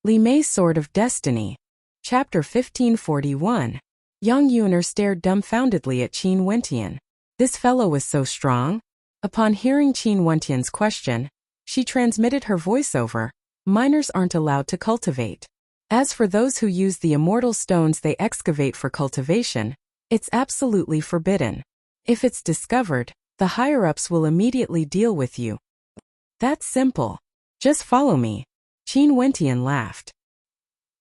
Li Mei's Sword of Destiny. Chapter 1541. Yang Yuner stared dumbfoundedly at Qin Wentian. This fellow was so strong? Upon hearing Qin Wentian's question, she transmitted her voiceover. Miners aren't allowed to cultivate. As for those who use the immortal stones they excavate for cultivation, it's absolutely forbidden. If it's discovered, the higher-ups will immediately deal with you. That's simple. Just follow me. Qin Wentian laughed.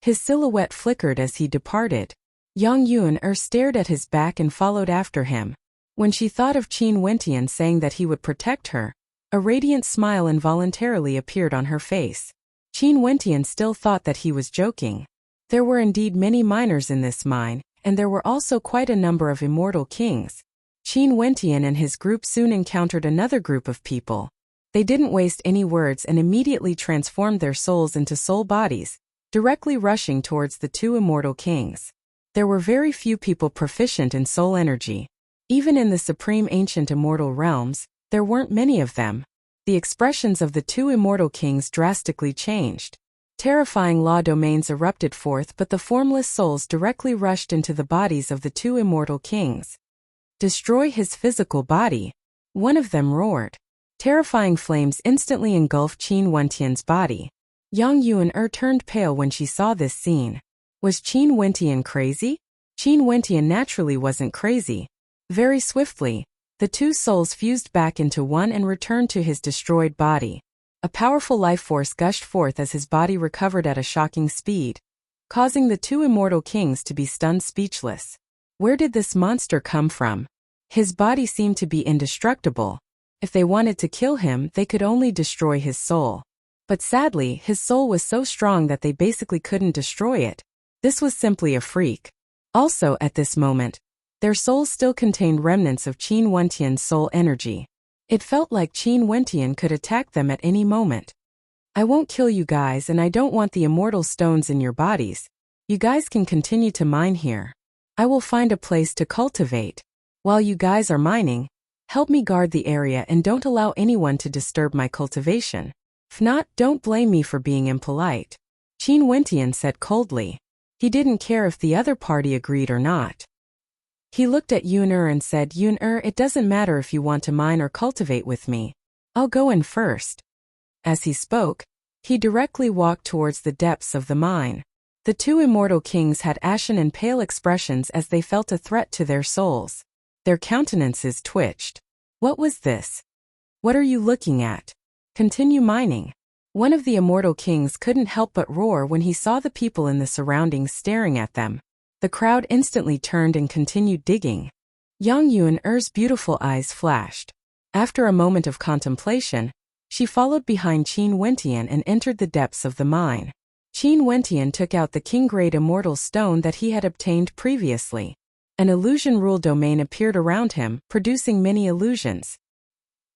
His silhouette flickered as he departed. Yang Yuner stared at his back and followed after him. When she thought of Qin Wentian saying that he would protect her, a radiant smile involuntarily appeared on her face. Qin Wentian still thought that he was joking. There were indeed many miners in this mine, and there were also quite a number of immortal kings. Qin Wentian and his group soon encountered another group of people. They didn't waste any words and immediately transformed their souls into soul bodies, directly rushing towards the two immortal kings. There were very few people proficient in soul energy. Even in the supreme ancient immortal realms, there weren't many of them. The expressions of the two immortal kings drastically changed. Terrifying law domains erupted forth, but the formless souls directly rushed into the bodies of the two immortal kings. Destroy his physical body, one of them roared. Terrifying flames instantly engulfed Qin Wentian's body. Yang Yuner turned pale when she saw this scene. Was Qin Wentian crazy? Qin Wentian naturally wasn't crazy. Very swiftly, the two souls fused back into one and returned to his destroyed body. A powerful life force gushed forth as his body recovered at a shocking speed, causing the two immortal kings to be stunned speechless. Where did this monster come from? His body seemed to be indestructible. If they wanted to kill him, they could only destroy his soul. But sadly, his soul was so strong that they basically couldn't destroy it. This was simply a freak. Also, at this moment, their souls still contained remnants of Qin Wentian's soul energy. It felt like Qin Wentian could attack them at any moment. I won't kill you guys, and I don't want the immortal stones in your bodies. You guys can continue to mine here. I will find a place to cultivate. While you guys are mining, help me guard the area and don't allow anyone to disturb my cultivation. If not, don't blame me for being impolite. Qin Wentian said coldly. He didn't care if the other party agreed or not. He looked at Yuner and said, Yuner, it doesn't matter if you want to mine or cultivate with me. I'll go in first. As he spoke, he directly walked towards the depths of the mine. The two immortal kings had ashen and pale expressions as they felt a threat to their souls. Their countenances twitched. What was this? What are you looking at? Continue mining. One of the immortal kings couldn't help but roar when he saw the people in the surroundings staring at them. The crowd instantly turned and continued digging. Yang Yuner's beautiful eyes flashed. After a moment of contemplation, she followed behind Qin Wentian and entered the depths of the mine. Qin Wentian took out the king-grade immortal stone that he had obtained previously. An illusion rule domain appeared around him, producing many illusions.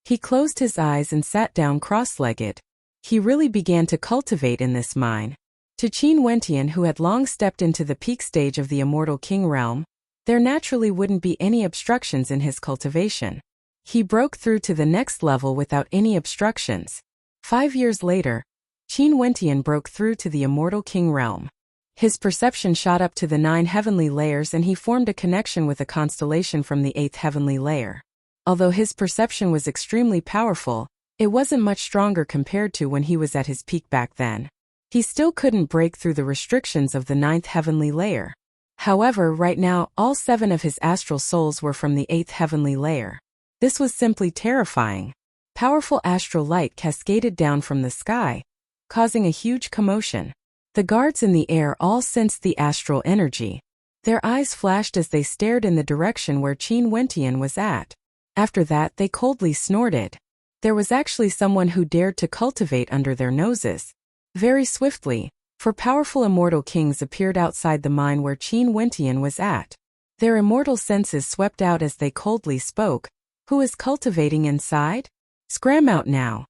He closed his eyes and sat down cross-legged. He really began to cultivate in this mine. To Qin Wentian, who had long stepped into the peak stage of the immortal king realm, there naturally wouldn't be any obstructions in his cultivation. He broke through to the next level without any obstructions. 5 years later, Qin Wentian broke through to the immortal king realm. His perception shot up to the 9 heavenly layers and he formed a connection with a constellation from the 8th heavenly layer. Although his perception was extremely powerful, it wasn't much stronger compared to when he was at his peak back then. He still couldn't break through the restrictions of the 9th heavenly layer. However, right now, all 7 of his astral souls were from the 8th heavenly layer. This was simply terrifying. Powerful astral light cascaded down from the sky, causing a huge commotion. The guards in the air all sensed the astral energy. Their eyes flashed as they stared in the direction where Qin Wentian was at. After that, they coldly snorted. There was actually someone who dared to cultivate under their noses. Very swiftly, 4 powerful immortal kings appeared outside the mine where Qin Wentian was at. Their immortal senses swept out as they coldly spoke. Who is cultivating inside? Scram out now.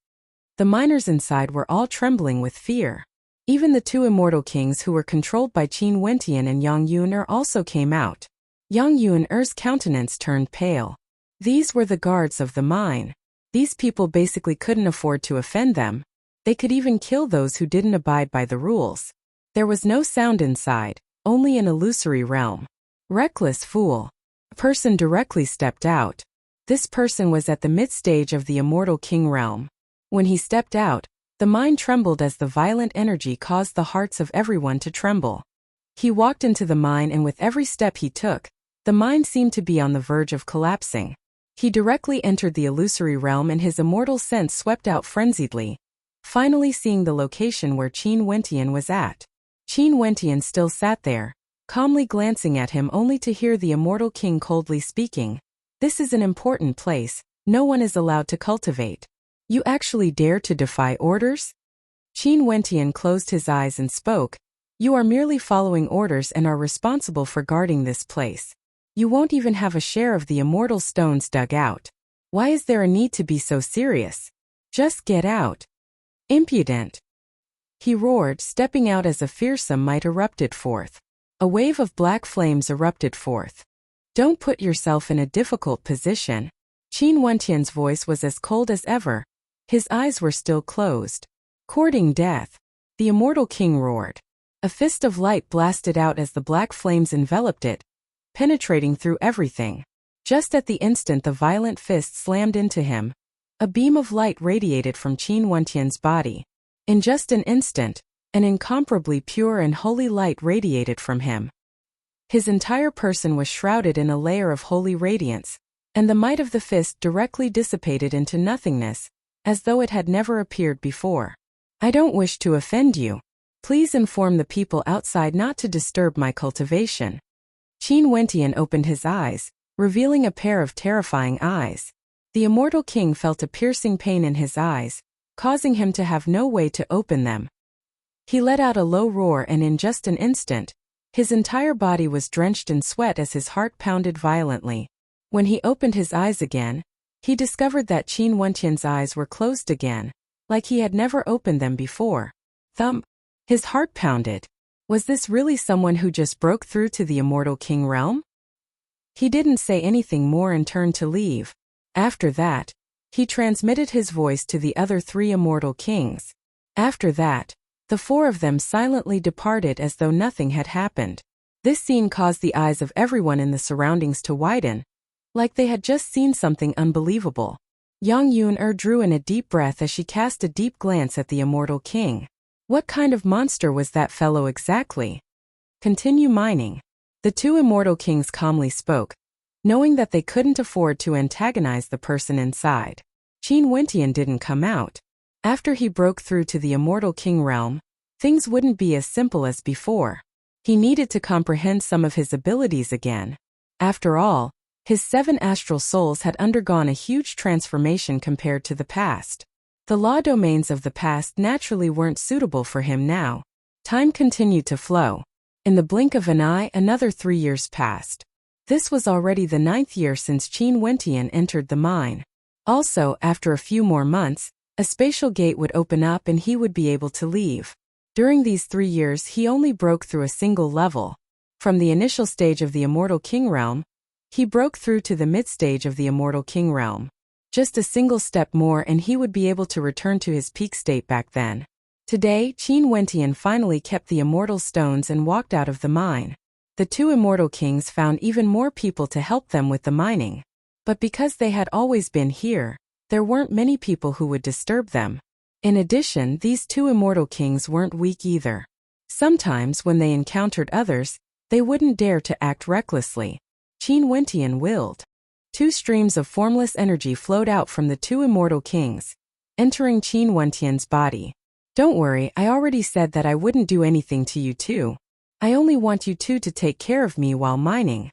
The miners inside were all trembling with fear. Even the 2 immortal kings who were controlled by Qin Wentian and Yang Yuner also came out. Yang Yuner's countenance turned pale. These were the guards of the mine. These people basically couldn't afford to offend them. They could even kill those who didn't abide by the rules. There was no sound inside, only an illusory realm. Reckless fool. A person directly stepped out. This person was at the mid-stage of the immortal king realm. When he stepped out, the mind trembled as the violent energy caused the hearts of everyone to tremble. He walked into the mine, and with every step he took, the mine seemed to be on the verge of collapsing. He directly entered the illusory realm, and his immortal sense swept out frenziedly, finally seeing the location where Qin Wentian was at. Qin Wentian still sat there, calmly glancing at him, only to hear the immortal king coldly speaking. "This is an important place, no one is allowed to cultivate. You actually dare to defy orders?" Qin Wentian closed his eyes and spoke. "You are merely following orders and are responsible for guarding this place. You won't even have a share of the immortal stones dug out. Why is there a need to be so serious? Just get out." "Impudent!" he roared, stepping out as a fearsome might erupted forth. A wave of black flames erupted forth. "Don't put yourself in a difficult position." Qin Wentian's voice was as cold as ever. His eyes were still closed. "Courting death," the immortal king roared. A fist of light blasted out as the black flames enveloped it, penetrating through everything. Just at the instant the violent fist slammed into him, a beam of light radiated from Qin Wentian's body. In just an instant, an incomparably pure and holy light radiated from him. His entire person was shrouded in a layer of holy radiance, and the might of the fist directly dissipated into nothingness, as though it had never appeared before. "I don't wish to offend you. Please inform the people outside not to disturb my cultivation." Qin Wentian opened his eyes, revealing a pair of terrifying eyes. The immortal king felt a piercing pain in his eyes, causing him to have no way to open them. He let out a low roar, and in just an instant, his entire body was drenched in sweat as his heart pounded violently. When he opened his eyes again, he discovered that Qin Wentian's eyes were closed again, like he had never opened them before. Thump! His heart pounded. Was this really someone who just broke through to the immortal king realm? He didn't say anything more and turned to leave. After that, he transmitted his voice to the other 3 immortal kings. After that, the 4 of them silently departed as though nothing had happened. This scene caused the eyes of everyone in the surroundings to widen, like they had just seen something unbelievable. Yang Yun drew in a deep breath as she cast a deep glance at the immortal king. What kind of monster was that fellow exactly? "Continue mining." The 2 immortal kings calmly spoke, knowing that they couldn't afford to antagonize the person inside. Qin Wentian didn't come out. After he broke through to the immortal king realm, things wouldn't be as simple as before. He needed to comprehend some of his abilities again. After all, his 7 astral souls had undergone a huge transformation compared to the past. The law domains of the past naturally weren't suitable for him now. Time continued to flow. In the blink of an eye, another 3 years passed. This was already the 9th year since Qin Wentian entered the mine. Also, after a few more months, a spatial gate would open up and he would be able to leave. During these 3 years he only broke through a single level. From the initial stage of the immortal king realm, he broke through to the mid-stage of the immortal king realm. Just a single step more and he would be able to return to his peak state back then. Today, Qin Wentian finally kept the immortal stones and walked out of the mine. The 2 immortal kings found even more people to help them with the mining. But because they had always been here, there weren't many people who would disturb them. In addition, these 2 immortal kings weren't weak either. Sometimes when they encountered others, they wouldn't dare to act recklessly. Qin Wentian willed. 2 streams of formless energy flowed out from the 2 immortal kings, entering Qin Wentian's body. "Don't worry, I already said that I wouldn't do anything to you two. I only want you two to take care of me while mining."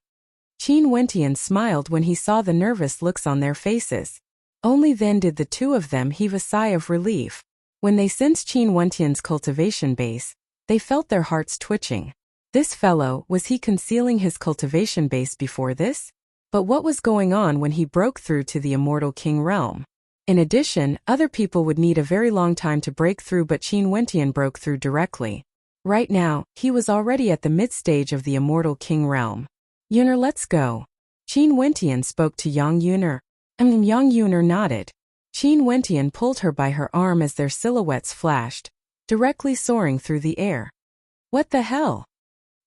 Qin Wentian smiled when he saw the nervous looks on their faces. Only then did the 2 of them heave a sigh of relief. When they sensed Qin Wentian's cultivation base, they felt their hearts twitching. This fellow, was he concealing his cultivation base before this? But what was going on when he broke through to the immortal king realm? In addition, other people would need a very long time to break through, but Qin Wentian broke through directly. Right now, he was already at the mid-stage of the immortal king realm. "Yuner, let's go." Qin Wentian spoke to Yang Yuner. Yang Yuner nodded. Qin Wentian pulled her by her arm as their silhouettes flashed, directly soaring through the air. What the hell?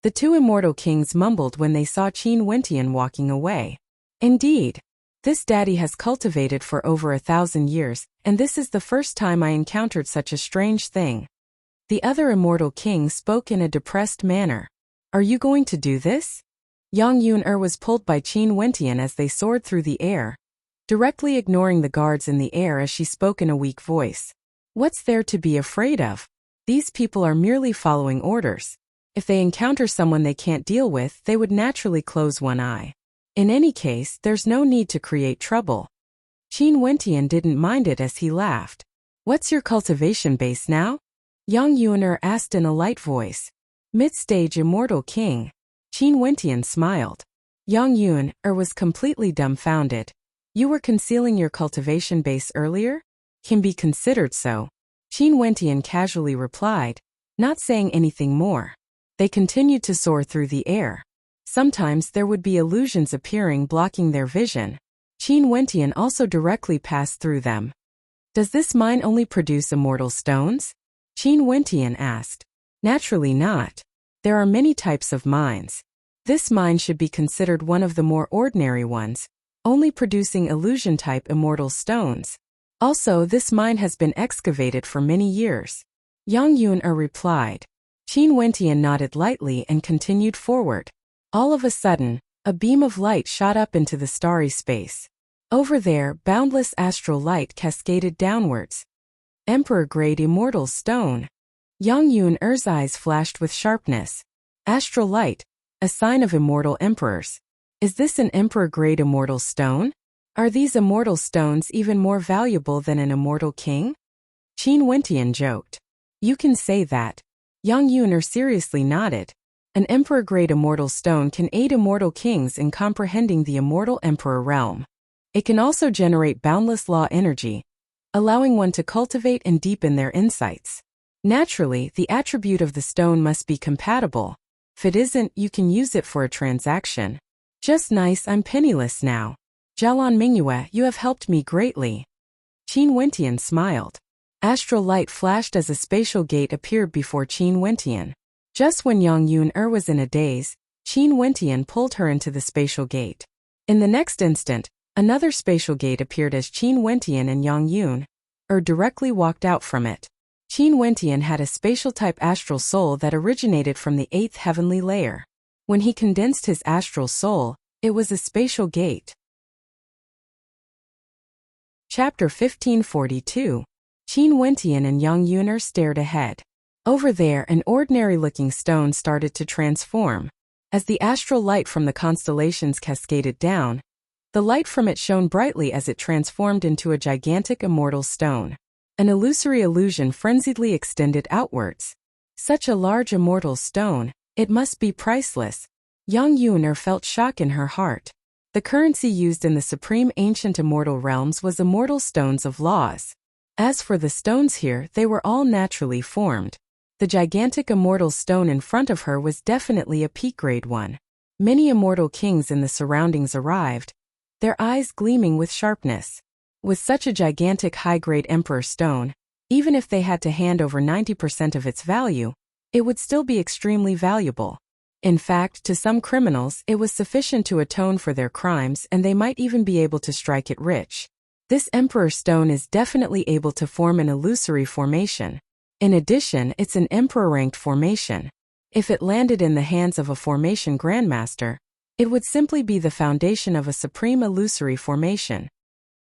The two immortal kings mumbled when they saw Qin Wentian walking away. Indeed. This daddy has cultivated for over 1,000 years, and this is the first time I encountered such a strange thing. The other immortal king spoke in a depressed manner. Are you going to do this? Yang Yun was pulled by Qin Wentian as they soared through the air, directly ignoring the guards in the air as she spoke in a weak voice. What's there to be afraid of? These people are merely following orders. If they encounter someone they can't deal with, they would naturally close one eye. In any case, there's no need to create trouble. Qin Wentian didn't mind it as he laughed. What's your cultivation base now? Yang Yun asked in a light voice. Mid-stage immortal king. Qin Wentian smiled. Yang Yun was completely dumbfounded. You were concealing your cultivation base earlier? Can be considered so. Qin Wentian casually replied, not saying anything more. They continued to soar through the air. Sometimes there would be illusions appearing blocking their vision. Qin Wentian also directly passed through them. Does this mine only produce immortal stones? Qin Wentian asked. Naturally not. There are many types of mines. This mine should be considered one of the more ordinary ones, only producing illusion-type immortal stones. Also, this mine has been excavated for many years. Yang Yun replied. Qin Wentian nodded lightly and continued forward. All of a sudden, a beam of light shot up into the starry space. Over there, boundless astral light cascaded downwards. Emperor-grade immortal stone. Yang Yun's eyes flashed with sharpness. Astral light, a sign of immortal emperors. Is this an emperor-grade immortal stone? Are these immortal stones even more valuable than an immortal king? Qin Wentian joked. You can say that. Yang Yun seriously nodded. An emperor-grade immortal stone can aid immortal kings in comprehending the immortal emperor realm. It can also generate boundless law energy, allowing one to cultivate and deepen their insights. Naturally, the attribute of the stone must be compatible. If it isn't, you can use it for a transaction. Just nice, I'm penniless now. Jialan Mingyue, you have helped me greatly. Qin Wentian smiled. Astral light flashed as a spatial gate appeared before Qin Wentian. Just when Yang Yun was in a daze, Qin Wentian pulled her into the spatial gate. In the next instant, another spatial gate appeared as Qin Wentian and Yang Yun directly walked out from it. Qin Wentian had a spatial-type astral soul that originated from the 8th heavenly layer. When he condensed his astral soul, it was a spatial gate. Chapter 1542. Qin Wentian and Yang Yun stared ahead. Over there, an ordinary-looking stone started to transform. As the astral light from the constellations cascaded down, the light from it shone brightly as it transformed into a gigantic immortal stone. An illusory illusion frenziedly extended outwards. Such a large immortal stone, it must be priceless. Yang Yun felt shock in her heart. The currency used in the supreme ancient immortal realms was immortal stones of laws. As for the stones here, they were all naturally formed. The gigantic immortal stone in front of her was definitely a peak-grade one. Many immortal kings in the surroundings arrived, their eyes gleaming with sharpness. With such a gigantic high-grade emperor stone, even if they had to hand over 90% of its value, it would still be extremely valuable. In fact, to some criminals, it was sufficient to atone for their crimes, and they might even be able to strike it rich. This emperor stone is definitely able to form an illusory formation. In addition, it's an emperor-ranked formation. If it landed in the hands of a formation grandmaster, it would simply be the foundation of a supreme illusory formation.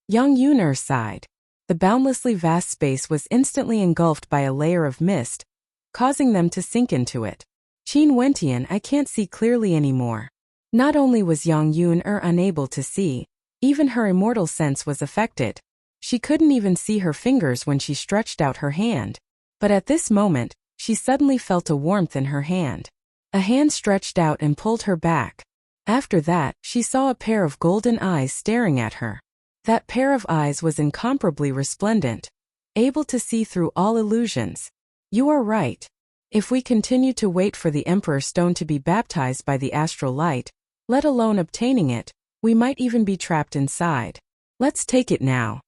Yang Yun sighed. The boundlessly vast space was instantly engulfed by a layer of mist, causing them to sink into it. Qin Wentian, I can't see clearly anymore. Not only was Yang Yun unable to see, even her immortal sense was affected. She couldn't even see her fingers when she stretched out her hand. But at this moment, she suddenly felt a warmth in her hand. A hand stretched out and pulled her back. After that, she saw a pair of golden eyes staring at her. That pair of eyes was incomparably resplendent, able to see through all illusions. You are right. If we continue to wait for the Emperor Stone to be baptized by the astral light, let alone obtaining it, we might even be trapped inside. Let's take it now.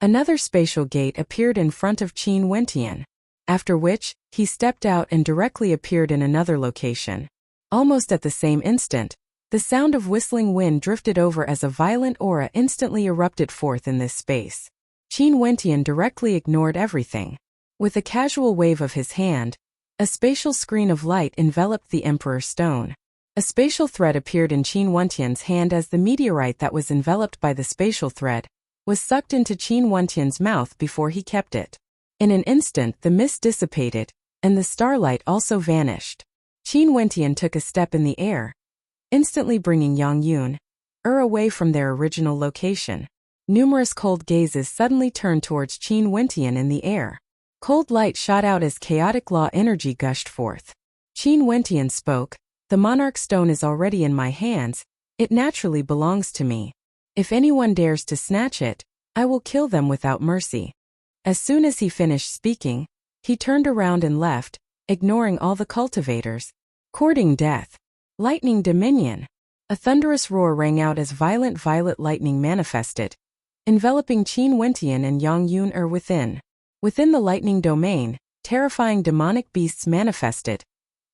Another spatial gate appeared in front of Qin Wentian. after which, he stepped out and directly appeared in another location. Almost at the same instant, the sound of whistling wind drifted over as a violent aura instantly erupted forth in this space. Qin Wentian directly ignored everything. With a casual wave of his hand, a spatial screen of light enveloped the Emperor Stone. A spatial thread appeared in Qin Wentian's hand as the meteorite that was enveloped by the spatial thread was sucked into Qin Wentian's mouth before he kept it. In an instant the mist dissipated, and the starlight also vanished. Qin Wentian took a step in the air, instantly bringing Yang Yun away from their original location. Numerous cold gazes suddenly turned towards Qin Wentian in the air. Cold light shot out as chaotic law energy gushed forth. Qin Wentian spoke, "The monarch stone is already in my hands, it naturally belongs to me. If anyone dares to snatch it, I will kill them without mercy." As soon as he finished speaking, he turned around and left, ignoring all the cultivators. Courting death. Lightning dominion. A thunderous roar rang out as violent violet lightning manifested, enveloping Qin Wentian and Yang Yun within. Within the lightning domain, terrifying demonic beasts manifested,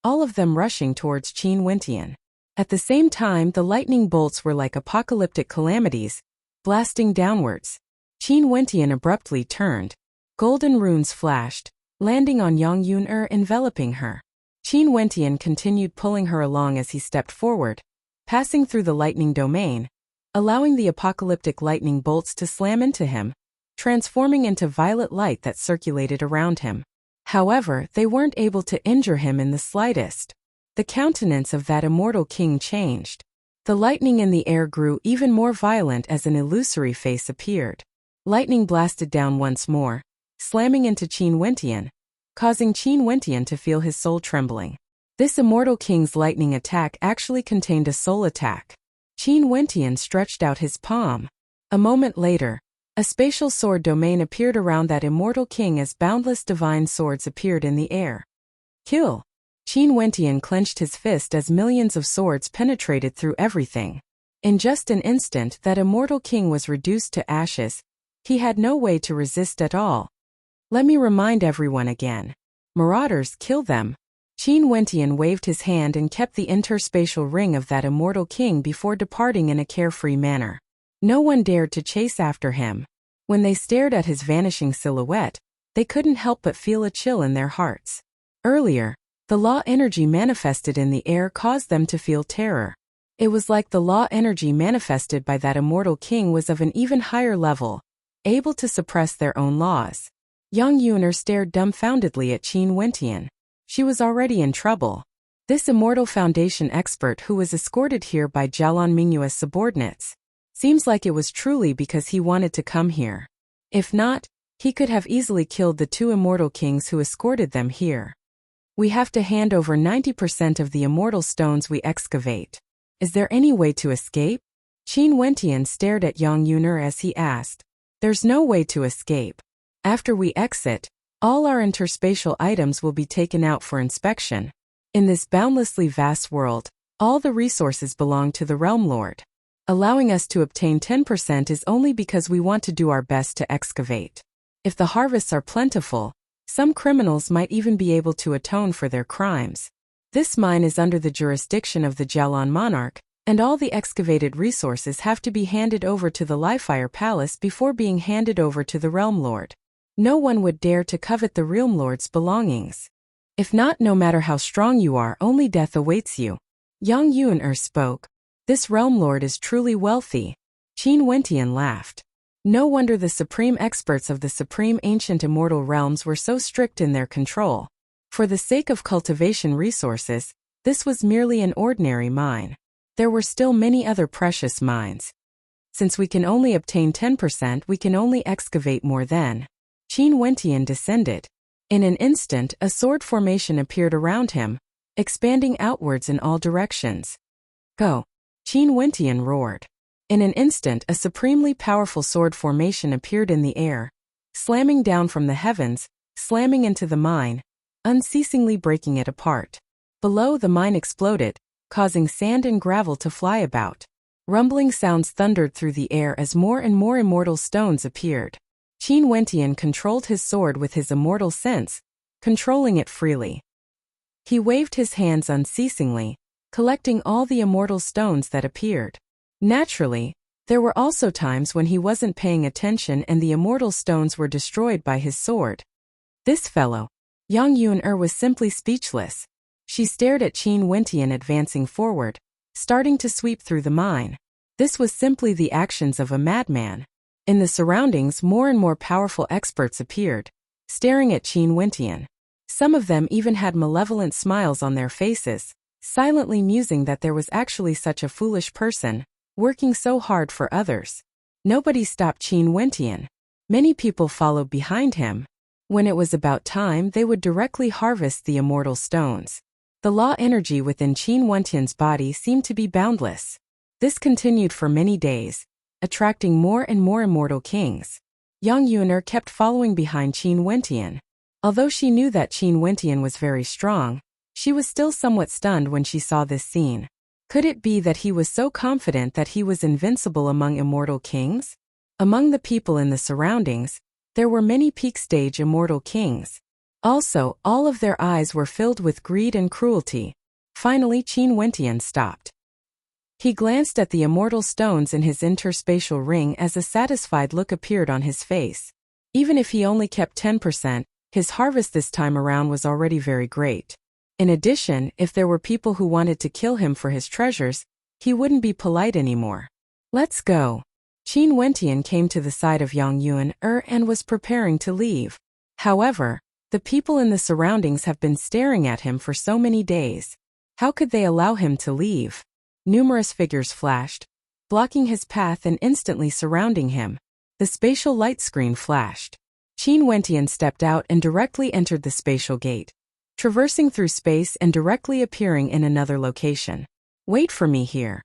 all of them rushing towards Qin Wentian. At the same time, the lightning bolts were like apocalyptic calamities, blasting downwards. Qin Wentian abruptly turned. Golden runes flashed, landing on Yang Yun enveloping her. Qin Wentian continued pulling her along as he stepped forward, passing through the lightning domain, allowing the apocalyptic lightning bolts to slam into him, transforming into violet light that circulated around him. However, they weren't able to injure him in the slightest. The countenance of that immortal king changed. The lightning in the air grew even more violent as an illusory face appeared. Lightning blasted down once more, slamming into Qin Wentian, causing Qin Wentian to feel his soul trembling. This immortal king's lightning attack actually contained a soul attack. Qin Wentian stretched out his palm. A moment later, a spatial sword domain appeared around that immortal king as boundless divine swords appeared in the air. Kill! Qin Wentian clenched his fist as millions of swords penetrated through everything. In just an instant that immortal king was reduced to ashes. He had no way to resist at all. Let me remind everyone again. Marauders, kill them. Qin Wentian waved his hand and kept the interspatial ring of that immortal king before departing in a carefree manner. No one dared to chase after him. When they stared at his vanishing silhouette, they couldn't help but feel a chill in their hearts. Earlier, the law energy manifested in the air caused them to feel terror. It was like the law energy manifested by that immortal king was of an even higher level, able to suppress their own laws. Yang Yun stared dumbfoundedly at Qin Wentian. She was already in trouble. This immortal foundation expert who was escorted here by Jialan Mingyue's subordinates. Seems like it was truly because he wanted to come here. If not, he could have easily killed the two immortal kings who escorted them here. We have to hand over 90% of the immortal stones we excavate. Is there any way to escape? Qin Wentian stared at Yang Yun as he asked. There's no way to escape. After we exit, all our interspatial items will be taken out for inspection. In this boundlessly vast world, all the resources belong to the Realm Lord. Allowing us to obtain 10% is only because we want to do our best to excavate. If the harvests are plentiful, some criminals might even be able to atone for their crimes. This mine is under the jurisdiction of the Jialan monarch, and all the excavated resources have to be handed over to the Livefire Palace before being handed over to the Realm Lord. No one would dare to covet the Realm Lord's belongings. If not, no matter how strong you are, only death awaits you. Yang Yun spoke. This Realm Lord is truly wealthy. Qin Wentian laughed. No wonder the supreme experts of the supreme ancient immortal realms were so strict in their control. For the sake of cultivation resources, this was merely an ordinary mine. There were still many other precious mines. Since we can only obtain 10%, we can only excavate more than. Qin Wentian descended. In an instant, a sword formation appeared around him, expanding outwards in all directions. Go! Qin Wentian roared. In an instant, a supremely powerful sword formation appeared in the air, slamming down from the heavens, slamming into the mine, unceasingly breaking it apart. Below, the mine exploded, causing sand and gravel to fly about. Rumbling sounds thundered through the air as more and more immortal stones appeared. Qin Wentian controlled his sword with his immortal sense, controlling it freely. He waved his hands unceasingly, collecting all the immortal stones that appeared. Naturally, there were also times when he wasn't paying attention and the immortal stones were destroyed by his sword. This fellow, Yang Yun-er, was simply speechless. She stared at Qin Wentian advancing forward, starting to sweep through the mine. This was simply the actions of a madman. In the surroundings, more and more powerful experts appeared, staring at Qin Wentian. Some of them even had malevolent smiles on their faces, silently musing that there was actually such a foolish person, working so hard for others. Nobody stopped Qin Wentian. Many people followed behind him. When it was about time, they would directly harvest the immortal stones. The law energy within Qin Wentian's body seemed to be boundless. This continued for many days, attracting more and more immortal kings. Yang Yun-er kept following behind Qin Wentian. Although she knew that Qin Wentian was very strong, she was still somewhat stunned when she saw this scene. Could it be that he was so confident that he was invincible among immortal kings? Among the people in the surroundings, there were many peak-stage immortal kings. Also, all of their eyes were filled with greed and cruelty. Finally, Qin Wentian stopped. He glanced at the immortal stones in his interspatial ring as a satisfied look appeared on his face. Even if he only kept 10%, his harvest this time around was already very great. In addition, if there were people who wanted to kill him for his treasures, he wouldn't be polite anymore. Let's go. Qin Wentian came to the side of Yang Yun-er and was preparing to leave. However, the people in the surroundings have been staring at him for so many days. How could they allow him to leave? Numerous figures flashed, blocking his path and instantly surrounding him. The spatial light screen flashed. Qin Wentian stepped out and directly entered the spatial gate, traversing through space and directly appearing in another location. Wait for me here.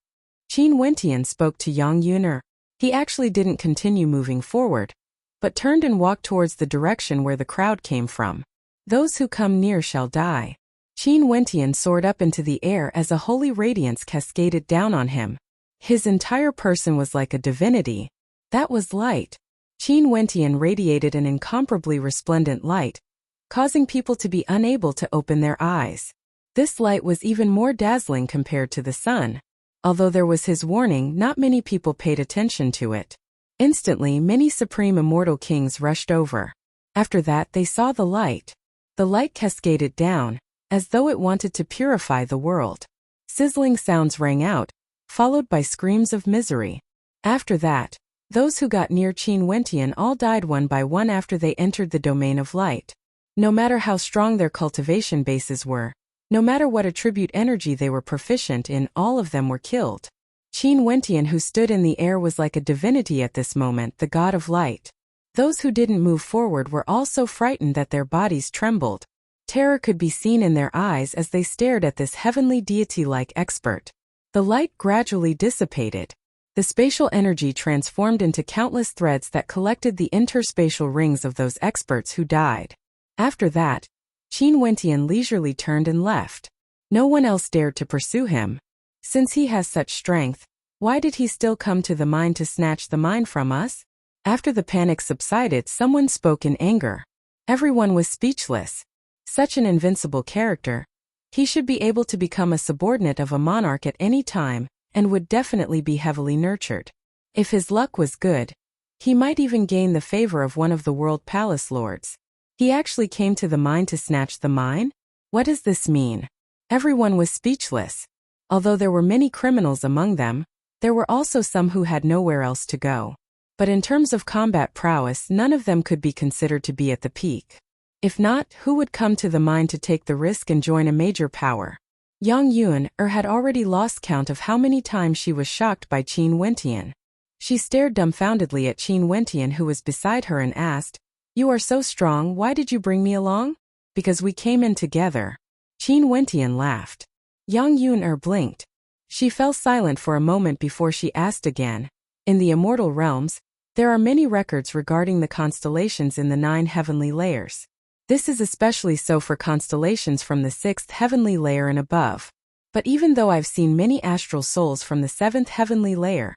Qin Wentian spoke to Yang Yun-er. He actually didn't continue moving forward, but turned and walked towards the direction where the crowd came from. Those who come near shall die. Qin Wentian soared up into the air as a holy radiance cascaded down on him. His entire person was like a divinity. That was light. Qin Wentian radiated an incomparably resplendent light, causing people to be unable to open their eyes. This light was even more dazzling compared to the sun. Although there was his warning, not many people paid attention to it. Instantly, many supreme immortal kings rushed over. After that, they saw the light. The light cascaded down, as though it wanted to purify the world. Sizzling sounds rang out, followed by screams of misery. After that, those who got near Qin Wentian all died one by one after they entered the domain of light. No matter how strong their cultivation bases were, no matter what attribute energy they were proficient in, all of them were killed. Qin Wentian, who stood in the air, was like a divinity at this moment, the god of light. Those who didn't move forward were all so frightened that their bodies trembled. Terror could be seen in their eyes as they stared at this heavenly deity-like expert. The light gradually dissipated. The spatial energy transformed into countless threads that collected the interspatial rings of those experts who died. After that, Qin Wentian leisurely turned and left. No one else dared to pursue him. Since he has such strength, why did he still come to the mine to snatch the mine from us? After the panic subsided, someone spoke in anger. Everyone was speechless. Such an invincible character. He should be able to become a subordinate of a monarch at any time, and would definitely be heavily nurtured. If his luck was good, he might even gain the favor of one of the world palace lords. He actually came to the mine to snatch the mine? What does this mean? Everyone was speechless. Although there were many criminals among them, there were also some who had nowhere else to go. But in terms of combat prowess, none of them could be considered to be at the peak. If not, who would come to the mine to take the risk and join a major power? Yang Yun-er had already lost count of how many times she was shocked by Qin Wentian. She stared dumbfoundedly at Qin Wentian, who was beside her, and asked, "You are so strong, why did you bring me along?" "Because we came in together." Qin Wentian laughed. Yang Yun-er blinked. She fell silent for a moment before she asked again. In the immortal realms, there are many records regarding the constellations in the 9 heavenly layers. This is especially so for constellations from the 6th heavenly layer and above. But even though I've seen many astral souls from the 7th heavenly layer,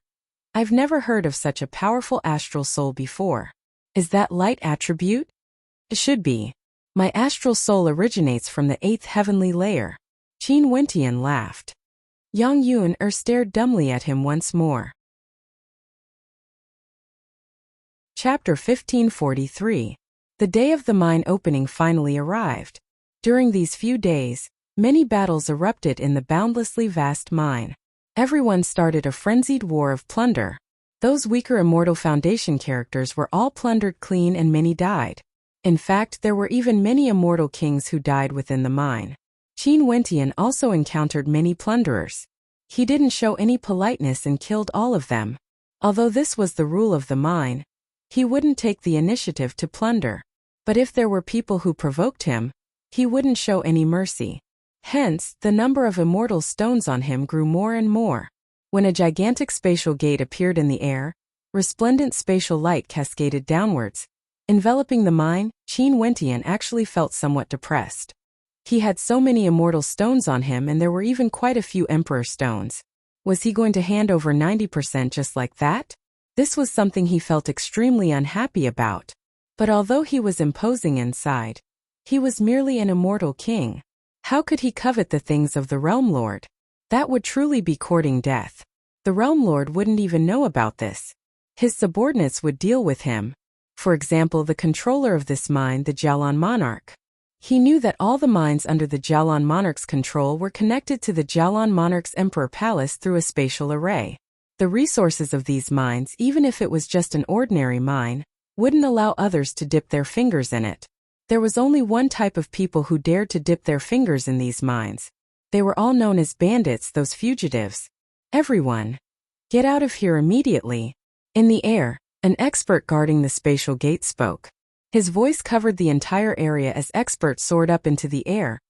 I've never heard of such a powerful astral soul before. Is that light attribute? It should be. My astral soul originates from the 8th heavenly layer. Qin Wentian laughed. Yang Yun stared dumbly at him once more. Chapter 1543. The day of the mine opening finally arrived. During these few days, many battles erupted in the boundlessly vast mine. Everyone started a frenzied war of plunder. Those weaker Immortal Foundation characters were all plundered clean and many died. In fact, there were even many immortal kings who died within the mine. Qin Wentian also encountered many plunderers. He didn't show any politeness and killed all of them. Although this was the rule of the mine, he wouldn't take the initiative to plunder. But if there were people who provoked him, he wouldn't show any mercy. Hence, the number of immortal stones on him grew more and more. When a gigantic spatial gate appeared in the air, resplendent spatial light cascaded downwards. Enveloping the mine, Qin Wentian actually felt somewhat depressed. He had so many immortal stones on him and there were even quite a few emperor stones. Was he going to hand over 90% just like that? This was something he felt extremely unhappy about. But although he was imposing inside, he was merely an immortal king. How could he covet the things of the Realm Lord? That would truly be courting death. The Realm Lord wouldn't even know about this. His subordinates would deal with him. For example, the controller of this mine, the Jialan Monarch. He knew that all the mines under the Jialan Monarch's control were connected to the Jialan Monarch's Emperor Palace through a spatial array. The resources of these mines, even if it was just an ordinary mine, wouldn't allow others to dip their fingers in it. There was only one type of people who dared to dip their fingers in these mines. They were all known as bandits, those fugitives. Everyone, get out of here immediately. In the air, an expert guarding the spatial gate spoke. His voice covered the entire area as expert soared up into the air,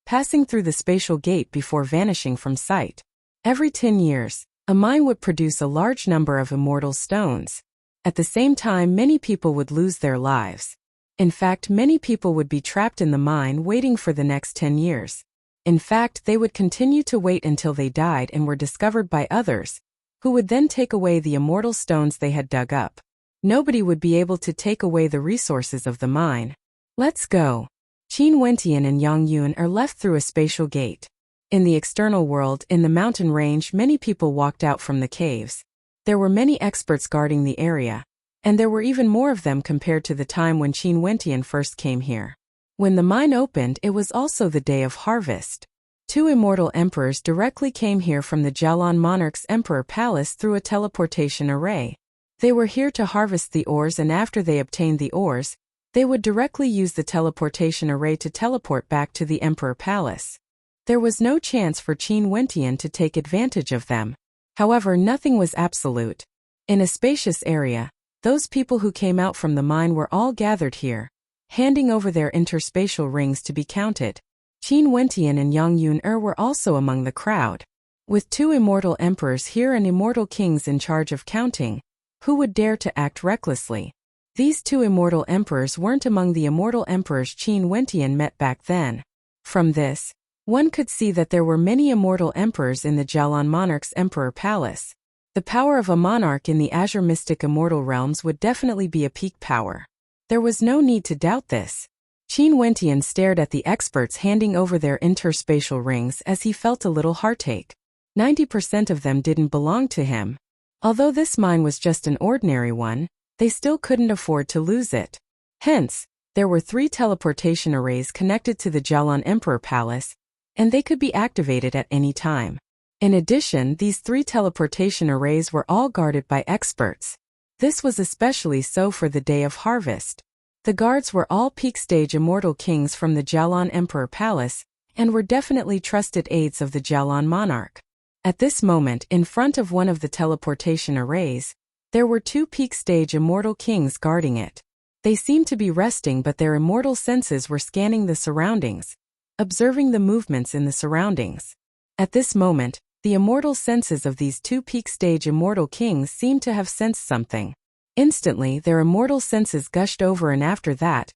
passing through the spatial gate before vanishing from sight. Every 10 years, a mine would produce a large number of immortal stones. At the same time, many people would lose their lives. In fact, many people would be trapped in the mine waiting for the next 10 years. In fact, they would continue to wait until they died and were discovered by others, who would then take away the immortal stones they had dug up. Nobody would be able to take away the resources of the mine. Let's go. Qin Wentian and Yang Yun are left through a spatial gate. In the external world, in the mountain range, many people walked out from the caves. There were many experts guarding the area, and there were even more of them compared to the time when Qin Wentian first came here. When the mine opened, it was also the day of harvest. 2 immortal emperors directly came here from the Jialan Monarch's Emperor Palace through a teleportation array. They were here to harvest the ores, and after they obtained the ores, they would directly use the teleportation array to teleport back to the Emperor Palace. There was no chance for Qin Wentian to take advantage of them. However, nothing was absolute. In a spacious area, those people who came out from the mine were all gathered here, handing over their interspatial rings to be counted. Qin Wentian and Yang Yun were also among the crowd. With 2 immortal emperors here and immortal kings in charge of counting, who would dare to act recklessly? These 2 immortal emperors weren't among the immortal emperors Qin Wentian met back then. From this, one could see that there were many immortal emperors in the Jialan Monarch's Emperor Palace. The power of a monarch in the Azure Mystic Immortal Realms would definitely be a peak power. There was no need to doubt this. Qin Wentian stared at the experts handing over their interspatial rings as he felt a little heartache. 90% of them didn't belong to him. Although this mine was just an ordinary one, they still couldn't afford to lose it. Hence, there were 3 teleportation arrays connected to the Jialan Emperor Palace, and they could be activated at any time. In addition, these 3 teleportation arrays were all guarded by experts. This was especially so for the day of harvest. The guards were all peak stage immortal kings from the Jialan Emperor Palace, and were definitely trusted aides of the Jialan Monarch. At this moment, in front of one of the teleportation arrays, there were 2 peak stage immortal kings guarding it. They seemed to be resting, but their immortal senses were scanning the surroundings, observing the movements in the surroundings. At this moment, the immortal senses of these 2 peak stage immortal kings seemed to have sensed something. Instantly, their immortal senses gushed over, and after that,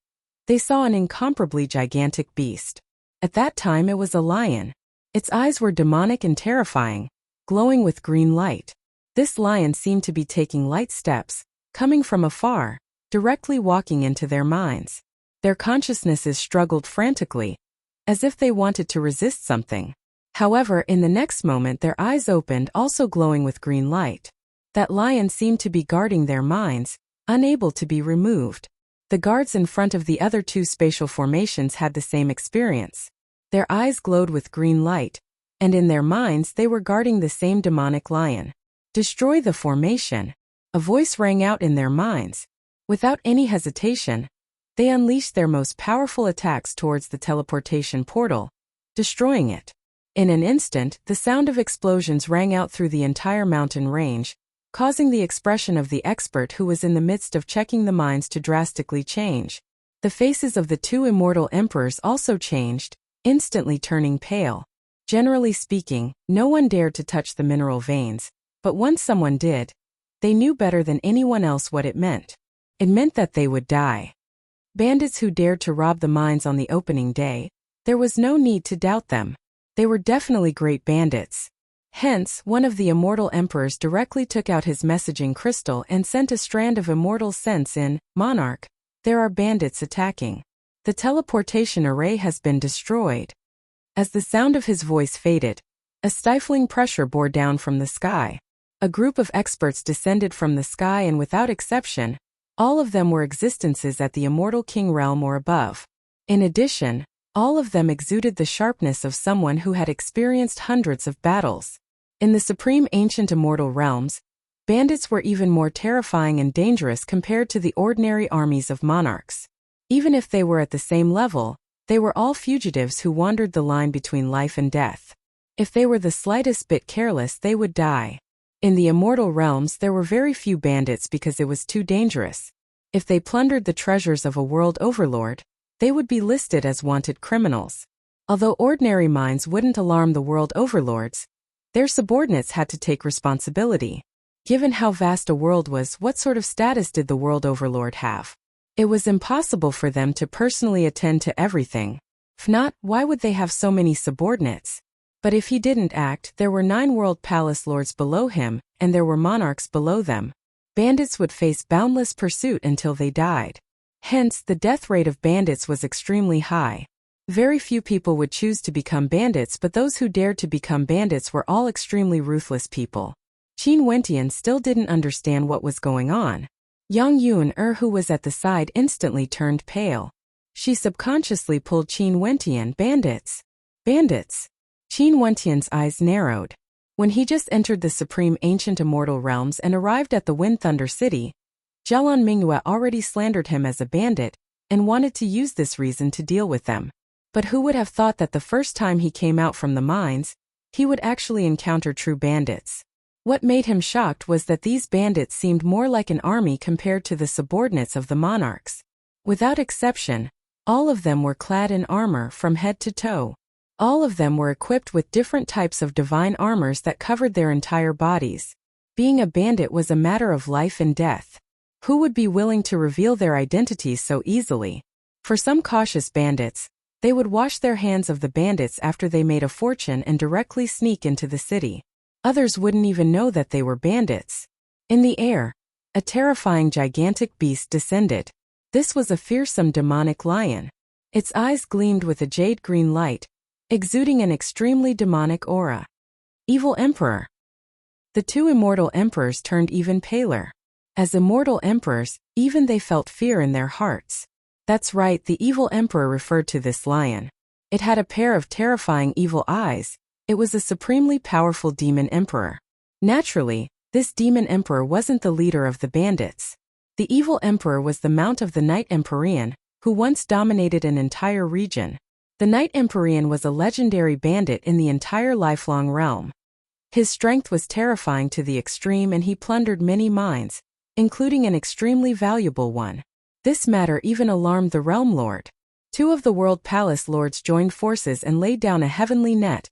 they saw an incomparably gigantic beast. At that time, it was a lion. Its eyes were demonic and terrifying, glowing with green light. This lion seemed to be taking light steps, coming from afar, directly walking into their minds. Their consciousnesses struggled frantically, as if they wanted to resist something. However, in the next moment their eyes opened, also glowing with green light. That lion seemed to be guarding their minds, unable to be removed. The guards in front of the other two spatial formations had the same experience. Their eyes glowed with green light, and in their minds they were guarding the same demonic lion. Destroy the formation. A voice rang out in their minds. Without any hesitation, they unleashed their most powerful attacks towards the teleportation portal, destroying it. In an instant, the sound of explosions rang out through the entire mountain range, causing the expression of the expert who was in the midst of checking the mines to drastically change. The faces of the two immortal emperors also changed, instantly turning pale. Generally speaking, no one dared to touch the mineral veins, but once someone did, they knew better than anyone else what it meant. It meant that they would die. Bandits who dared to rob the mines on the opening day, there was no need to doubt them. They were definitely great bandits. Hence, one of the immortal emperors directly took out his messaging crystal and sent a strand of immortal sense in, "Monarch, there are bandits attacking. The teleportation array has been destroyed." As the sound of his voice faded, a stifling pressure bore down from the sky. A group of experts descended from the sky and without exception, all of them were existences at the immortal king realm or above. In addition, all of them exuded the sharpness of someone who had experienced hundreds of battles. In the supreme ancient immortal realms, bandits were even more terrifying and dangerous compared to the ordinary armies of monarchs. Even if they were at the same level, they were all fugitives who wandered the line between life and death. If they were the slightest bit careless, they would die. In the immortal realms there were very few bandits because it was too dangerous. If they plundered the treasures of a world overlord, they would be listed as wanted criminals. Although ordinary minds wouldn't alarm the world overlords, their subordinates had to take responsibility. Given how vast a world was, what sort of status did the world overlord have? It was impossible for them to personally attend to everything. If not, why would they have so many subordinates? But if he didn't act, there were 9 world palace lords below him, and there were monarchs below them. Bandits would face boundless pursuit until they died. Hence, the death rate of bandits was extremely high. Very few people would choose to become bandits, but those who dared to become bandits were all extremely ruthless people. Qin Wentian still didn't understand what was going on. Yang Yun-er, who was at the side, instantly turned pale. She subconsciously pulled Qin Wentian. Bandits! Bandits! Qin Wentian's eyes narrowed. When he just entered the supreme ancient immortal realms and arrived at the Wind Thunder City, Jialan Mingyue already slandered him as a bandit and wanted to use this reason to deal with them. But who would have thought that the first time he came out from the mines, he would actually encounter true bandits? What made him shocked was that these bandits seemed more like an army compared to the subordinates of the monarchs. Without exception, all of them were clad in armor from head to toe. All of them were equipped with different types of divine armors that covered their entire bodies. Being a bandit was a matter of life and death. Who would be willing to reveal their identities so easily? For some cautious bandits, they would wash their hands of the bandits after they made a fortune and directly sneak into the city. Others wouldn't even know that they were bandits. In the air, a terrifying gigantic beast descended. This was a fearsome demonic lion. Its eyes gleamed with a jade green light, exuding an extremely demonic aura. Evil Emperor. The two immortal emperors turned even paler. As immortal emperors, even they felt fear in their hearts. That's right, the evil emperor referred to this lion. It had a pair of terrifying evil eyes. It was a supremely powerful demon emperor. Naturally, this demon emperor wasn't the leader of the bandits. The evil emperor was the mount of the Knight Empyrean, who once dominated an entire region. The Knight Empyrean was a legendary bandit in the entire lifelong realm. His strength was terrifying to the extreme and he plundered many mines, including an extremely valuable one. This matter even alarmed the Realm Lord. 2 of the World Palace Lords joined forces and laid down a heavenly net,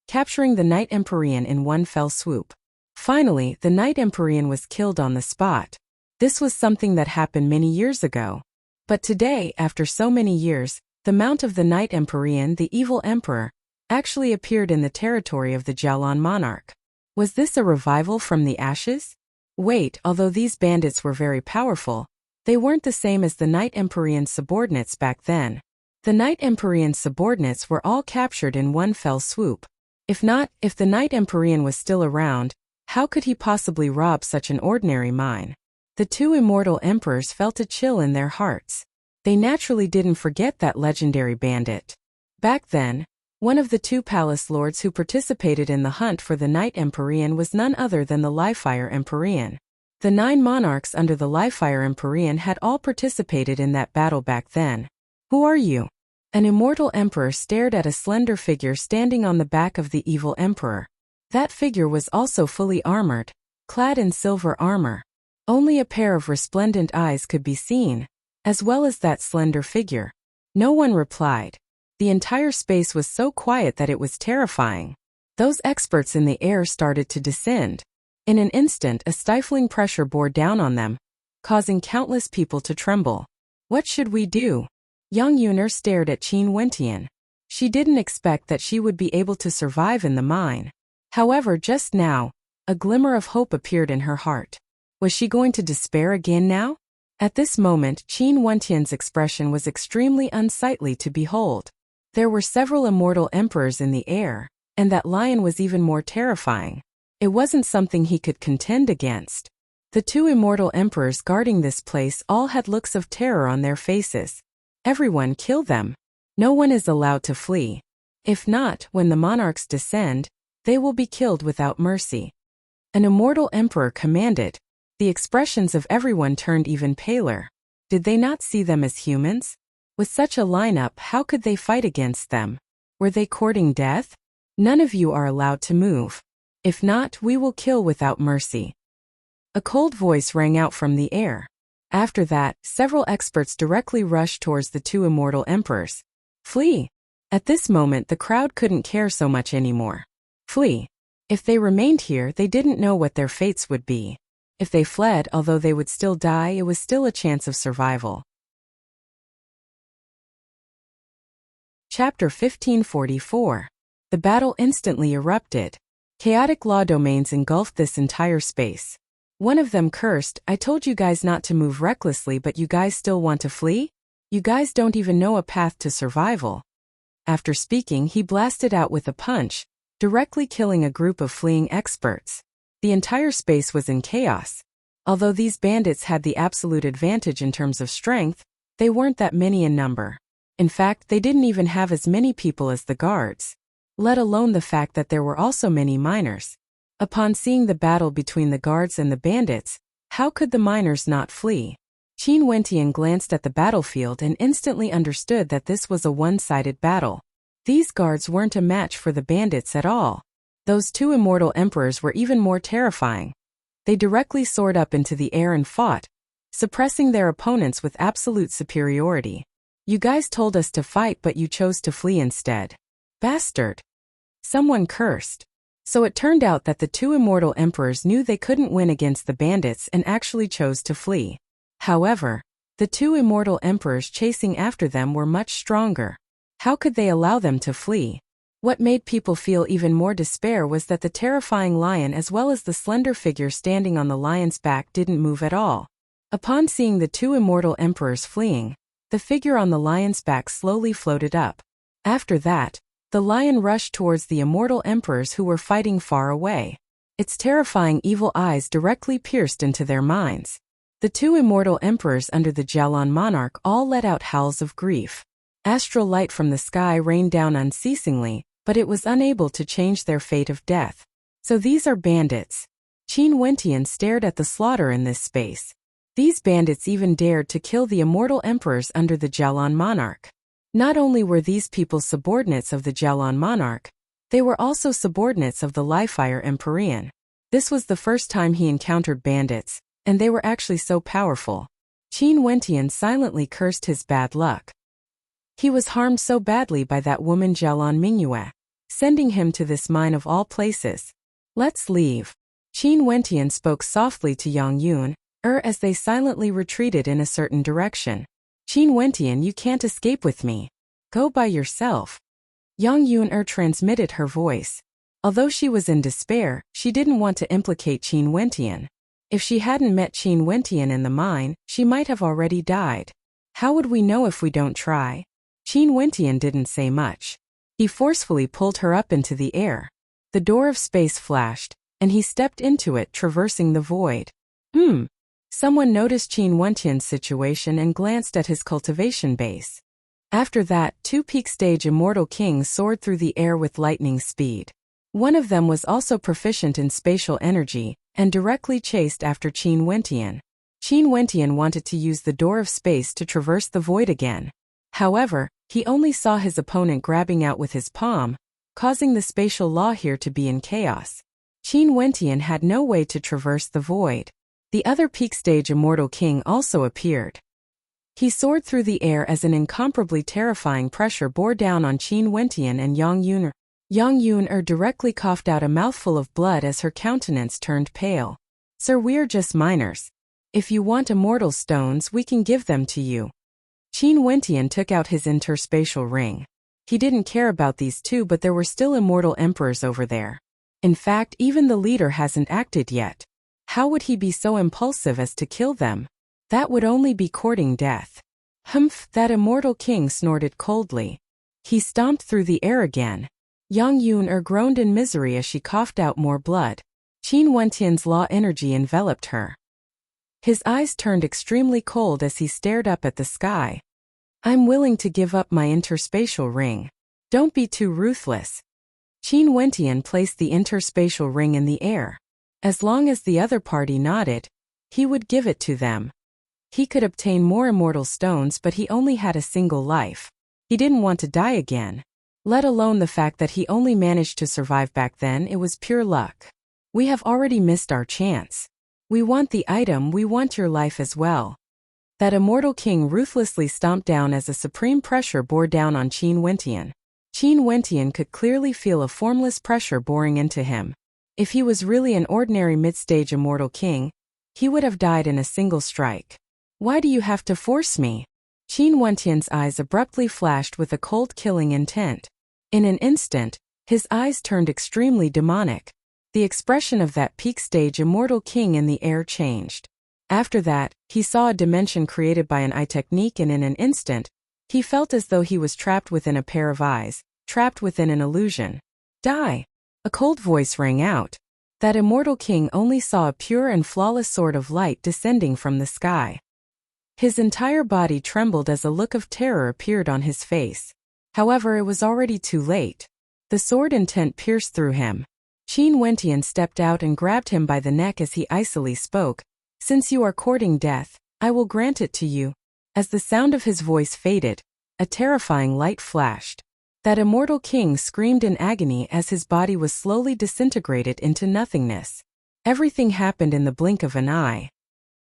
capturing the Knight Empyrean in one fell swoop. Finally, the Knight Empyrean was killed on the spot. This was something that happened many years ago. But today, after so many years, the mount of the Knight Empyrean, the evil emperor, actually appeared in the territory of the Jialan monarch. Was this a revival from the ashes? Wait, although these bandits were very powerful, They weren't the same as the Night Empyrean's subordinates back then. The Night Empyrean's subordinates were all captured in one fell swoop. If the Night Empyrean was still around, how could he possibly rob such an ordinary mine? The two immortal emperors felt a chill in their hearts. They naturally didn't forget that legendary bandit. Back then, one of the two palace lords who participated in the hunt for the Night Empyrean was none other than the Livefire Empyrean. The 9 monarchs under the Livefire Empyrean had all participated in that battle back then. Who are you? An immortal emperor stared at a slender figure standing on the back of the evil emperor. That figure was also fully armored, clad in silver armor. Only a pair of resplendent eyes could be seen, as well as that slender figure. No one replied. The entire space was so quiet that it was terrifying. Those experts in the air started to descend. In an instant, a stifling pressure bore down on them, causing countless people to tremble. What should we do? Young Yuner stared at Qin Wentian. She didn't expect that she would be able to survive in the mine. However, just now, a glimmer of hope appeared in her heart. Was she going to despair again now? At this moment, Qin Wentian's expression was extremely unsightly to behold. There were several immortal emperors in the air, and that lion was even more terrifying. It wasn't something he could contend against. The two immortal emperors guarding this place all had looks of terror on their faces. Everyone kill them. No one is allowed to flee. If not, when the monarchs descend, they will be killed without mercy. An immortal emperor commanded. The expressions of everyone turned even paler. Did they not see them as humans? With such a lineup, how could they fight against them? Were they courting death? None of you are allowed to move. If not, we will kill without mercy. A cold voice rang out from the air. After that, several experts directly rushed towards the two immortal emperors. Flee! At this moment, the crowd couldn't care so much anymore. Flee! If they remained here, they didn't know what their fates would be. If they fled, although they would still die, it was still a chance of survival. Chapter 1544. The battle instantly erupted. Chaotic law domains engulfed this entire space. One of them cursed, "I told you guys not to move recklessly, but you guys still want to flee? You guys don't even know a path to survival." After speaking, he blasted out with a punch, directly killing a group of fleeing experts. The entire space was in chaos. Although these bandits had the absolute advantage in terms of strength, they weren't that many in number. In fact, they didn't even have as many people as the guards, let alone the fact that there were also many miners. Upon seeing the battle between the guards and the bandits, how could the miners not flee? Qin Wentian glanced at the battlefield and instantly understood that this was a one-sided battle. These guards weren't a match for the bandits at all. Those two immortal emperors were even more terrifying. They directly soared up into the air and fought, suppressing their opponents with absolute superiority. "You guys told us to fight, but you chose to flee instead. Bastard!" Someone cursed. So it turned out that the two immortal emperors knew they couldn't win against the bandits and actually chose to flee. However, the two immortal emperors chasing after them were much stronger. How could they allow them to flee? What made people feel even more despair was that the terrifying lion as well as the slender figure standing on the lion's back didn't move at all. Upon seeing the two immortal emperors fleeing, the figure on the lion's back slowly floated up. After that, the lion rushed towards the immortal emperors who were fighting far away. Its terrifying evil eyes directly pierced into their minds. The two immortal emperors under the Jialan monarch all let out howls of grief. Astral light from the sky rained down unceasingly, but it was unable to change their fate of death. So these are bandits. Qin Wentian stared at the slaughter in this space. These bandits even dared to kill the immortal emperors under the Jialan monarch. Not only were these people subordinates of the Jialan monarch, they were also subordinates of the Livefire Empyrean. This was the first time he encountered bandits, and they were actually so powerful. Qin Wentian silently cursed his bad luck. He was harmed so badly by that woman Jialan Mingyue, sending him to this mine of all places. "Let's leave." Qin Wentian spoke softly to Yang Yun, as they silently retreated in a certain direction. "Qin Wentian, you can't escape with me. Go by yourself." Yang Yun transmitted her voice. Although she was in despair, she didn't want to implicate Qin Wentian. If she hadn't met Qin Wentian in the mine, she might have already died. How would we know if we don't try? Qin Wentian didn't say much. He forcefully pulled her up into the air. The door of space flashed, and he stepped into it, traversing the void. Someone noticed Qin Wentian's situation and glanced at his cultivation base. After that, two peak-stage immortal kings soared through the air with lightning speed. One of them was also proficient in spatial energy, and directly chased after Qin Wentian. Qin Wentian wanted to use the door of space to traverse the void again. However, he only saw his opponent grabbing out with his palm, causing the spatial law here to be in chaos. Qin Wentian had no way to traverse the void. The other peak-stage immortal king also appeared. He soared through the air as an incomparably terrifying pressure bore down on Qin Wentian and Yang Yuner. Yang Yuner directly coughed out a mouthful of blood as her countenance turned pale. "Sir, we're just miners. If you want immortal stones, we can give them to you." Qin Wentian took out his interspatial ring. He didn't care about these two, but there were still immortal emperors over there. In fact, even the leader hasn't acted yet. How would he be so impulsive as to kill them? That would only be courting death. Humph, that immortal king snorted coldly. He stomped through the air again. Yang Yuner groaned in misery as she coughed out more blood. Qin Wentian's law energy enveloped her. His eyes turned extremely cold as he stared up at the sky. "I'm willing to give up my interspatial ring. Don't be too ruthless." Qin Wentian placed the interspatial ring in the air. As long as the other party nodded, he would give it to them. He could obtain more immortal stones, but he only had a single life. He didn't want to die again. Let alone the fact that he only managed to survive back then, it was pure luck. "We have already missed our chance. We want the item, we want your life as well." That immortal king ruthlessly stomped down as a supreme pressure bore down on Qin Wentian. Qin Wentian could clearly feel a formless pressure boring into him. If he was really an ordinary mid-stage immortal king, he would have died in a single strike. "Why do you have to force me?" Qin Wentian's eyes abruptly flashed with a cold killing intent. In an instant, his eyes turned extremely demonic. The expression of that peak-stage immortal king in the air changed. After that, he saw a dimension created by an eye technique, and in an instant, he felt as though he was trapped within a pair of eyes, trapped within an illusion. "Die!" A cold voice rang out. That immortal king only saw a pure and flawless sword of light descending from the sky. His entire body trembled as a look of terror appeared on his face. However, it was already too late. The sword intent pierced through him. Qin Wentian stepped out and grabbed him by the neck as he icily spoke. "Since you are courting death, I will grant it to you." As the sound of his voice faded, a terrifying light flashed. That immortal king screamed in agony as his body was slowly disintegrated into nothingness. Everything happened in the blink of an eye.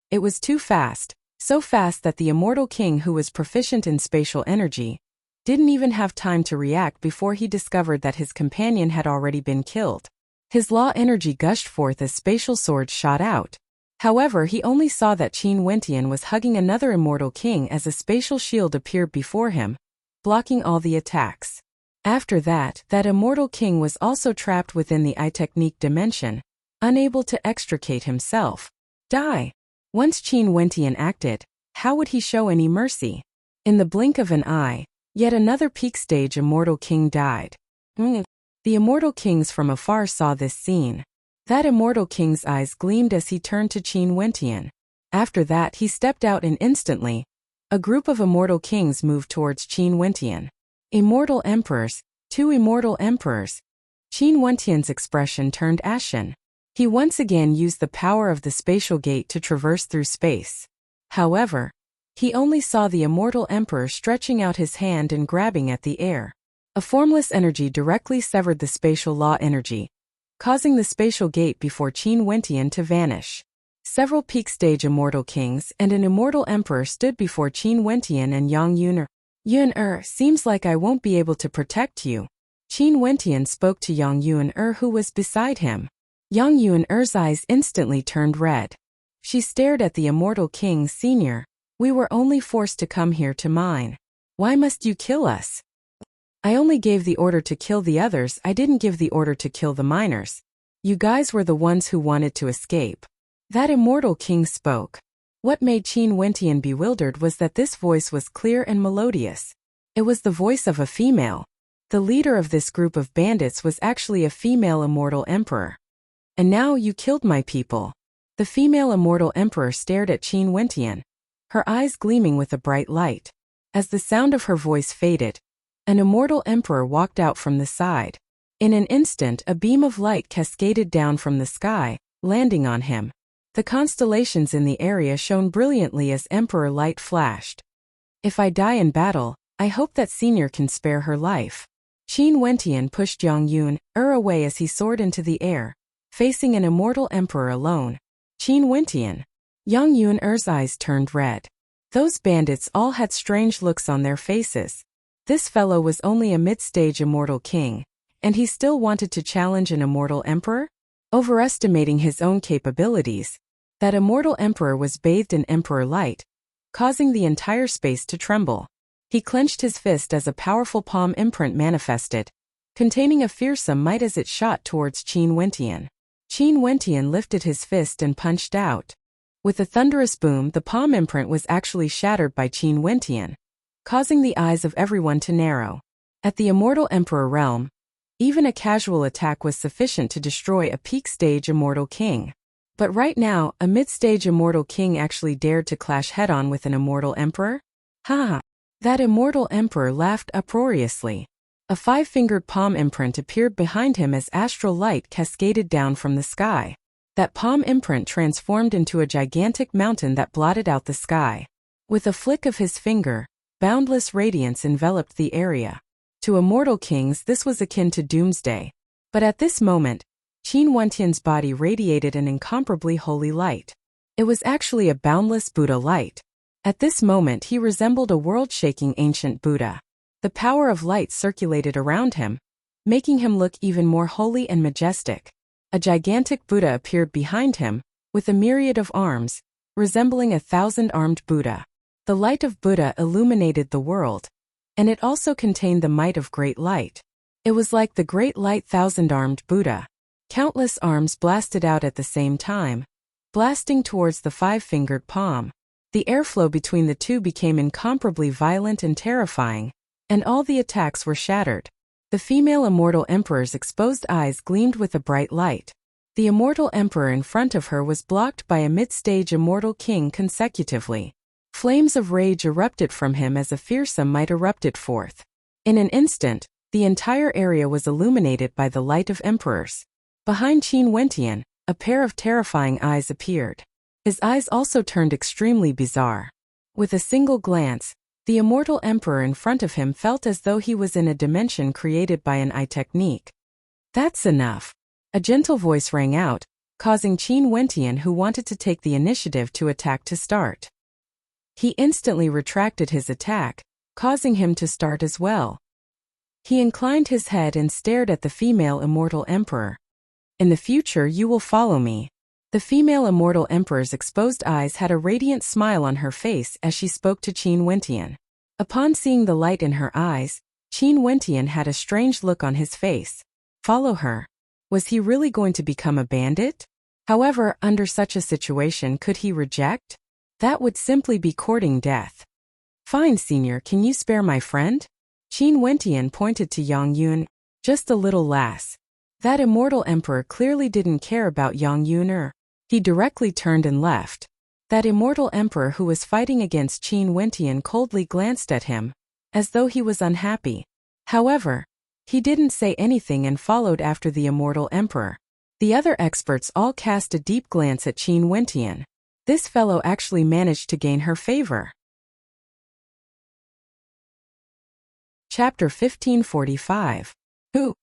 It was too fast, so fast that the immortal king, who was proficient in spatial energy, didn't even have time to react before he discovered that his companion had already been killed. His law energy gushed forth as spatial swords shot out. However, he only saw that Qin Wentian was hugging another immortal king as a spatial shield appeared before him, blocking all the attacks. After that, that immortal king was also trapped within the eye technique dimension, unable to extricate himself. "Die!" Once Qin Wentian acted, how would he show any mercy? In the blink of an eye, yet another peak-stage immortal king died. The immortal kings from afar saw this scene. That immortal king's eyes gleamed as he turned to Qin Wentian. After that, he stepped out, and instantly, a group of immortal kings moved towards Qin Wentian. Immortal emperors, two immortal emperors. Qin Wentian's expression turned ashen. He once again used the power of the spatial gate to traverse through space. However, he only saw the immortal emperor stretching out his hand and grabbing at the air. A formless energy directly severed the spatial law energy, causing the spatial gate before Qin Wentian to vanish. Several peak-stage immortal kings and an immortal emperor stood before Qin Wentian and Yang Yuner. "Yuner, seems like I won't be able to protect you." Qin Wentian spoke to Yang Yuner, who was beside him. Yang Yuner's eyes instantly turned red. She stared at the immortal king. "Senior, we were only forced to come here to mine. Why must you kill us?" "I only gave the order to kill the others, I didn't give the order to kill the miners. You guys were the ones who wanted to escape." That immortal king spoke. What made Qin Wentian bewildered was that this voice was clear and melodious. It was the voice of a female. The leader of this group of bandits was actually a female immortal emperor. And now you killed my people. The female immortal emperor stared at Qin Wentian, her eyes gleaming with a bright light. As the sound of her voice faded, an immortal emperor walked out from the side. In an instant, a beam of light cascaded down from the sky, landing on him. The constellations in the area shone brilliantly as emperor light flashed. If I die in battle, I hope that senior can spare her life. Qin Wentian pushed Yang Yun away as he soared into the air, facing an immortal emperor alone. Qin Wentian. Yang Yun's eyes turned red. Those bandits all had strange looks on their faces. This fellow was only a mid-stage immortal king, and he still wanted to challenge an immortal emperor? Overestimating his own capabilities, that immortal emperor was bathed in emperor light, causing the entire space to tremble. He clenched his fist as a powerful palm imprint manifested, containing a fearsome might as it shot towards Qin Wentian. Qin Wentian lifted his fist and punched out. With a thunderous boom, the palm imprint was actually shattered by Qin Wentian, causing the eyes of everyone to narrow. At the immortal emperor realm, even a casual attack was sufficient to destroy a peak-stage immortal king. But right now, a mid-stage immortal king actually dared to clash head-on with an immortal emperor? Ha! That immortal emperor laughed uproariously. A five-fingered palm imprint appeared behind him as astral light cascaded down from the sky. That palm imprint transformed into a gigantic mountain that blotted out the sky. With a flick of his finger, boundless radiance enveloped the area. To immortal kings this was akin to doomsday. But at this moment, Qin Wentian's body radiated an incomparably holy light. It was actually a boundless Buddha light. At this moment he resembled a world-shaking ancient Buddha. The power of light circulated around him, making him look even more holy and majestic. A gigantic Buddha appeared behind him, with a myriad of arms, resembling a thousand-armed Buddha. The light of Buddha illuminated the world, and it also contained the might of great light. It was like the great light thousand-armed Buddha. Countless arms blasted out at the same time, blasting towards the five-fingered palm. The airflow between the two became incomparably violent and terrifying, and all the attacks were shattered. The female immortal emperor's exposed eyes gleamed with a bright light. The immortal emperor in front of her was blocked by a mid-stage immortal king consecutively. Flames of rage erupted from him as a fearsome might erupted forth. In an instant, the entire area was illuminated by the light of emperors. Behind Qin Wentian, a pair of terrifying eyes appeared. His eyes also turned extremely bizarre. With a single glance, the immortal emperor in front of him felt as though he was in a dimension created by an eye technique. That's enough. A gentle voice rang out, causing Qin Wentian, who wanted to take the initiative, to attack to start. He instantly retracted his attack, causing him to start as well. He inclined his head and stared at the female immortal emperor. In the future you will follow me. The female immortal emperor's exposed eyes had a radiant smile on her face as she spoke to Qin Wentian. Upon seeing the light in her eyes, Qin Wentian had a strange look on his face. Follow her. Was he really going to become a bandit? However, under such a situation, could he reject? That would simply be courting death. Fine, senior, can you spare my friend? Qin Wentian pointed to Yang Yun. Just a little lass. That immortal emperor clearly didn't care about Yang Yun. He directly turned and left. That immortal emperor who was fighting against Qin Wentian coldly glanced at him, as though he was unhappy. However, he didn't say anything and followed after the immortal emperor. The other experts all cast a deep glance at Qin Wentian. This fellow actually managed to gain her favor. Chapter 1545. Who?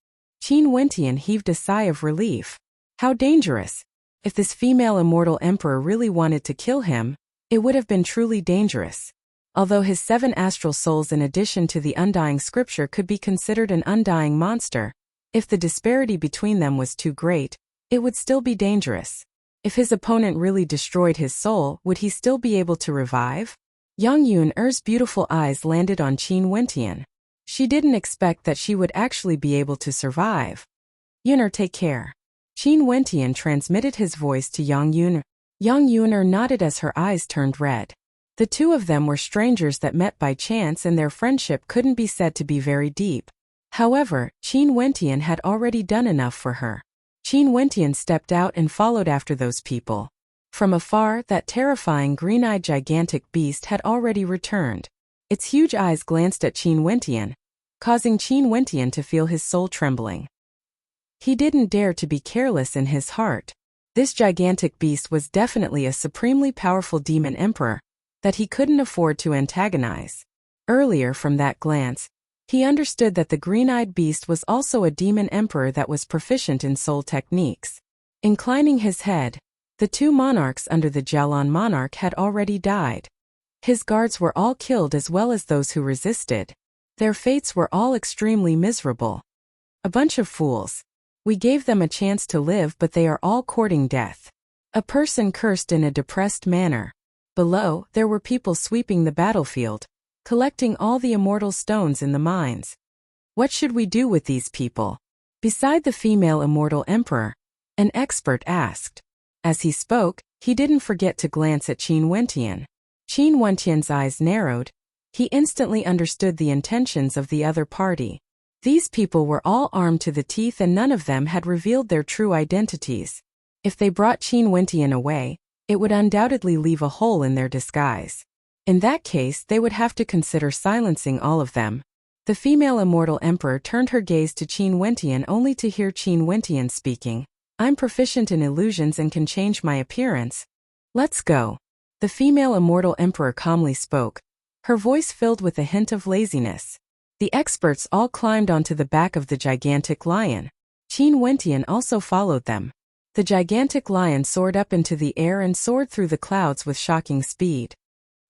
Qin Wentian heaved a sigh of relief. How dangerous. If this female immortal emperor really wanted to kill him, it would have been truly dangerous. Although his 7 astral souls in addition to the undying scripture could be considered an undying monster, if the disparity between them was too great, it would still be dangerous. If his opponent really destroyed his soul, would he still be able to revive? Yang Yun's beautiful eyes landed on Qin Wentian. She didn't expect that she would actually be able to survive. Yun'er, take care. Qin Wentian transmitted his voice to Yang Yun. Yang Yuner nodded as her eyes turned red. The two of them were strangers that met by chance, and their friendship couldn't be said to be very deep. However, Qin Wentian had already done enough for her. Qin Wentian stepped out and followed after those people. From afar, that terrifying green-eyed gigantic beast had already returned. Its huge eyes glanced at Qin Wentian, causing Qin Wentian to feel his soul trembling. He didn't dare to be careless in his heart. This gigantic beast was definitely a supremely powerful demon emperor that he couldn't afford to antagonize. Earlier, from that glance, he understood that the green-eyed beast was also a demon emperor that was proficient in soul techniques. Inclining his head, the two monarchs under the Jialan monarch had already died. His guards were all killed as well as those who resisted. Their fates were all extremely miserable. A bunch of fools. We gave them a chance to live, but they are all courting death. A person cursed in a depressed manner. Below, there were people sweeping the battlefield, collecting all the immortal stones in the mines. What should we do with these people? Beside the female immortal emperor, an expert asked. As he spoke, he didn't forget to glance at Qin Wentian. Qin Wentian's eyes narrowed. He instantly understood the intentions of the other party. These people were all armed to the teeth, and none of them had revealed their true identities. If they brought Qin Wentian away, it would undoubtedly leave a hole in their disguise. In that case, they would have to consider silencing all of them. The female immortal emperor turned her gaze to Qin Wentian only to hear Qin Wentian speaking. I'm proficient in illusions and can change my appearance. Let's go. The female immortal emperor calmly spoke, her voice filled with a hint of laziness. The experts all climbed onto the back of the gigantic lion. Qin Wentian also followed them. The gigantic lion soared up into the air and soared through the clouds with shocking speed.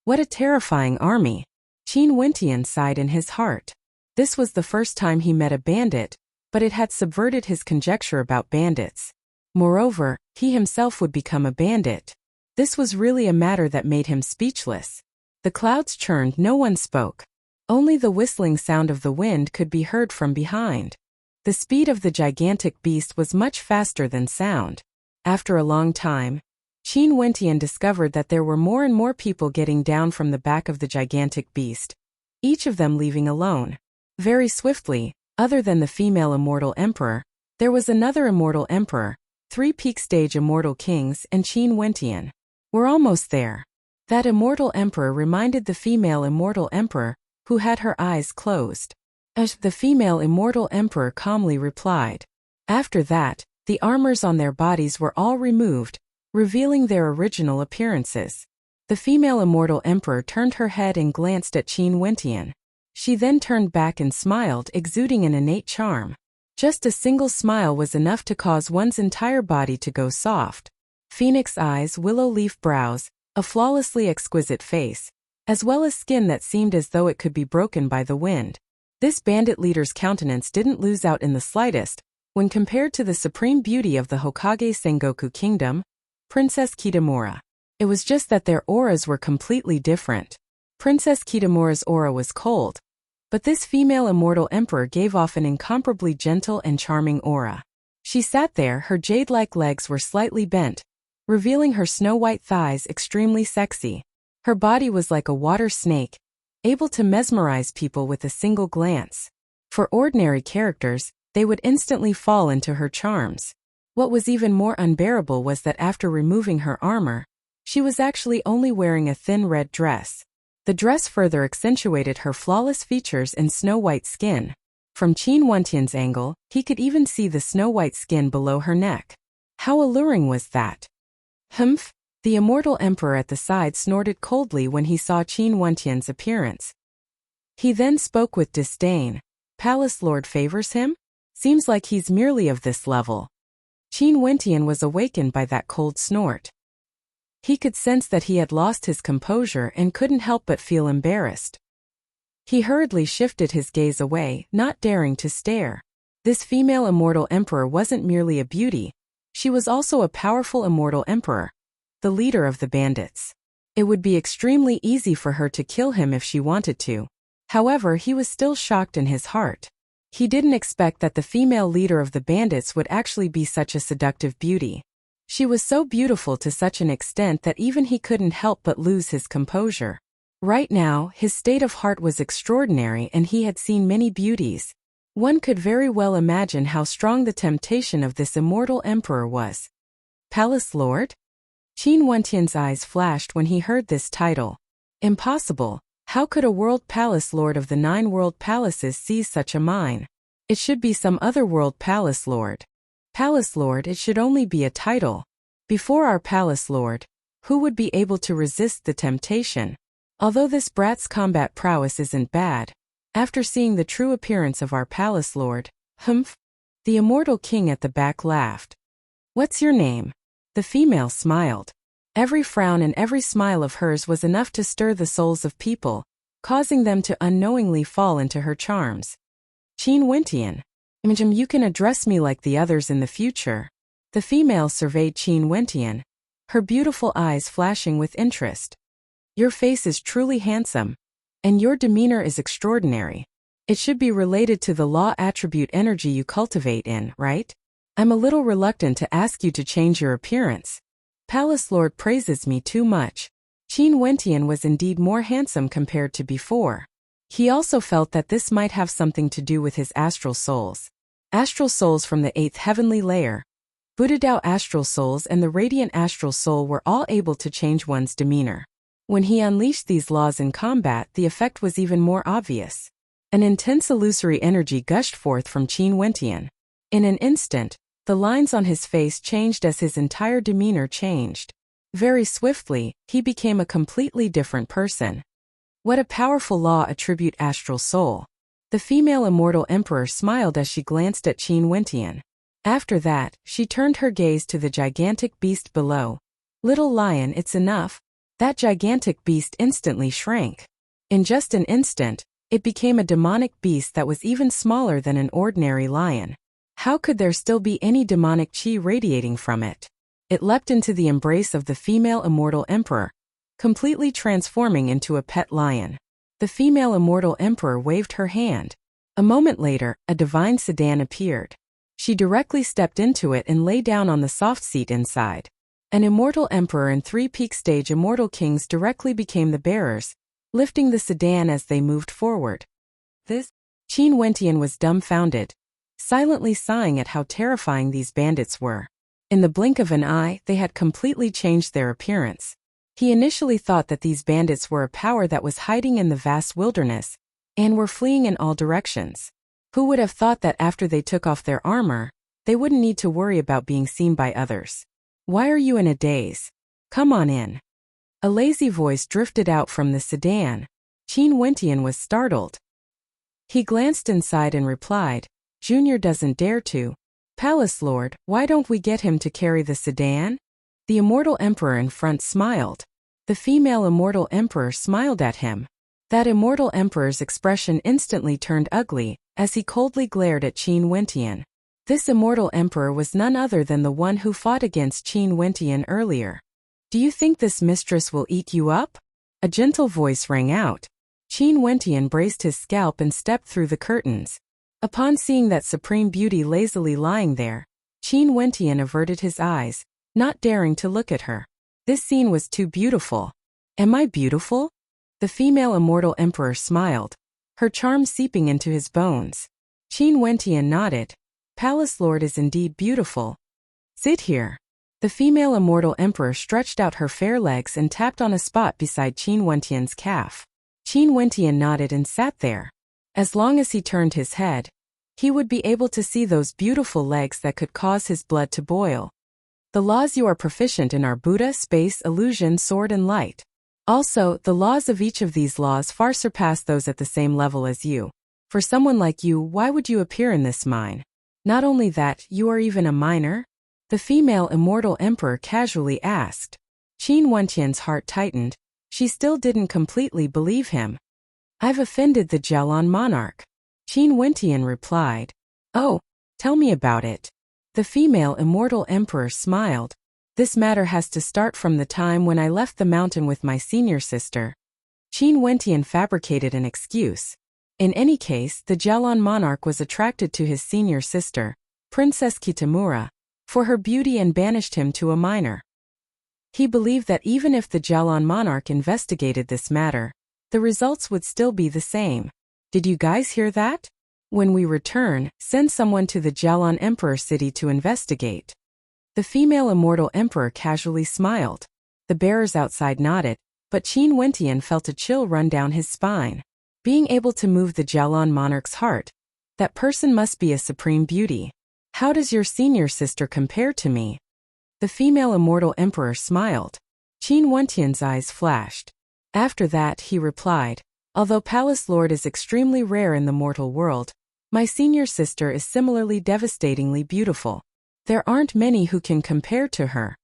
What a terrifying army! Qin Wentian sighed in his heart. This was the first time he met a bandit, but it had subverted his conjecture about bandits. Moreover, he himself would become a bandit. This was really a matter that made him speechless. The clouds churned, no one spoke. Only the whistling sound of the wind could be heard from behind. The speed of the gigantic beast was much faster than sound. After a long time, Qin Wentian discovered that there were more and more people getting down from the back of the gigantic beast, each of them leaving alone. Very swiftly, other than the female immortal emperor, there was another immortal emperor, 3 peak stage immortal kings, and Qin Wentian. We're almost there. That immortal emperor reminded the female immortal emperor, who had her eyes closed. The female immortal emperor calmly replied. After that, the armors on their bodies were all removed, revealing their original appearances. The female immortal emperor turned her head and glanced at Qin Wentian. She then turned back and smiled, exuding an innate charm. Just a single smile was enough to cause one's entire body to go soft. Phoenix eyes, willow leaf brows, a flawlessly exquisite face, as well as skin that seemed as though it could be broken by the wind. This bandit leader's countenance didn't lose out in the slightest, when compared to the supreme beauty of the Hokage Sengoku Kingdom, Princess Kitamura. It was just that their auras were completely different. Princess Kitamura's aura was cold, but this female immortal emperor gave off an incomparably gentle and charming aura. She sat there, her jade-like legs were slightly bent, revealing her snow-white thighs extremely sexy. Her body was like a water snake, able to mesmerize people with a single glance. For ordinary characters, they would instantly fall into her charms. What was even more unbearable was that after removing her armor, she was actually only wearing a thin red dress. The dress further accentuated her flawless features and snow-white skin. From Qin Wentian's angle, he could even see the snow-white skin below her neck. How alluring was that? Humph! The immortal emperor at the side snorted coldly when he saw Qin Wentian's appearance. He then spoke with disdain. Palace Lord favors him? Seems like he's merely of this level. Qin Wentian was awakened by that cold snort. He could sense that he had lost his composure and couldn't help but feel embarrassed. He hurriedly shifted his gaze away, not daring to stare. This female immortal emperor wasn't merely a beauty. She was also a powerful immortal emperor, the leader of the bandits. It would be extremely easy for her to kill him if she wanted to. However, he was still shocked in his heart. He didn't expect that the female leader of the bandits would actually be such a seductive beauty. She was so beautiful to such an extent that even he couldn't help but lose his composure. Right now, his state of heart was extraordinary and he had seen many beauties. One could very well imagine how strong the temptation of this immortal emperor was. Palace Lord? Qin Wentian's eyes flashed when he heard this title. Impossible. How could a world palace lord of the 9 world palaces seize such a mine? It should be some other world palace lord. Palace lord, it should only be a title. Before our palace lord, who would be able to resist the temptation? Although this brat's combat prowess isn't bad, after seeing the true appearance of our palace lord, humph. The immortal king at the back laughed. What's your name? The female smiled. Every frown and every smile of hers was enough to stir the souls of people, causing them to unknowingly fall into her charms. Qin Wentian. You can address me like the others in the future. The female surveyed Qin Wentian, her beautiful eyes flashing with interest. Your face is truly handsome, and your demeanor is extraordinary. It should be related to the law attribute energy you cultivate in, right? I'm a little reluctant to ask you to change your appearance. Palace Lord praises me too much. Qin Wentian was indeed more handsome compared to before. He also felt that this might have something to do with his astral souls. Astral souls from the 8th heavenly layer, Buddha-Dao astral souls and the radiant astral soul were all able to change one's demeanor. When he unleashed these laws in combat, the effect was even more obvious. An intense illusory energy gushed forth from Qin Wentian. In an instant, the lines on his face changed as his entire demeanor changed. Very swiftly, he became a completely different person. What a powerful law attribute astral soul. The female immortal emperor smiled as she glanced at Qin Wentian. After that, she turned her gaze to the gigantic beast below. Little lion, it's enough. That gigantic beast instantly shrank. In just an instant, it became a demonic beast that was even smaller than an ordinary lion. How could there still be any demonic qi radiating from it? It leapt into the embrace of the female immortal emperor, completely transforming into a pet lion. The female immortal emperor waved her hand. A moment later, a divine sedan appeared. She directly stepped into it and lay down on the soft seat inside. An immortal emperor and 3 peak stage immortal kings directly became the bearers, lifting the sedan as they moved forward. Qin Wentian was dumbfounded, silently sighing at how terrifying these bandits were. In the blink of an eye, they had completely changed their appearance. He initially thought that these bandits were a power that was hiding in the vast wilderness, and were fleeing in all directions. Who would have thought that after they took off their armor, they wouldn't need to worry about being seen by others? Why are you in a daze? Come on in. A lazy voice drifted out from the sedan. Qin Wentian was startled. He glanced inside and replied, Junior doesn't dare to. Palace Lord, why don't we get him to carry the sedan? The immortal emperor in front smiled. The female immortal emperor smiled at him. That immortal emperor's expression instantly turned ugly, as he coldly glared at Qin Wentian. This immortal emperor was none other than the one who fought against Qin Wentian earlier. Do you think this mistress will eat you up? A gentle voice rang out. Qin Wentian braced his scalp and stepped through the curtains. Upon seeing that supreme beauty lazily lying there, Qin Wentian averted his eyes, not daring to look at her. This scene was too beautiful. Am I beautiful? The female immortal emperor smiled, her charm seeping into his bones. Qin Wentian nodded. Palace Lord is indeed beautiful. Sit here. The female immortal emperor stretched out her fair legs and tapped on a spot beside Qin Wentian's calf. Qin Wentian nodded and sat there. As long as he turned his head, he would be able to see those beautiful legs that could cause his blood to boil. The laws you are proficient in are Buddha, space, illusion, sword and light. Also, the laws of each of these laws far surpass those at the same level as you. For someone like you, why would you appear in this mine? Not only that, you are even a minor? The female immortal emperor casually asked. Qin Wentian's heart tightened. She still didn't completely believe him. I've offended the Jialan monarch. Qin Wentian replied. Oh, tell me about it. The female immortal emperor smiled. This matter has to start from the time when I left the mountain with my senior sister. Qin Wentian fabricated an excuse. In any case, the Jialan monarch was attracted to his senior sister, Princess Kitamura, for her beauty and banished him to a minor. He believed that even if the Jalan monarch investigated this matter, the results would still be the same. Did you guys hear that? When we return, send someone to the Jalan Emperor city to investigate. The female immortal emperor casually smiled. The bearers outside nodded, but Qin Wentian felt a chill run down his spine. Being able to move the Jalan monarch's heart, that person must be a supreme beauty. How does your senior sister compare to me? The female immortal emperor smiled. Qin Wentian's eyes flashed. After that, he replied, although Palace Lord is extremely rare in the mortal world, my senior sister is similarly devastatingly beautiful. There aren't many who can compare to her.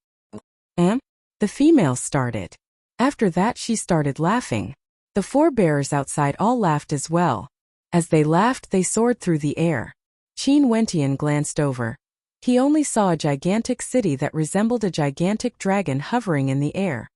The female started. After that, she started laughing. The four bearers outside all laughed as well. As they laughed, they soared through the air. Qin Wentian glanced over. He only saw a gigantic city that resembled a gigantic dragon hovering in the air.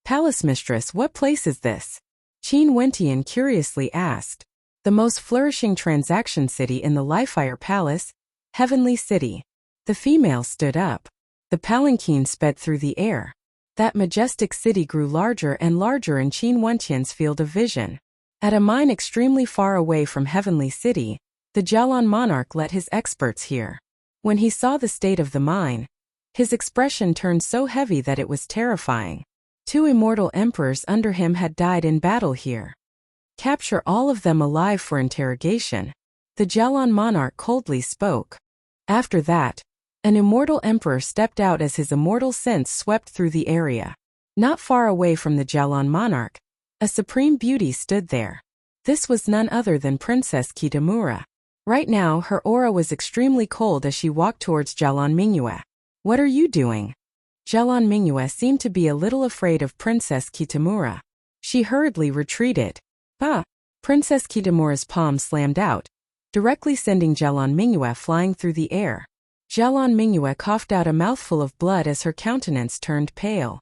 Palace mistress, what place is this? Qin Wentian curiously asked. The most flourishing transaction city in the Lifefire Palace, Heavenly City. The female stood up. The palanquin sped through the air. That majestic city grew larger and larger in Qin Wentian's field of vision. At a mine extremely far away from Heavenly City, the Jalan monarch let his experts hear. When he saw the state of the mine, his expression turned so heavy that it was terrifying. 2 immortal emperors under him had died in battle here. Capture all of them alive for interrogation. The Jalan monarch coldly spoke. After that, an immortal emperor stepped out as his immortal sense swept through the area. Not far away from the Jalan monarch, a supreme beauty stood there. This was none other than Princess Kitamura. Right now, her aura was extremely cold as she walked towards Jalan Mingyue. What are you doing? Jalan Mingyue seemed to be a little afraid of Princess Kitamura. She hurriedly retreated. Princess Kitamura's palm slammed out, directly sending Jalan Mingyue flying through the air. Jalan Mingyue coughed out a mouthful of blood as her countenance turned pale.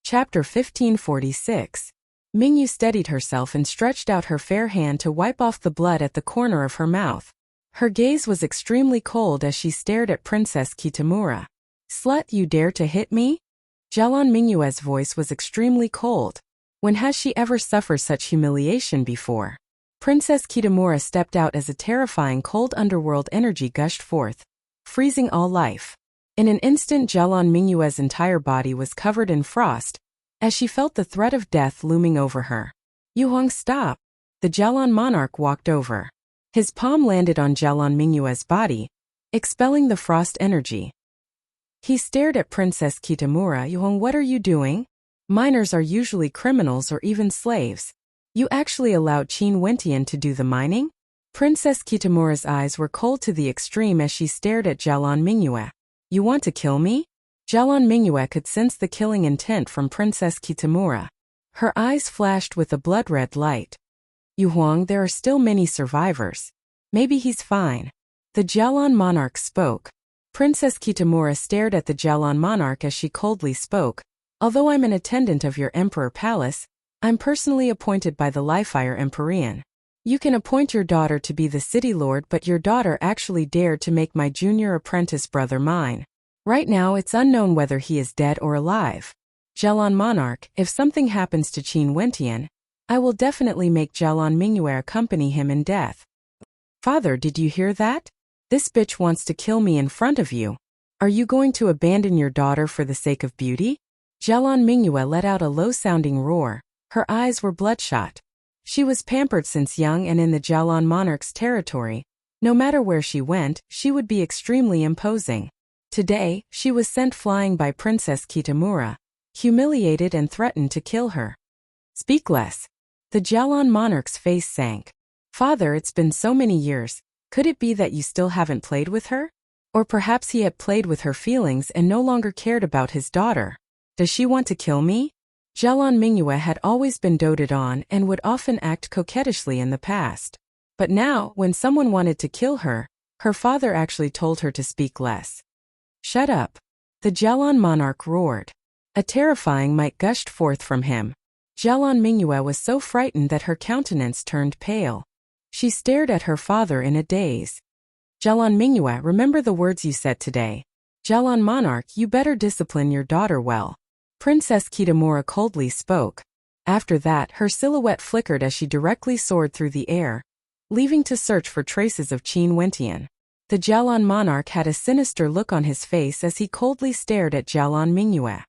Chapter 1546. Mingyu steadied herself and stretched out her fair hand to wipe off the blood at the corner of her mouth. Her gaze was extremely cold as she stared at Princess Kitamura. Slut, you dare to hit me? Jalan Mingyue's voice was extremely cold. When has she ever suffered such humiliation before? Princess Kitamura stepped out as a terrifying cold underworld energy gushed forth, freezing all life. In an instant, Jalan Mingyue's entire body was covered in frost, as she felt the threat of death looming over her. Yuhuang, stop! The Jalan monarch walked over. His palm landed on Jalan Mingyue's body, expelling the frost energy. He stared at Princess Kitamura. Yuhuang, what are you doing? Miners are usually criminals or even slaves. You actually allowed Qin Wentian to do the mining? Princess Kitamura's eyes were cold to the extreme as she stared at Jalan Mingyue. You want to kill me? Jalan Mingyue could sense the killing intent from Princess Kitamura. Her eyes flashed with a blood-red light. Yuhuang, there are still many survivors. Maybe he's fine. The Jalan monarch spoke. Princess Kitamura stared at the Jalan monarch as she coldly spoke. Although I'm an attendant of your emperor palace, I'm personally appointed by the Lifefire Empyrean. You can appoint your daughter to be the city lord, but your daughter actually dared to make my junior apprentice brother mine. Right now it's unknown whether he is dead or alive. Jalan monarch, if something happens to Qin Wentian, I will definitely make Jalan Mingyue accompany him in death. Father, did you hear that? This bitch wants to kill me in front of you. Are you going to abandon your daughter for the sake of beauty? Jalan Mingyue let out a low-sounding roar. Her eyes were bloodshot. She was pampered since young and in the Jalan monarch's territory. No matter where she went, she would be extremely imposing. Today, she was sent flying by Princess Kitamura, humiliated and threatened to kill her. Speak less. The Jalan monarch's face sank. Father, it's been so many years. Could it be that you still haven't played with her? Or perhaps he had played with her feelings and no longer cared about his daughter. Does she want to kill me? Jalan Mingyue had always been doted on and would often act coquettishly in the past. But now, when someone wanted to kill her, her father actually told her to speak less. Shut up. The Jalan monarch roared. A terrifying might gushed forth from him. Jalan Mingyue was so frightened that her countenance turned pale. She stared at her father in a daze. Jalan Mingyue, remember the words you said today. Jalan Monarch, you better discipline your daughter well. Princess Kitamura coldly spoke. After that, her silhouette flickered as she directly soared through the air, leaving to search for traces of Qin Wentian. The Jalan Monarch had a sinister look on his face as he coldly stared at Jalan Mingyue.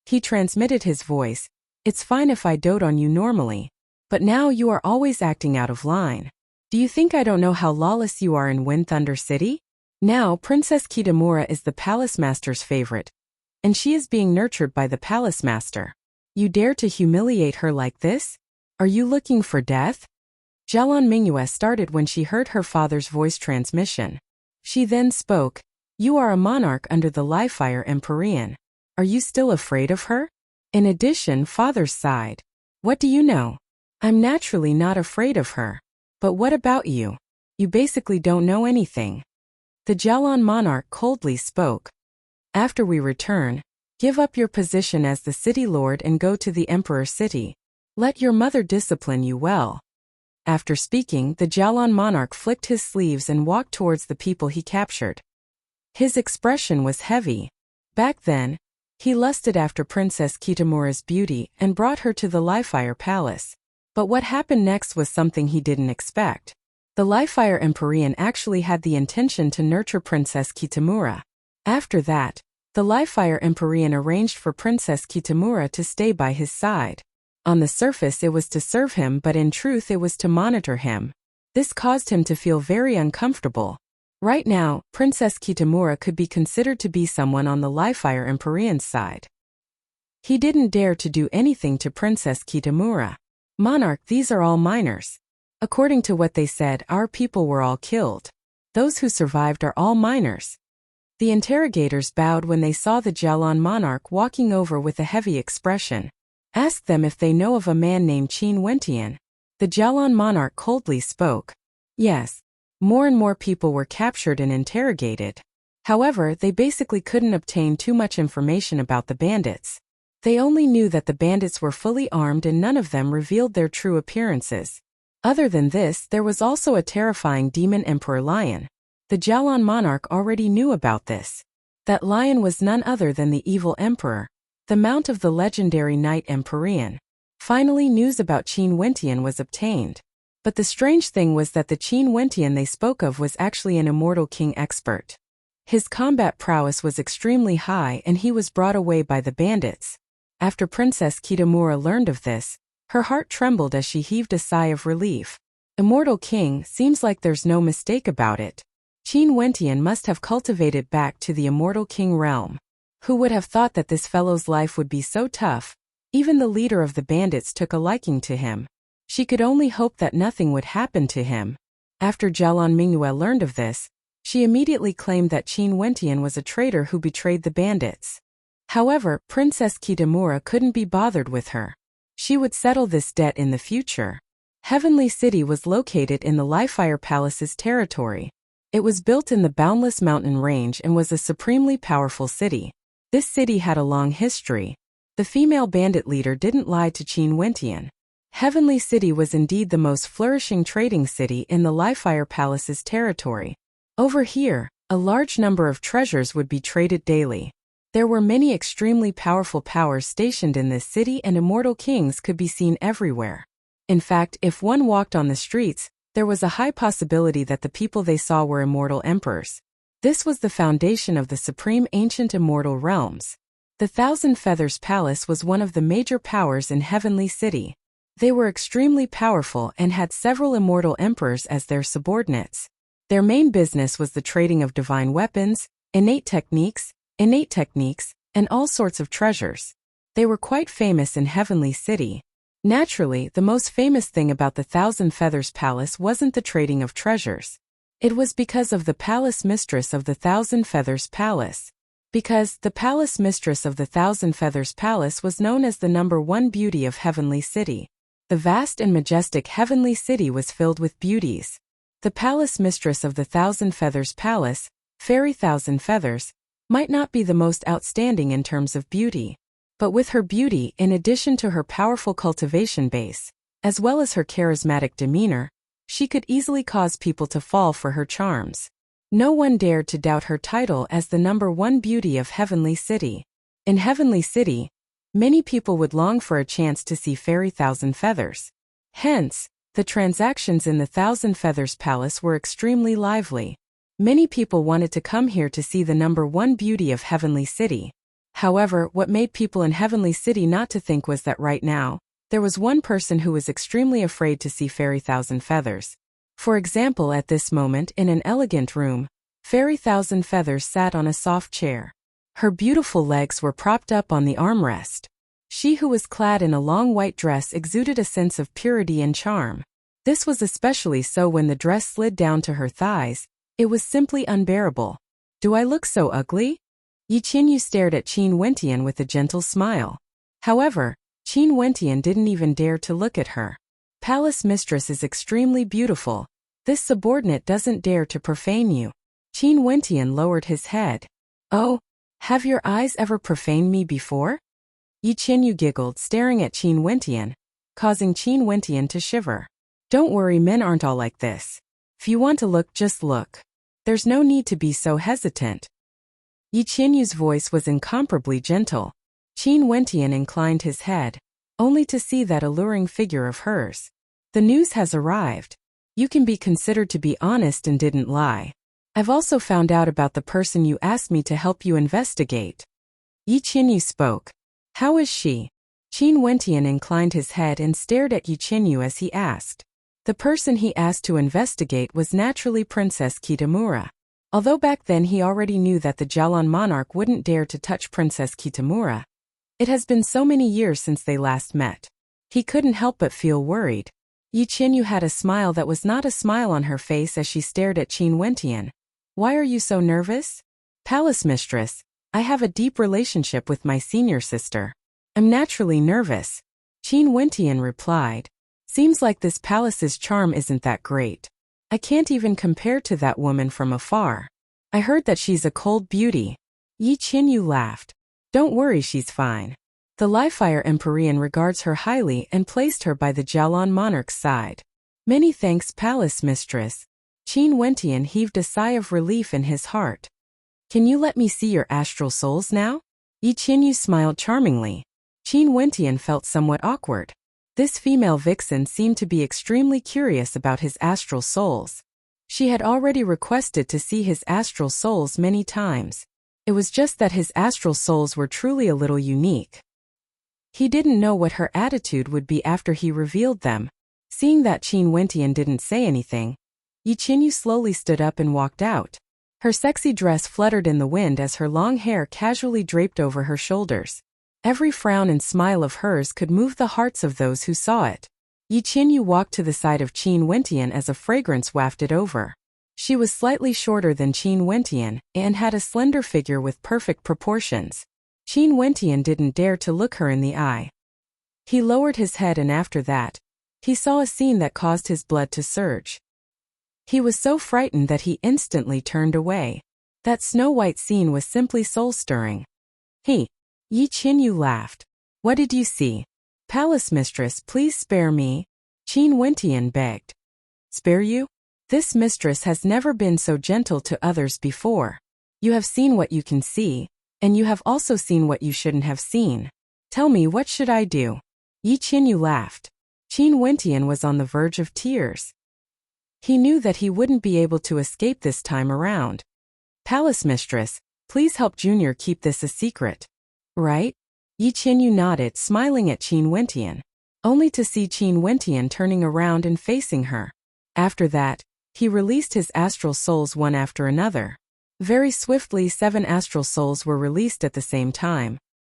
He transmitted his voice. It's fine if I dote on you normally, but now you are always acting out of line. Do you think I don't know how lawless you are in Wind Thunder City? Now Princess Kitamura is the palace master's favorite, and she is being nurtured by the palace master. You dare to humiliate her like this? Are you looking for death? Jalan Mingyue started when she heard her father's voice transmission. She then spoke. You are a monarch under the Livefire Empyrean. Are you still afraid of her? In addition, father sighed. What do you know? I'm naturally not afraid of her. But what about you? You basically don't know anything. The Jalan Monarch coldly spoke. After we return, give up your position as the city lord and go to the Emperor City. Let your mother discipline you well. After speaking, the Jalan Monarch flicked his sleeves and walked towards the people he captured. His expression was heavy. Back then, he lusted after Princess Kitamura's beauty and brought her to the Livefire Palace. But what happened next was something he didn't expect. The Livefire Empyrean actually had the intention to nurture Princess Kitamura. After that, the Livefire Empyrean arranged for Princess Kitamura to stay by his side. On the surface it was to serve him, but in truth it was to monitor him. This caused him to feel very uncomfortable. Right now, Princess Kitamura could be considered to be someone on the Livefire Empyrean's side. He didn't dare to do anything to Princess Kitamura. Monarch, these are all minors. According to what they said, our people were all killed. Those who survived are all minors. The interrogators bowed when they saw the Jalan Monarch walking over with a heavy expression. Ask them if they know of a man named Qin Wentian. The Jalan Monarch coldly spoke. Yes. More and more people were captured and interrogated. However, they basically couldn't obtain too much information about the bandits. They only knew that the bandits were fully armed and none of them revealed their true appearances. Other than this, there was also a terrifying demon emperor lion. The Jalan Monarch already knew about this. That lion was none other than the evil emperor, the mount of the legendary knight Empyrean. Finally, news about Qin Wentian was obtained. But the strange thing was that the Qin Wentian they spoke of was actually an immortal king expert. His combat prowess was extremely high and he was brought away by the bandits. After Princess Kitamura learned of this, her heart trembled as she heaved a sigh of relief. Immortal king, seems like there's no mistake about it. Qin Wentian must have cultivated back to the immortal king realm. Who would have thought that this fellow's life would be so tough? Even the leader of the bandits took a liking to him. She could only hope that nothing would happen to him. After Jalan Mingyue learned of this, she immediately claimed that Qin Wentian was a traitor who betrayed the bandits. However, Princess Kitamura couldn't be bothered with her. She would settle this debt in the future. Heavenly City was located in the Livefire Palace's territory. It was built in the boundless mountain range and was a supremely powerful city. This city had a long history. The female bandit leader didn't lie to Qin Wentian. Heavenly City was indeed the most flourishing trading city in the Livefire Palace's territory. Over here, a large number of treasures would be traded daily. There were many extremely powerful powers stationed in this city and immortal kings could be seen everywhere. In fact, if one walked on the streets, there was a high possibility that the people they saw were immortal emperors. This was the foundation of the supreme ancient immortal realms. The Thousand Feathers Palace was one of the major powers in Heavenly City. They were extremely powerful and had several immortal emperors as their subordinates. Their main business was the trading of divine weapons, innate techniques, and all sorts of treasures. They were quite famous in Heavenly City. Naturally, the most famous thing about the Thousand Feathers Palace wasn't the trading of treasures. It was because of the palace mistress of the Thousand Feathers Palace. Because the palace mistress of the Thousand Feathers Palace was known as the #1 beauty of Heavenly City. The vast and majestic Heavenly City was filled with beauties. The palace mistress of the Thousand Feathers Palace, Fairy Thousand Feathers, might not be the most outstanding in terms of beauty. But with her beauty, in addition to her powerful cultivation base, as well as her charismatic demeanor, she could easily cause people to fall for her charms. No one dared to doubt her title as the #1 beauty of Heavenly City. In Heavenly City, many people would long for a chance to see Fairy Thousand Feathers. Hence, the transactions in the Thousand Feathers Palace were extremely lively. Many people wanted to come here to see the #1 beauty of Heavenly City. However, what made people in Heavenly City not to think was that right now, there was one person who was extremely afraid to see Fairy Thousand Feathers. For example, at this moment in an elegant room, Fairy Thousand Feathers sat on a soft chair. Her beautiful legs were propped up on the armrest. She who was clad in a long white dress exuded a sense of purity and charm. This was especially so when the dress slid down to her thighs. It was simply unbearable. "Do I look so ugly?" Yi Qinyu stared at Qin Wentian with a gentle smile. However, Qin Wentian didn't even dare to look at her. Palace mistress is extremely beautiful. This subordinate doesn't dare to profane you. Qin Wentian lowered his head. "Oh, have your eyes ever profaned me before?" Yi Qinyu giggled, staring at Qin Wentian, causing Qin Wentian to shiver. "Don't worry, men aren't all like this. If you want to look, just look. There's no need to be so hesitant." Yi Qinyu's voice was incomparably gentle. Qin Wentian inclined his head, only to see that alluring figure of hers. "The news has arrived. You can be considered to be honest and didn't lie. I've also found out about the person you asked me to help you investigate." Yi Qinyu spoke. "How is she?" Qin Wentian inclined his head and stared at Yi Qinyu as he asked. The person he asked to investigate was naturally Princess Kitamura. Although back then he already knew that the Jialan monarch wouldn't dare to touch Princess Kitamura. It has been so many years since they last met. He couldn't help but feel worried. Yi Qinyu had a smile that was not a smile on her face as she stared at Qin Wentian. "Why are you so nervous?" "Palace mistress, I have a deep relationship with my senior sister. I'm naturally nervous," Qin Wentian replied. "Seems like this palace's charm isn't that great. I can't even compare to that woman from afar. I heard that she's a cold beauty." Yi Qinyu laughed. "Don't worry, she's fine. The Li-Fire Empyrean regards her highly and placed her by the Jialan monarch's side." "Many thanks, palace mistress." Qin Wentian heaved a sigh of relief in his heart. "Can you let me see your astral souls now?" Yi Qinyu smiled charmingly. Qin Wentian felt somewhat awkward. This female vixen seemed to be extremely curious about his astral souls. She had already requested to see his astral souls many times. It was just that his astral souls were truly a little unique. He didn't know what her attitude would be after he revealed them. Seeing that Qin Wentian didn't say anything, Yi Qinyu slowly stood up and walked out. Her sexy dress fluttered in the wind as her long hair casually draped over her shoulders. Every frown and smile of hers could move the hearts of those who saw it. Yi Qinyu walked to the side of Qin Wentian as a fragrance wafted over. She was slightly shorter than Qin Wentian and had a slender figure with perfect proportions. Qin Wentian didn't dare to look her in the eye. He lowered his head and after that, he saw a scene that caused his blood to surge. He was so frightened that he instantly turned away. That snow-white scene was simply soul-stirring. Yi Qinyu laughed. "What did you see?" "Palace mistress, please spare me," Qin Wentian begged. "Spare you? This mistress has never been so gentle to others before. You have seen what you can see, and you have also seen what you shouldn't have seen. Tell me, what should I do?" Yi Qinyu laughed. Qin Wentian was on the verge of tears. He knew that he wouldn't be able to escape this time around. "Palace mistress, please help Junior keep this a secret. Right?" Yi Qinyu nodded, smiling at Qin Wentian, only to see Qin Wentian turning around and facing her. After that, he released his astral souls one after another. Very swiftly 7 astral souls were released at the same time.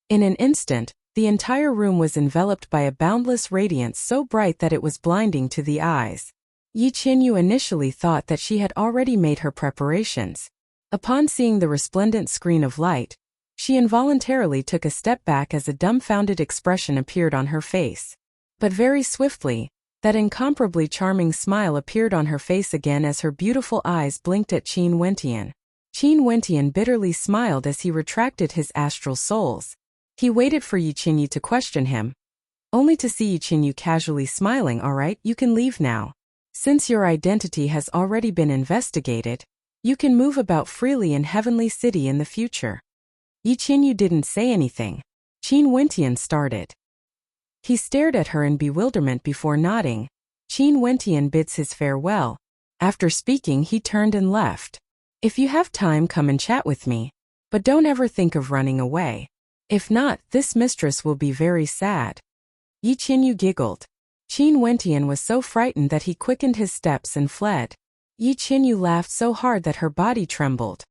In an instant, the entire room was enveloped by a boundless radiance so bright that it was blinding to the eyes. Yi Qinyu initially thought that she had already made her preparations. Upon seeing the resplendent screen of light, she involuntarily took a step back as a dumbfounded expression appeared on her face. But very swiftly, that incomparably charming smile appeared on her face again as her beautiful eyes blinked at Qin Wentian. Qin Wentian bitterly smiled as he retracted his astral souls. He waited for Yi Qinyu to question him, only to see Yi Qinyu casually smiling. "All right, you can leave now. Since your identity has already been investigated, You can move about freely in Heavenly City in the future. Yi Qinyu didn't say anything. Qin Wentian started. He stared at her in bewilderment before nodding. Qin Wentian bids his farewell. After speaking, he turned and left. If you have time, come and chat with me. But don't ever think of running away. If not, this mistress will be very sad. Yi Qinyu giggled. Qin Wentian was so frightened that he quickened his steps and fled. Yi Qinyu laughed so hard that her body trembled.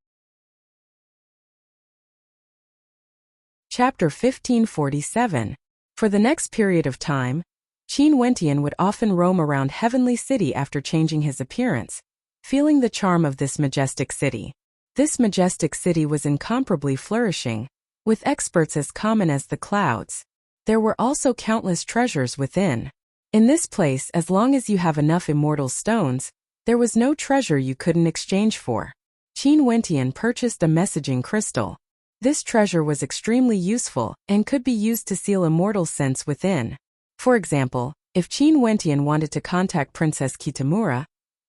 Chapter 1547. For the next period of time, Qin Wentian would often roam around Heavenly City after changing his appearance, feeling the charm of this majestic city. This majestic city was incomparably flourishing, with experts as common as the clouds. There were also countless treasures within. In this place, as long as you have enough immortal stones, there was no treasure you couldn't exchange for. Qin Wentian purchased a messaging crystal. This treasure was extremely useful and could be used to seal immortal sense within. For example, if Qin Wentian wanted to contact Princess Kitamura,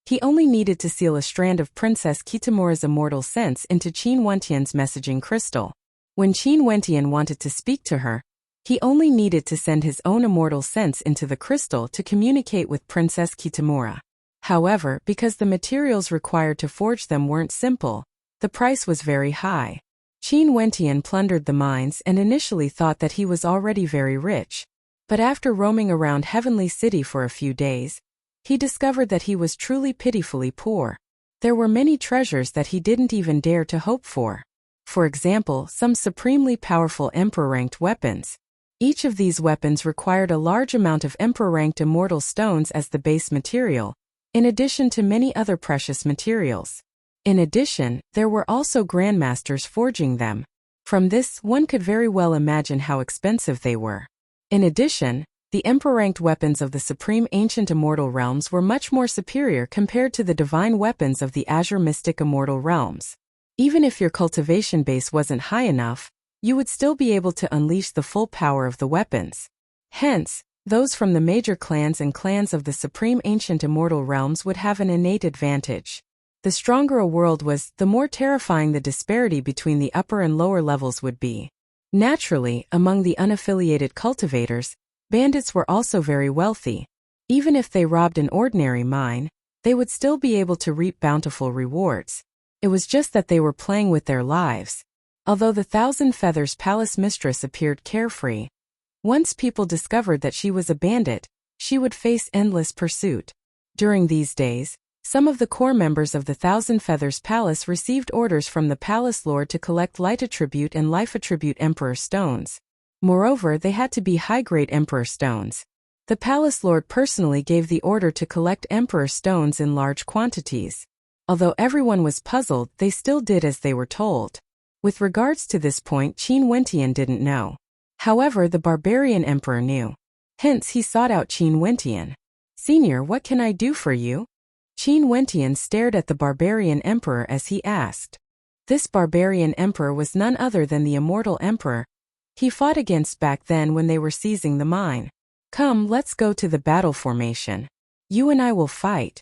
he only needed to seal a strand of Princess Kitamura's immortal sense into Qin Wentian's messaging crystal. When Qin Wentian wanted to speak to her, he only needed to send his own immortal sense into the crystal to communicate with Princess Kitamura. However, because the materials required to forge them weren't simple, the price was very high. Qin Wentian plundered the mines and initially thought that he was already very rich. But after roaming around Heavenly City for a few days, he discovered that he was truly pitifully poor. There were many treasures that he didn't even dare to hope for. For example, some supremely powerful Emperor-ranked weapons. Each of these weapons required a large amount of Emperor-ranked immortal stones as the base material, in addition to many other precious materials. In addition, there were also grandmasters forging them. From this, one could very well imagine how expensive they were. In addition, the Emperor-ranked weapons of the Supreme Ancient Immortal Realms were much more superior compared to the divine weapons of the Azure Mystic Immortal Realms. Even if your cultivation base wasn't high enough, you would still be able to unleash the full power of the weapons. Hence, those from the major clans and clans of the Supreme Ancient Immortal Realms would have an innate advantage. The stronger a world was, the more terrifying the disparity between the upper and lower levels would be. Naturally, among the unaffiliated cultivators, bandits were also very wealthy. Even if they robbed an ordinary mine, they would still be able to reap bountiful rewards. It was just that they were playing with their lives. Although the Thousand Feathers Palace mistress appeared carefree, once people discovered that she was a bandit, she would face endless pursuit. During these days, some of the core members of the Thousand Feathers Palace received orders from the Palace Lord to collect Light Attribute and Life Attribute Emperor Stones. Moreover, they had to be high-grade Emperor Stones. The Palace Lord personally gave the order to collect Emperor Stones in large quantities. Although everyone was puzzled, they still did as they were told. With regards to this point, Qin Wentian didn't know. However, the Barbarian Emperor knew. Hence, he sought out Qin Wentian. "Senior, what can I do for you?" Qin Wentian stared at the Barbarian Emperor as he asked. This Barbarian Emperor was none other than the Immortal Emperor he fought against back then when they were seizing the mine. "Come, let's go to the battle formation. You and I will fight."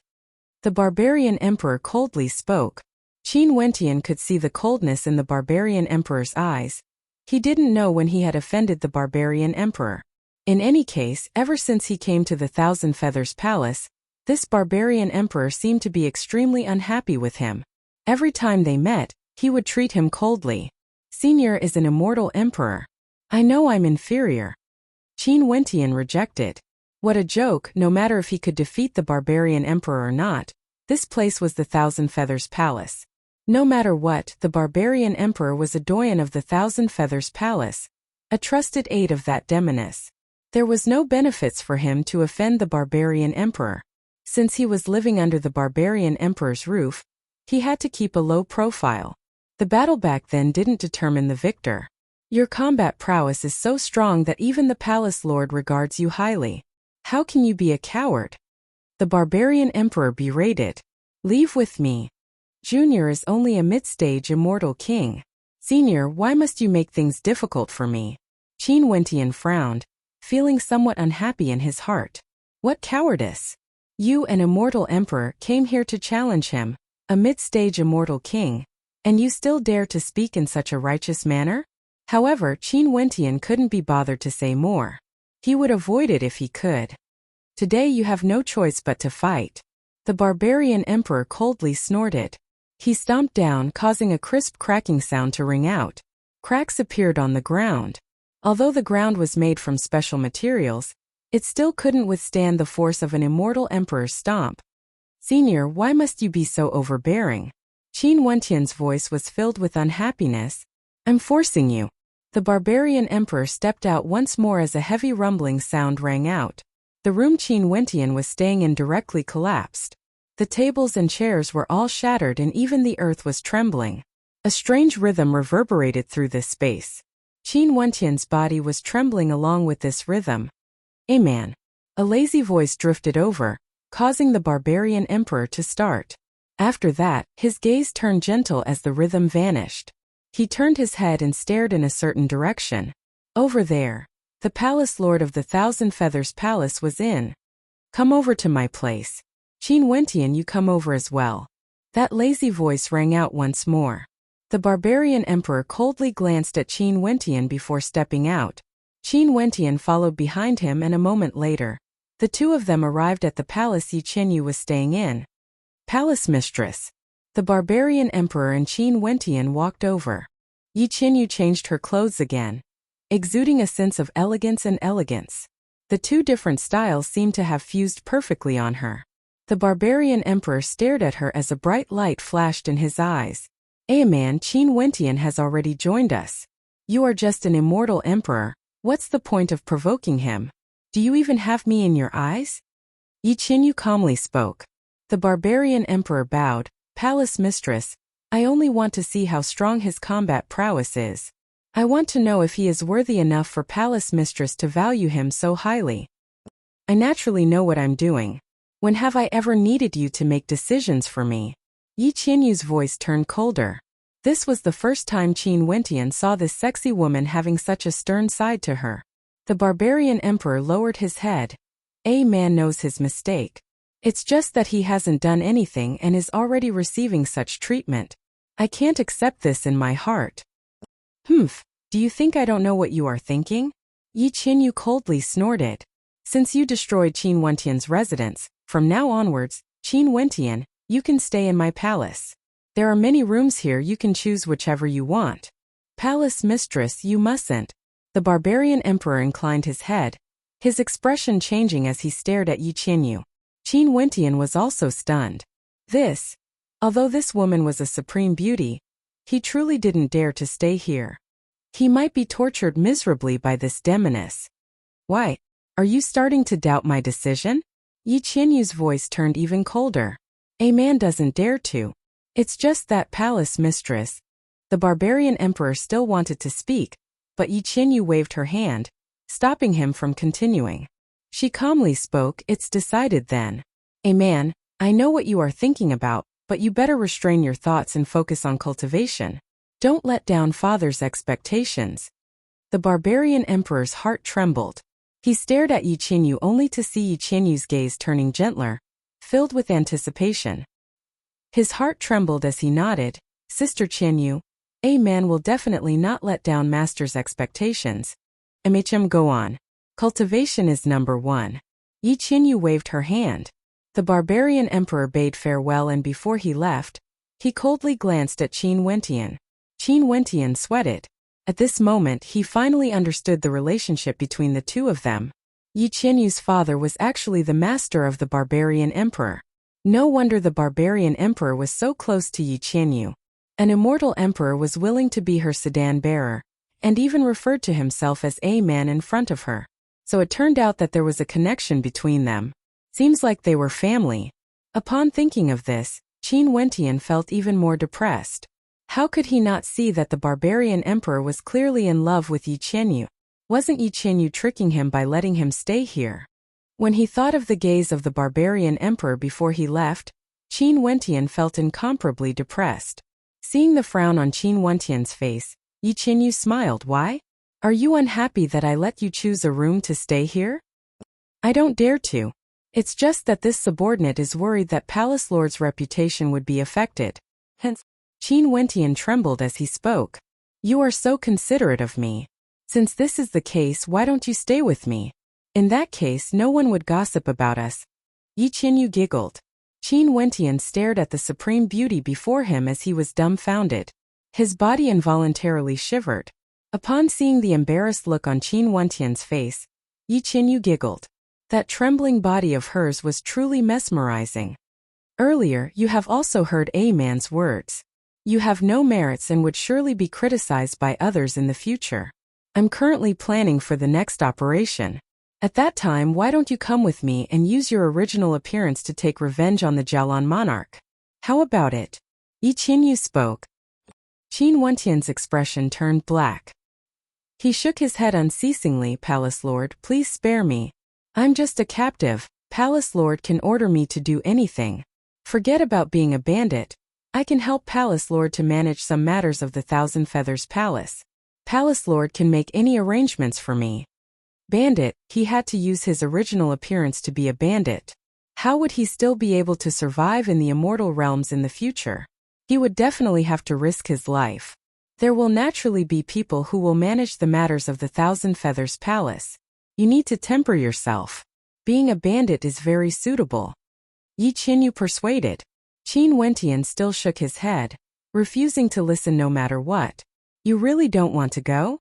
The Barbarian Emperor coldly spoke. Qin Wentian could see the coldness in the Barbarian Emperor's eyes. He didn't know when he had offended the Barbarian Emperor. In any case, ever since he came to the Thousand Feathers Palace, this Barbarian Emperor seemed to be extremely unhappy with him. Every time they met, he would treat him coldly. "Senior is an immortal emperor. I know I'm inferior." Qin Wentian rejected. What a joke! No matter if he could defeat the Barbarian Emperor or not, this place was the Thousand Feathers Palace. No matter what, the Barbarian Emperor was a doyen of the Thousand Feathers Palace, a trusted aide of that demoness. There was no benefits for him to offend the Barbarian Emperor. Since he was living under the Barbarian Emperor's roof, he had to keep a low profile. The battle back then didn't determine the victor. Your combat prowess is so strong that even the Palace Lord regards you highly. How can you be a coward? The Barbarian Emperor berated. "Leave with me. Junior is only a mid-stage immortal king. Senior, why must you make things difficult for me?" Qin Wentian frowned, feeling somewhat unhappy in his heart. What cowardice! You, an immortal emperor, came here to challenge him. a mid-stage immortal king, and you still dare to speak in such a righteous manner? However, Qin Wentian couldn't be bothered to say more. He would avoid it if he could. Today you have no choice but to fight. The barbarian emperor coldly snorted. He stomped down, causing a crisp cracking sound to ring out. Cracks appeared on the ground. Although the ground was made from special materials, it still couldn't withstand the force of an immortal emperor's stomp. Senior, why must you be so overbearing? Qin Wentian's voice was filled with unhappiness. I'm forcing you. The barbarian emperor stepped out once more as a heavy rumbling sound rang out. The room Qin Wentian was staying in directly collapsed. The tables and chairs were all shattered and even the earth was trembling. A strange rhythm reverberated through this space. Qin Wentian's body was trembling along with this rhythm. Man. A lazy voice drifted over, causing the barbarian emperor to start. After that, his gaze turned gentle as the rhythm vanished. He turned his head and stared in a certain direction. Over there. The palace lord of the Thousand Feathers Palace was in. Come over to my place. Qin Wentian, you come over as well. That lazy voice rang out once more. The barbarian emperor coldly glanced at Qin Wentian before stepping out. Qin Wentian followed behind him and a moment later, the two of them arrived at the palace Yi Qinyu was staying in. Palace mistress. The barbarian emperor and Qin Wentian walked over. Yi Qinyu changed her clothes again, exuding a sense of elegance and elegance. The two different styles seemed to have fused perfectly on her. The barbarian emperor stared at her as a bright light flashed in his eyes. Man, Qin Wentian has already joined us. You are just an immortal emperor. What's the point of provoking him? Do you even have me in your eyes? Yi Qinyu calmly spoke. The barbarian emperor bowed. Palace mistress, I only want to see how strong his combat prowess is. I want to know if he is worthy enough for palace mistress to value him so highly. I naturally know what I'm doing. When have I ever needed you to make decisions for me? Yi Qinyu's voice turned colder. This was the first time Qin Wentian saw this sexy woman having such a stern side to her. The barbarian emperor lowered his head. A man knows his mistake. It's just that he hasn't done anything and is already receiving such treatment. I can't accept this in my heart. Do you think I don't know what you are thinking? Yi Qinyu coldly snorted. Since you destroyed Qin Wentian's residence, from now onwards, Qin Wentian, you can stay in my palace. There are many rooms here, you can choose whichever you want. Palace mistress, you mustn't. The barbarian emperor inclined his head, his expression changing as he stared at Yi Qinyu. Qin Wentian was also stunned. Although this woman was a supreme beauty, he truly didn't dare to stay here. He might be tortured miserably by this demoness. Why? Are you starting to doubt my decision? Yi Qinyu's voice turned even colder. A man doesn't dare to. It's just that palace mistress. The barbarian emperor still wanted to speak, but Yi Qinyu waved her hand, stopping him from continuing. She calmly spoke, it's decided then. A man, I know what you are thinking about, but you better restrain your thoughts and focus on cultivation. Don't let down father's expectations. The barbarian emperor's heart trembled. He stared at Yi Qinyu only to see Yi Qinyu's gaze turning gentler, filled with anticipation. His heart trembled as he nodded. Sister Qinyu, a man will definitely not let down master's expectations. Go on. Cultivation is number one. Yi Qinyu waved her hand. The barbarian emperor bade farewell and before he left, he coldly glanced at Qin Wentian. Qin Wentian sweated. At this moment he finally understood the relationship between the two of them. Yi Qinyu's father was actually the master of the barbarian emperor. No wonder the barbarian emperor was so close to Yi Qinyu. An immortal emperor was willing to be her sedan bearer, and even referred to himself as a man in front of her. So it turned out that there was a connection between them. Seems like they were family. Upon thinking of this, Qin Wentian felt even more depressed. How could he not see that the barbarian emperor was clearly in love with Yi Qinyu? Wasn't Yi Qinyu tricking him by letting him stay here? When he thought of the gaze of the barbarian emperor before he left, Qin Wentian felt incomparably depressed. Seeing the frown on Qin Wentian's face, Yi Qinyu smiled. Why? Are you unhappy that I let you choose a room to stay here? I don't dare to. It's just that this subordinate is worried that Palace Lord's reputation would be affected. Hence, Qin Wentian trembled as he spoke. You are so considerate of me. Since this is the case, why don't you stay with me? In that case, no one would gossip about us. Yi Qinyu giggled. Qin Wentian stared at the supreme beauty before him as he was dumbfounded. His body involuntarily shivered. Upon seeing the embarrassed look on Qin Wentian's face, Yi Qinyu giggled. That trembling body of hers was truly mesmerizing. Earlier, you have also heard a man's words. You have no merits and would surely be criticized by others in the future. I'm currently planning for the next operation. At that time, why don't you come with me and use your original appearance to take revenge on the Jialan monarch? How about it? Yi Qinyu spoke. Qin Wentian's expression turned black. He shook his head unceasingly. Palace Lord, please spare me. I'm just a captive. Palace Lord can order me to do anything. Forget about being a bandit. I can help Palace Lord to manage some matters of the Thousand Feathers Palace. Palace Lord can make any arrangements for me. Bandit, he had to use his original appearance to be a bandit. How would he still be able to survive in the immortal realms in the future? He would definitely have to risk his life. There will naturally be people who will manage the matters of the Thousand Feathers Palace. You need to temper yourself. Being a bandit is very suitable. Yi Qinyu persuaded. Qin Wentian still shook his head, refusing to listen no matter what. You really don't want to go?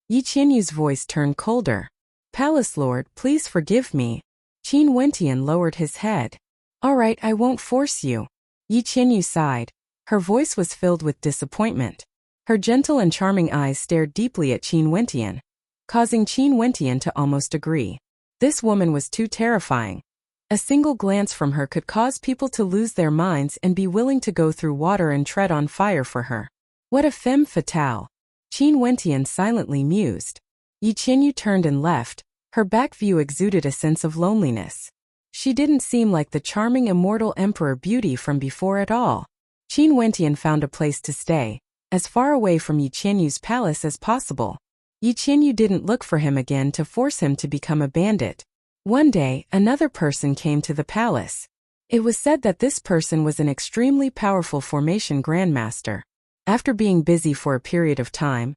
Yi Qinyu's voice turned colder. Palace Lord, please forgive me. Qin Wentian lowered his head. All right, I won't force you. Yi Qinyu sighed. Her voice was filled with disappointment. Her gentle and charming eyes stared deeply at Qin Wentian, causing Qin Wentian to almost agree. This woman was too terrifying. A single glance from her could cause people to lose their minds and be willing to go through water and tread on fire for her. What a femme fatale. Qin Wentian silently mused. Yi Qinyu turned and left. Her back view exuded a sense of loneliness. She didn't seem like the charming immortal emperor beauty from before at all. Qin Wentian found a place to stay, as far away from Yi Qinyu's palace as possible. Yi Qinyu didn't look for him again to force him to become a bandit. One day, another person came to the palace. It was said that this person was an extremely powerful formation grandmaster. After being busy for a period of time,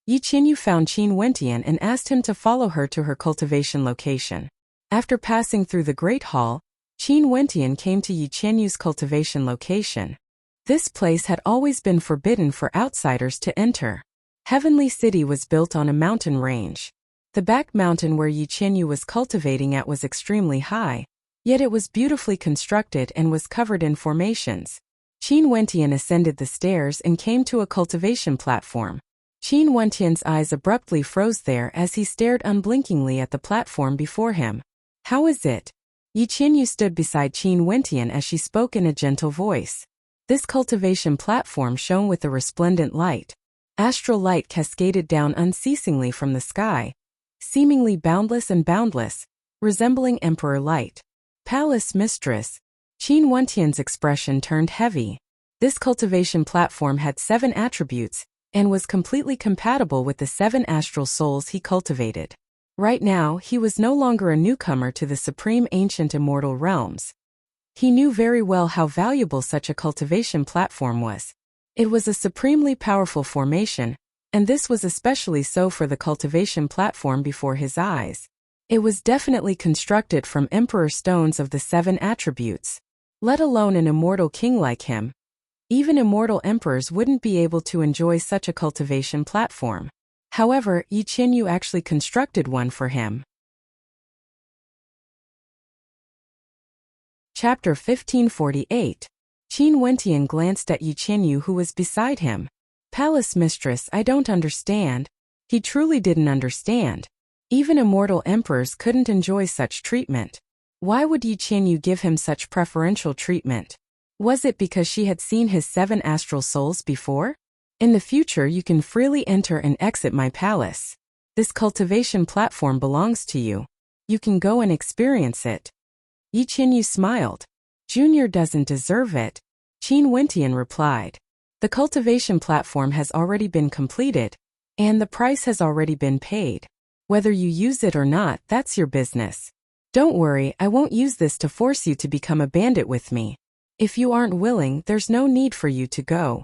Yi Qinyu found Qin Wentian and asked him to follow her to her cultivation location. After passing through the Great Hall, Qin Wentian came to Yi Qinyu's cultivation location. This place had always been forbidden for outsiders to enter. Heavenly City was built on a mountain range. The back mountain where Yi Qinyu was cultivating at was extremely high, yet it was beautifully constructed and was covered in formations. Qin Wentian ascended the stairs and came to a cultivation platform. Qin Wentian's eyes abruptly froze there as he stared unblinkingly at the platform before him. How is it? Yi Qinyu stood beside Qin Wentian as she spoke in a gentle voice. This cultivation platform shone with a resplendent light. Astral light cascaded down unceasingly from the sky, seemingly boundless and boundless, resembling emperor light. Palace mistress. Qin Wentian's expression turned heavy. This cultivation platform had 7 attributes, and was completely compatible with the 7 astral souls he cultivated. Right now, he was no longer a newcomer to the supreme ancient immortal realms. He knew very well how valuable such a cultivation platform was. It was a supremely powerful formation, and this was especially so for the cultivation platform before his eyes. It was definitely constructed from emperor stones of the 7 attributes. Let alone an immortal king like him. Even immortal emperors wouldn't be able to enjoy such a cultivation platform. However, Yi Qinyu actually constructed one for him. Chapter 1548. Qin Wentian glanced at Yi Qinyu, who was beside him. Palace mistress, I don't understand. He truly didn't understand. Even immortal emperors couldn't enjoy such treatment. Why would Yi Qinyu give him such preferential treatment? Was it because she had seen his 7 astral souls before? In the future you can freely enter and exit my palace. This cultivation platform belongs to you. You can go and experience it. Yi Qinyu smiled. Junior doesn't deserve it. Qin Wentian replied. The cultivation platform has already been completed, and the price has already been paid. Whether you use it or not, that's your business. Don't worry, I won't use this to force you to become a bandit with me. If you aren't willing, there's no need for you to go.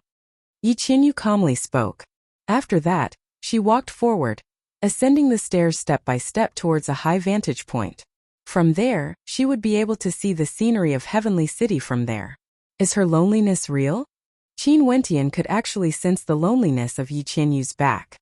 Yi Qinyu calmly spoke. After that, she walked forward, ascending the stairs step by step towards a high vantage point. From there, she would be able to see the scenery of Heavenly City from there. Is her loneliness real? Qin Wentian could actually sense the loneliness of Yi Qinyu's back.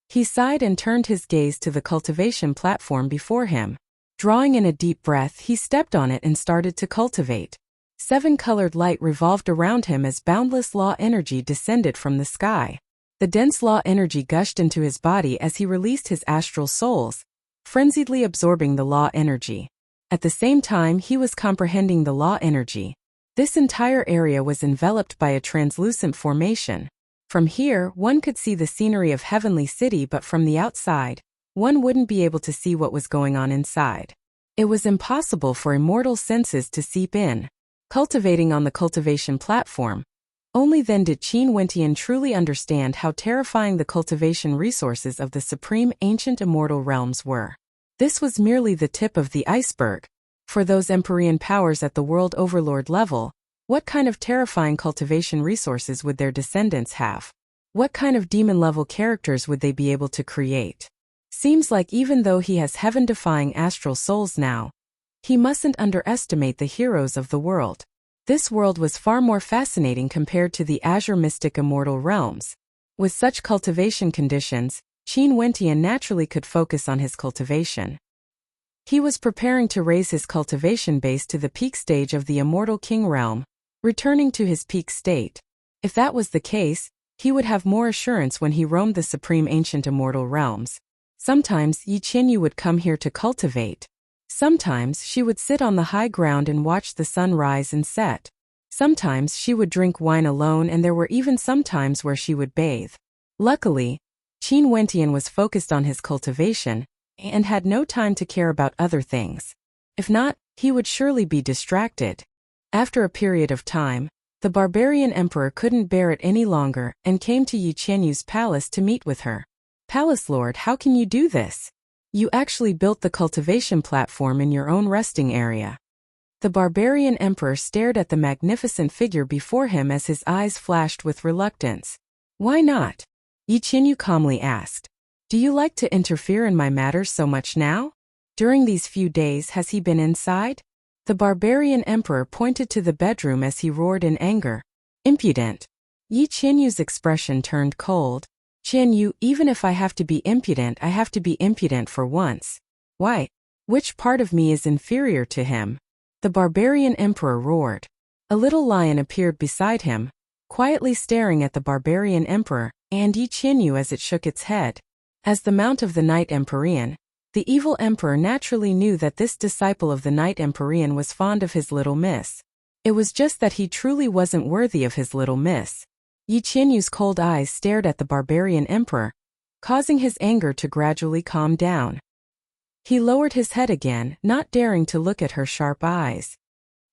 He sighed and turned his gaze to the cultivation platform before him. Drawing in a deep breath, he stepped on it and started to cultivate. 7-colored light revolved around him as boundless law energy descended from the sky. The dense law energy gushed into his body as he released his astral souls, frenziedly absorbing the law energy. At the same time, he was comprehending the law energy. This entire area was enveloped by a translucent formation. From here, one could see the scenery of Heavenly City, but from the outside, one wouldn't be able to see what was going on inside. It was impossible for immortal senses to seep in. Cultivating on the cultivation platform, only then did Qin Wentian truly understand how terrifying the cultivation resources of the supreme ancient immortal realms were. This was merely the tip of the iceberg. For those Empyrean powers at the world overlord level, what kind of terrifying cultivation resources would their descendants have? What kind of demon-level characters would they be able to create? Seems like even though he has heaven-defying astral souls now, he mustn't underestimate the heroes of the world. This world was far more fascinating compared to the Azure Mystic Immortal realms. With such cultivation conditions, Qin Wentian naturally could focus on his cultivation. He was preparing to raise his cultivation base to the peak stage of the Immortal King realm, returning to his peak state. If that was the case, he would have more assurance when he roamed the supreme ancient immortal realms. Sometimes Yi Qinyu would come here to cultivate. Sometimes she would sit on the high ground and watch the sun rise and set. Sometimes she would drink wine alone, and there were even some times where she would bathe. Luckily, Qin Wentian was focused on his cultivation and had no time to care about other things. If not, he would surely be distracted. After a period of time, the barbarian emperor couldn't bear it any longer and came to Yi Qinyu's palace to meet with her. Palace Lord, how can you do this? You actually built the cultivation platform in your own resting area. The barbarian emperor stared at the magnificent figure before him as his eyes flashed with reluctance. Why not? Yi Qinyu calmly asked. Do you like to interfere in my matters so much now? During these few days has he been inside? The barbarian emperor pointed to the bedroom as he roared in anger. Impudent. Yi Qinyu's expression turned cold. Qinyu, even if I have to be impudent, I have to be impudent for once. Why? Which part of me is inferior to him? The barbarian emperor roared. A little lion appeared beside him, quietly staring at the barbarian emperor and Yi Qinyu as it shook its head. As the mount of the Night Empyrean, the evil emperor naturally knew that this disciple of the Night Empyrean was fond of his little miss. It was just that he truly wasn't worthy of his little miss. Yi Qinyu's cold eyes stared at the barbarian emperor, causing his anger to gradually calm down. He lowered his head again, not daring to look at her sharp eyes.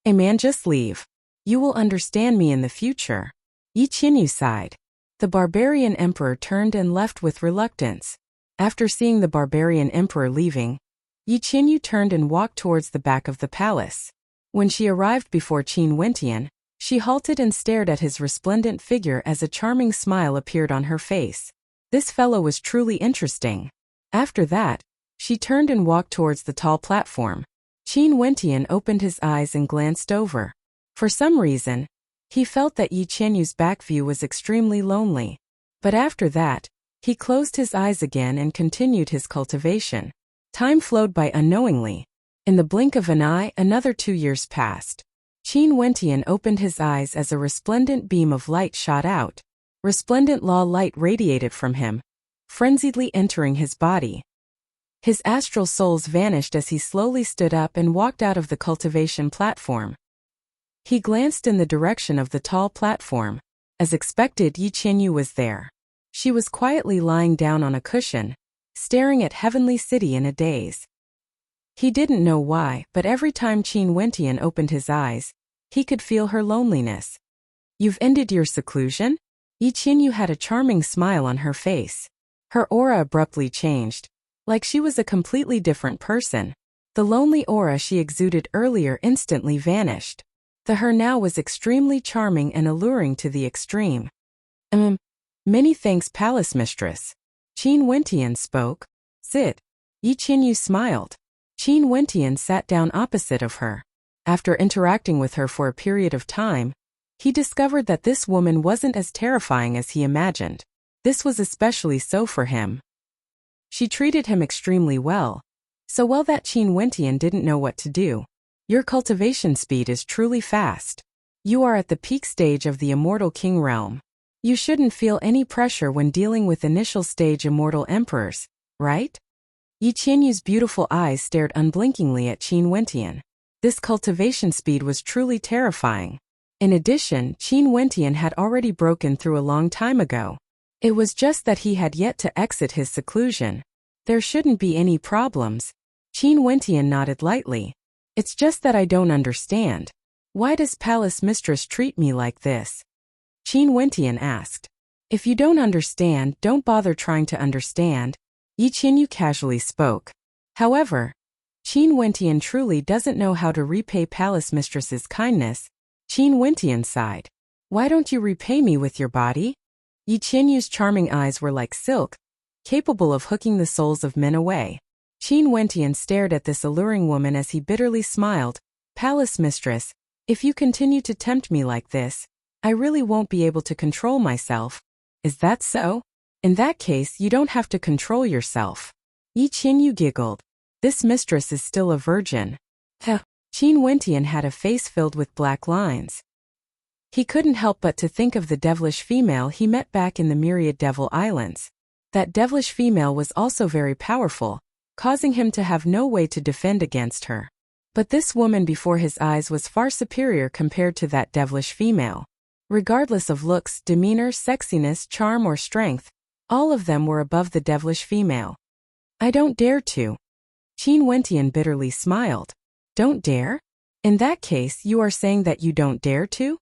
Hey man, just leave. You will understand me in the future. Yi Qinyu sighed. The barbarian emperor turned and left with reluctance. After seeing the barbarian emperor leaving, Yi Qinyu turned and walked towards the back of the palace. When she arrived before Qin Wentian, she halted and stared at his resplendent figure as a charming smile appeared on her face. This fellow was truly interesting. After that, she turned and walked towards the tall platform. Qin Wentian opened his eyes and glanced over. For some reason, he felt that Yi Qinyu's back view was extremely lonely. But after that, he closed his eyes again and continued his cultivation. Time flowed by unknowingly. In the blink of an eye, another 2 years passed. Qin Wentian opened his eyes as a resplendent beam of light shot out. Resplendent law light radiated from him, frenziedly entering his body. His astral souls vanished as he slowly stood up and walked out of the cultivation platform. He glanced in the direction of the tall platform. As expected, Yi Qinyu was there. She was quietly lying down on a cushion, staring at Heavenly City in a daze. He didn't know why, but every time Qin Wentian opened his eyes, he could feel her loneliness. You've ended your seclusion? Yi Qinyu had a charming smile on her face. Her aura abruptly changed, like she was a completely different person. The lonely aura she exuded earlier instantly vanished. The her now was extremely charming and alluring to the extreme. Many thanks, Palace Mistress. Qin Wentian spoke. Sit. Yi Qinyu smiled. Qin Wentian sat down opposite of her. After interacting with her for a period of time, he discovered that this woman wasn't as terrifying as he imagined. This was especially so for him. She treated him extremely well. So well that Qin Wentian didn't know what to do. Your cultivation speed is truly fast. You are at the peak stage of the Immortal King realm. You shouldn't feel any pressure when dealing with initial stage Immortal Emperors, right? Yi Qinyu's beautiful eyes stared unblinkingly at Qin Wentian. This cultivation speed was truly terrifying. In addition, Qin Wentian had already broken through a long time ago. It was just that he had yet to exit his seclusion. There shouldn't be any problems. Qin Wentian nodded lightly. It's just that I don't understand. Why does Palace Mistress treat me like this? Qin Wentian asked. If you don't understand, don't bother trying to understand. Yi Qinyu casually spoke. However, Qin Wentian truly doesn't know how to repay Palace Mistress's kindness. Qin Wentian sighed. Why don't you repay me with your body? Yi Qinyu's charming eyes were like silk, capable of hooking the souls of men away. Qin Wentian stared at this alluring woman as he bitterly smiled. Palace Mistress, if you continue to tempt me like this, I really won't be able to control myself. Is that so? In that case, you don't have to control yourself. Yi Qinyu giggled. This mistress is still a virgin. Qin Wentian had a face filled with black lines. He couldn't help but to think of the devilish female he met back in the Myriad Devil Islands. That devilish female was also very powerful, causing him to have no way to defend against her. But this woman before his eyes was far superior compared to that devilish female. Regardless of looks, demeanor, sexiness, charm, or strength, all of them were above the devilish female. I don't dare to. Qin Wentian bitterly smiled. Don't dare? In that case, you are saying that you don't dare to?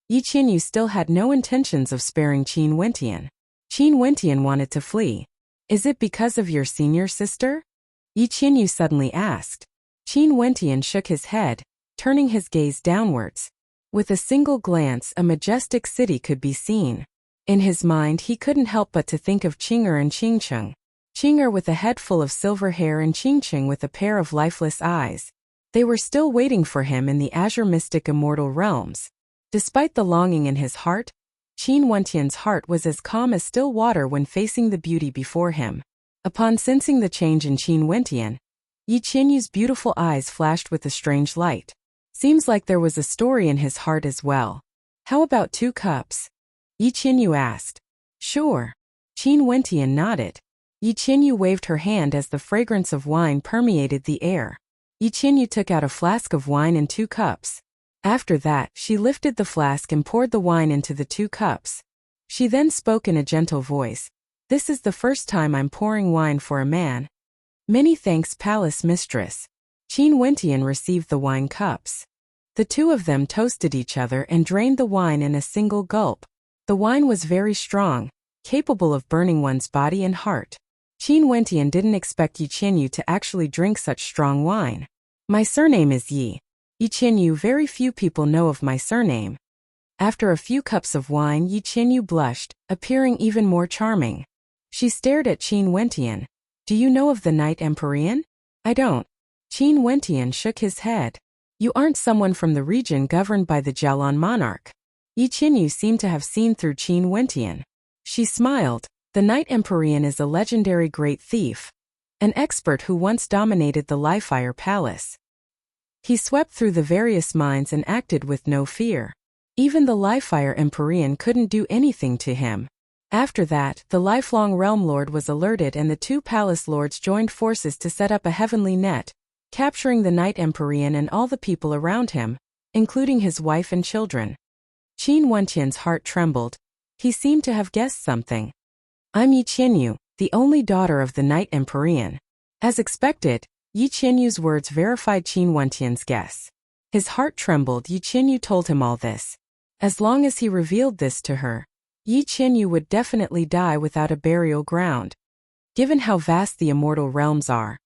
Yi Qinyu still had no intentions of sparing Qin Wentian. Qin Wentian wanted to flee. Is it because of your senior sister? Yi Qinyu suddenly asked. Qin Wentian shook his head, turning his gaze downwards. With a single glance, a majestic city could be seen. In his mind, he couldn't help but to think of Qing'er and Qingcheng. Qing'er with a head full of silver hair and Qingcheng with a pair of lifeless eyes. They were still waiting for him in the azure mystic immortal realms. Despite the longing in his heart, Qin Wentian's heart was as calm as still water when facing the beauty before him. Upon sensing the change in Qin Wentian, Yi Qinyu's beautiful eyes flashed with a strange light. Seems like there was a story in his heart as well. How about 2 cups? Yi Qinyu asked. Sure. Qin Wentian nodded. Yi Qinyu waved her hand as the fragrance of wine permeated the air. Yi Qinyu took out a flask of wine and 2 cups. After that, she lifted the flask and poured the wine into the 2 cups. She then spoke in a gentle voice. This is the first time I'm pouring wine for a man. Many thanks, Palace Mistress. Qin Wentian received the wine cups. The two of them toasted each other and drained the wine in a single gulp. The wine was very strong, capable of burning one's body and heart. Qin Wentian didn't expect Yi Qinyu to actually drink such strong wine. My surname is Yi. Yi Qinyu, very few people know of my surname. After a few cups of wine, Yi Qinyu blushed, appearing even more charming. She stared at Qin Wentian. Do you know of the Knight Empyrean? I don't. Qin Wentian shook his head. You aren't someone from the region governed by the Jialan monarch. Yi Qinyu seemed to have seen through Qin Wentian. She smiled. The Knight Empyrean is a legendary great thief. An expert who once dominated the Lifire Palace. He swept through the various mines and acted with no fear. Even the Lifire Empyrean couldn't do anything to him. After that, the lifelong Realm Lord was alerted and the 2 palace lords joined forces to set up a heavenly net, capturing the Knight Empyrean and all the people around him, including his wife and children. Qin Wentian's heart trembled. He seemed to have guessed something. I'm Yi Qinyu, the only daughter of the Knight Empyrean. As expected, Yi Qinyu's words verified Qin Wentian's guess. His heart trembled. Yi Qinyu told him all this. As long as he revealed this to her, Yi Qinyu would definitely die without a burial ground. Given how vast the immortal realms are,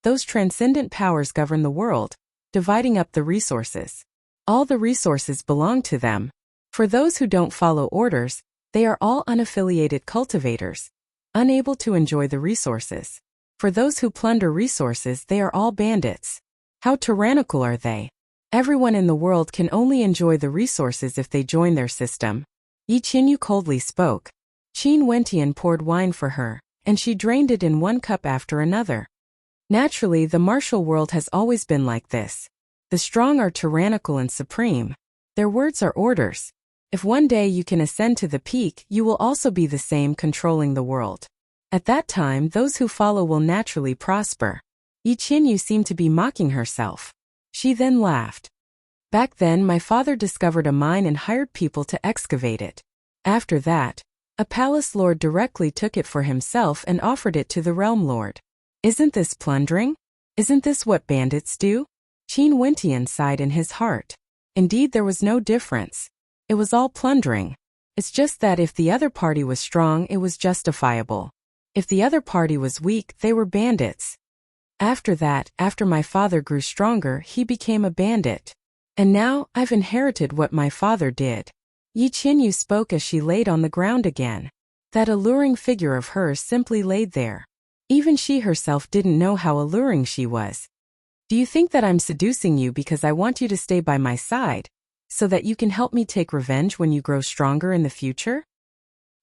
Those transcendent powers govern the world, dividing up the resources. All the resources belong to them. For those who don't follow orders, they are all unaffiliated cultivators, unable to enjoy the resources. For those who plunder resources, they are all bandits. How tyrannical are they? Everyone in the world can only enjoy the resources if they join their system. Yi Qinyu coldly spoke. Qin Wentian poured wine for her, and she drained it in one cup after another. Naturally, the martial world has always been like this. The strong are tyrannical and supreme. Their words are orders. If one day you can ascend to the peak, you will also be the same, controlling the world. At that time, those who follow will naturally prosper. Yi Qinyu seemed to be mocking herself. She then laughed. Back then, my father discovered a mine and hired people to excavate it. After that, a palace lord directly took it for himself and offered it to the realm lord. Isn't this plundering? Isn't this what bandits do? Qin Wentian sighed in his heart. Indeed, there was no difference. It was all plundering. It's just that if the other party was strong, it was justifiable. If the other party was weak, they were bandits. After that, after my father grew stronger, he became a bandit. And now, I've inherited what my father did. Yi Qinyu spoke as she laid on the ground again. That alluring figure of hers simply laid there. Even she herself didn't know how alluring she was. Do you think that I'm seducing you because I want you to stay by my side, so that you can help me take revenge when you grow stronger in the future?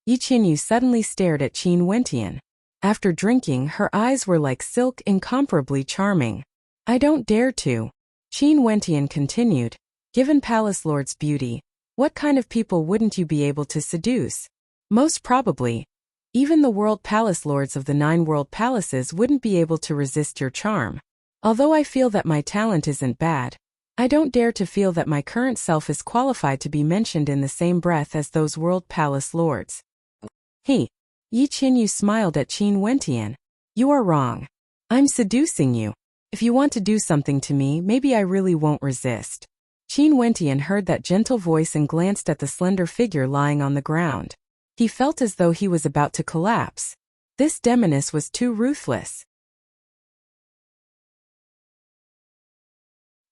Yi Qinyu suddenly stared at Qin Wentian. After drinking, her eyes were like silk, incomparably charming. I don't dare to. Qin Wentian continued. Given Palace Lord's beauty, what kind of people wouldn't you be able to seduce? Most probably. Even the world palace lords of the 9 world palaces wouldn't be able to resist your charm. Although I feel that my talent isn't bad, I don't dare to feel that my current self is qualified to be mentioned in the same breath as those world palace lords. Yi Qinyu smiled at Qin Wentian. You are wrong. I'm seducing you. If you want to do something to me, maybe I really won't resist. Qin Wentian heard that gentle voice and glanced at the slender figure lying on the ground. He felt as though he was about to collapse. This demoness was too ruthless.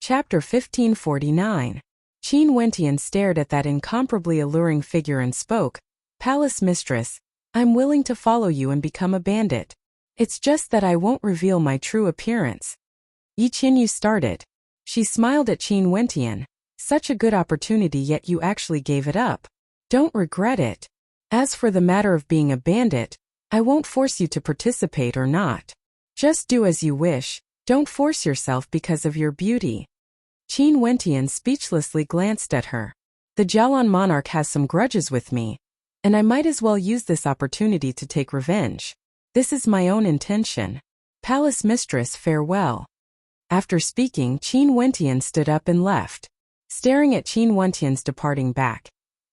Chapter 1549. Qin Wentian stared at that incomparably alluring figure and spoke. Palace mistress, I'm willing to follow you and become a bandit. It's just that I won't reveal my true appearance. Yi Qinyu started. She smiled at Qin Wentian. Such a good opportunity, yet you actually gave it up. Don't regret it. As for the matter of being a bandit, I won't force you to participate or not. Just do as you wish. Don't force yourself because of your beauty. Qin Wentian speechlessly glanced at her. The Jialan monarch has some grudges with me, and I might as well use this opportunity to take revenge. This is my own intention. Palace mistress, farewell. After speaking, Qin Wentian stood up and left. Staring at Qin Wentian's departing back,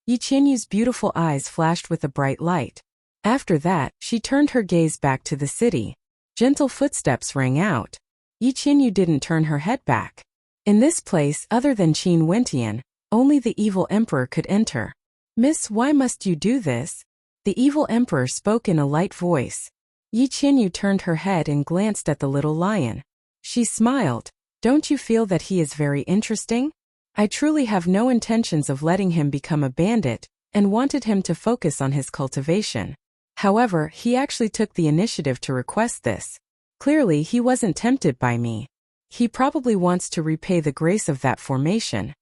Yi Qinyu's beautiful eyes flashed with a bright light. After that, she turned her gaze back to the city. Gentle footsteps rang out. Yi Qinyu didn't turn her head back. In this place, other than Qin Wentian, only the evil emperor could enter. Miss, why must you do this? The evil emperor spoke in a light voice. Yi Qinyu turned her head and glanced at the little lion. She smiled. Don't you feel that he is very interesting? I truly have no intentions of letting him become a bandit, and wanted him to focus on his cultivation. However, he actually took the initiative to request this. Clearly, he wasn't tempted by me. He probably wants to repay the grace of that formation.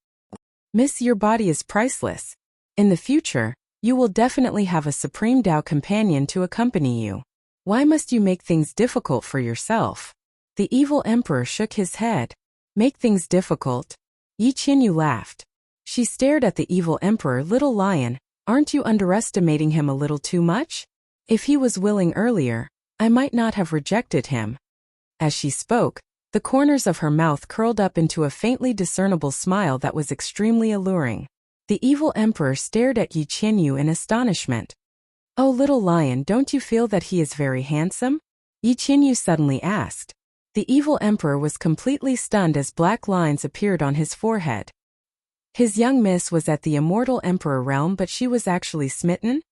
Miss, your body is priceless. In the future, you will definitely have a Supreme Dao companion to accompany you. Why must you make things difficult for yourself? The evil emperor shook his head. Make things difficult? Yi Qinyu laughed. She stared at the evil emperor. Little lion, aren't you underestimating him a little too much? If he was willing earlier, I might not have rejected him. As she spoke, the corners of her mouth curled up into a faintly discernible smile that was extremely alluring. The evil emperor stared at Yi Qinyu in astonishment. Oh, little lion, don't you feel that he is very handsome? Yi Qinyu suddenly asked. The evil emperor was completely stunned as black lines appeared on his forehead. His young miss was at the immortal emperor realm, but she was actually smitten?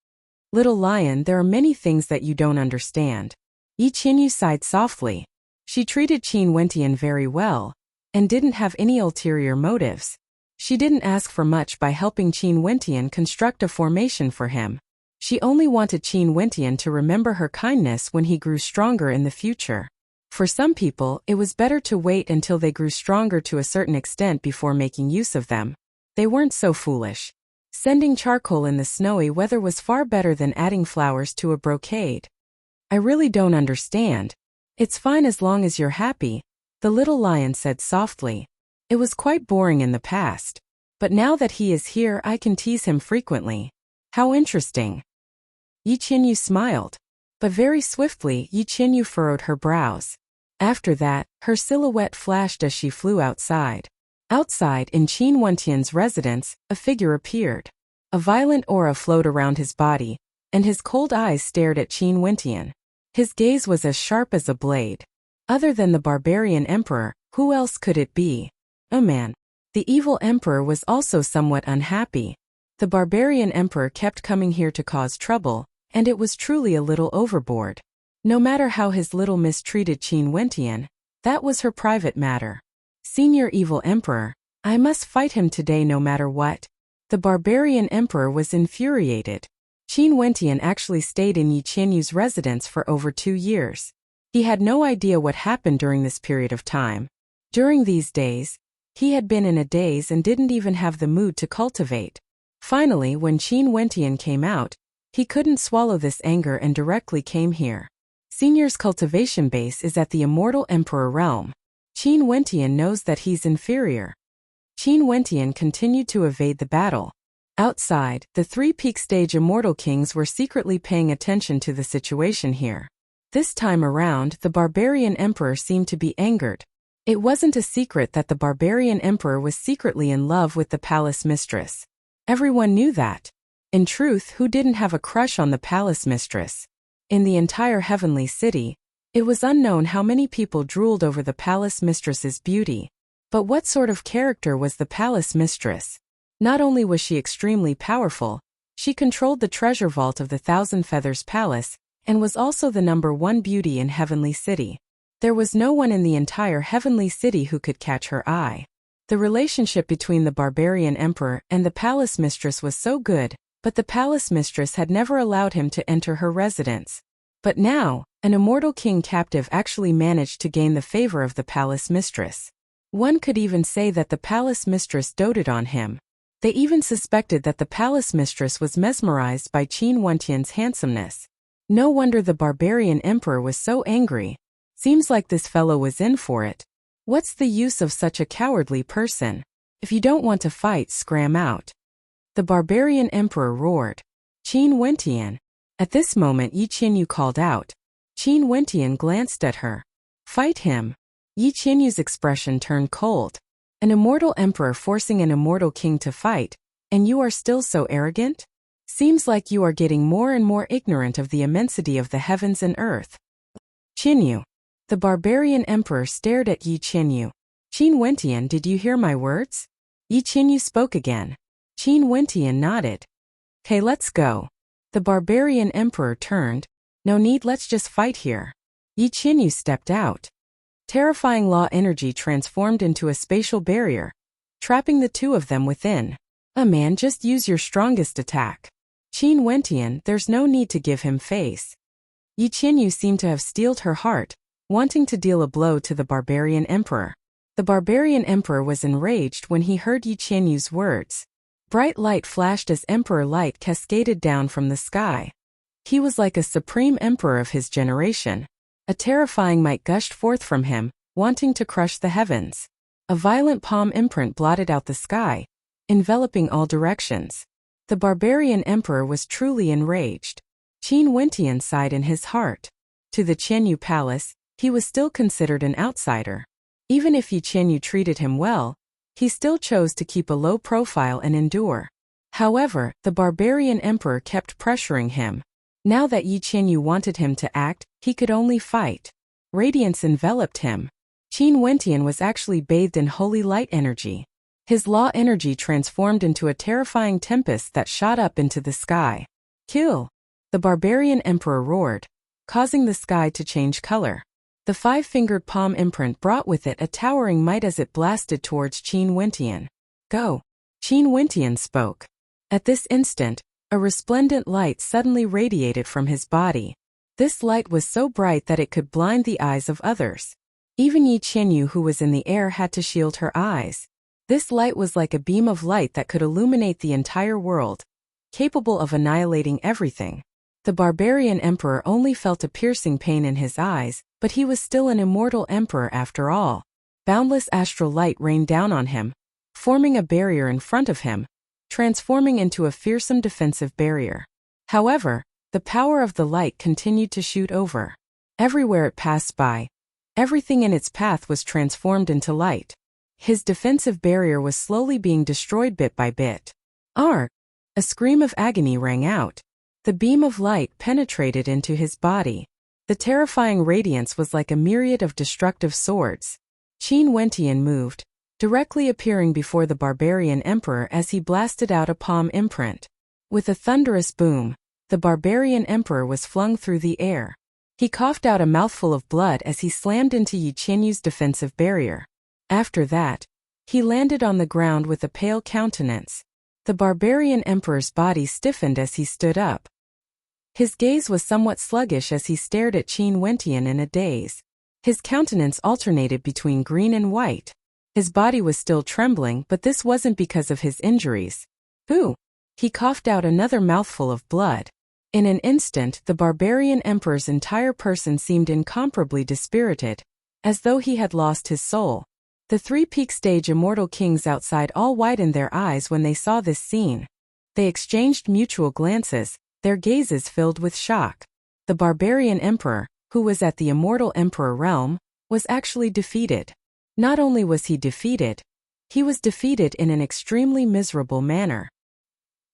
Little lion, there are many things that you don't understand. Yi Qinyu sighed softly. She treated Qin Wentian very well, and didn't have any ulterior motives. She didn't ask for much by helping Qin Wentian construct a formation for him. She only wanted Qin Wentian to remember her kindness when he grew stronger in the future. For some people, it was better to wait until they grew stronger to a certain extent before making use of them. They weren't so foolish. Sending charcoal in the snowy weather was far better than adding flowers to a brocade. I really don't understand. It's fine as long as you're happy, the little lion said softly. It was quite boring in the past. But now that he is here, I can tease him frequently. How interesting. Yi Qinyu smiled. But very swiftly, Yi Qinyu furrowed her brows. After that, her silhouette flashed as she flew outside. Outside, in Qin Wentian's residence, a figure appeared. A violent aura flowed around his body, and his cold eyes stared at Qin Wentian. His gaze was as sharp as a blade. Other than the barbarian emperor, who else could it be? A man. The evil emperor was also somewhat unhappy. The barbarian emperor kept coming here to cause trouble, and it was truly a little overboard. No matter how his little miss treated Qin Wentian, that was her private matter. Senior evil emperor, I must fight him today no matter what. The barbarian emperor was infuriated. Qin Wentian actually stayed in Yi Qinyu's residence for over 2 years. He had no idea what happened during this period of time. During these days, he had been in a daze and didn't even have the mood to cultivate. Finally, when Qin Wentian came out, he couldn't swallow this anger and directly came here. Senior's cultivation base is at the immortal emperor realm. Qin Wentian knows that he's inferior. Qin Wentian continued to evade the battle. Outside, the 3 peak stage immortal kings were secretly paying attention to the situation here. This time around, the barbarian emperor seemed to be angered. It wasn't a secret that the barbarian emperor was secretly in love with the palace mistress. Everyone knew that. In truth, who didn't have a crush on the palace mistress? In the entire heavenly city, it was unknown how many people drooled over the palace mistress's beauty. But what sort of character was the palace mistress? Not only was she extremely powerful, she controlled the treasure vault of the Thousand Feathers Palace, and was also the #1 beauty in Heavenly City. There was no one in the entire Heavenly City who could catch her eye. The relationship between the barbarian emperor and the palace mistress was so good, but the palace mistress had never allowed him to enter her residence. But now, an immortal king captive actually managed to gain the favor of the palace mistress. One could even say that the palace mistress doted on him. They even suspected that the palace mistress was mesmerized by Qin Wentian's handsomeness. No wonder the barbarian emperor was so angry. Seems like this fellow was in for it. What's the use of such a cowardly person? If you don't want to fight, scram out. The barbarian emperor roared. Qin Wentian. At this moment Yi Qinyu called out. Qin Wentian glanced at her. Fight him. Yi Qinyu's expression turned cold. An immortal emperor forcing an immortal king to fight, and you are still so arrogant? Seems like you are getting more and more ignorant of the immensity of the heavens and earth. Qinyu. The barbarian emperor stared at Yi Qinyu. Qin Wentian, did you hear my words? Yi Qinyu spoke again. Qin Wentian nodded. Okay, let's go. The barbarian emperor turned. No need, let's just fight here. Yi Qinyu stepped out. Terrifying law energy transformed into a spatial barrier, trapping the two of them within. Man, just use your strongest attack. Qin Wentian, there's no need to give him face. Yi Qinyu seemed to have steeled her heart, wanting to deal a blow to the barbarian emperor. The barbarian emperor was enraged when he heard Yi Qinyu's words. Bright light flashed as emperor light cascaded down from the sky. He was like a supreme emperor of his generation. A terrifying might gushed forth from him, wanting to crush the heavens. A violent palm imprint blotted out the sky, enveloping all directions. The barbarian emperor was truly enraged. Qin Wentian sighed in his heart. To the Qianyu palace, he was still considered an outsider. Even if Yi Qianyu treated him well, he still chose to keep a low profile and endure. However, the barbarian emperor kept pressuring him. Now that Yi Qianyu wanted him to act, he could only fight. Radiance enveloped him. Qin Wentian was actually bathed in holy light energy. His law energy transformed into a terrifying tempest that shot up into the sky. Kill! The barbarian emperor roared, causing the sky to change color. The five-fingered palm imprint brought with it a towering might as it blasted towards Qin Wentian. Go! Qin Wentian spoke. At this instant, a resplendent light suddenly radiated from his body. This light was so bright that it could blind the eyes of others. Even Yi Qianyu, who was in the air, had to shield her eyes. This light was like a beam of light that could illuminate the entire world, capable of annihilating everything. The barbarian emperor only felt a piercing pain in his eyes, but he was still an immortal emperor after all. Boundless astral light rained down on him, forming a barrier in front of him, transforming into a fearsome defensive barrier. However, the power of the light continued to shoot over. Everywhere it passed by, everything in its path was transformed into light. His defensive barrier was slowly being destroyed bit by bit. Arg! A scream of agony rang out. The beam of light penetrated into his body. The terrifying radiance was like a myriad of destructive swords. Qin Wentian moved, directly appearing before the barbarian emperor as he blasted out a palm imprint. With a thunderous boom, the barbarian emperor was flung through the air. He coughed out a mouthful of blood as he slammed into Yi Qianyu's defensive barrier. After that, he landed on the ground with a pale countenance. The barbarian emperor's body stiffened as he stood up. His gaze was somewhat sluggish as he stared at Qin Wentian in a daze. His countenance alternated between green and white. His body was still trembling, but this wasn't because of his injuries. Ooh! He coughed out another mouthful of blood. In an instant, the barbarian emperor's entire person seemed incomparably dispirited, as though he had lost his soul. The three-peak stage immortal kings outside all widened their eyes when they saw this scene. They exchanged mutual glances, their gazes filled with shock. The barbarian emperor, who was at the immortal emperor realm, was actually defeated. Not only was he defeated, he was defeated in an extremely miserable manner.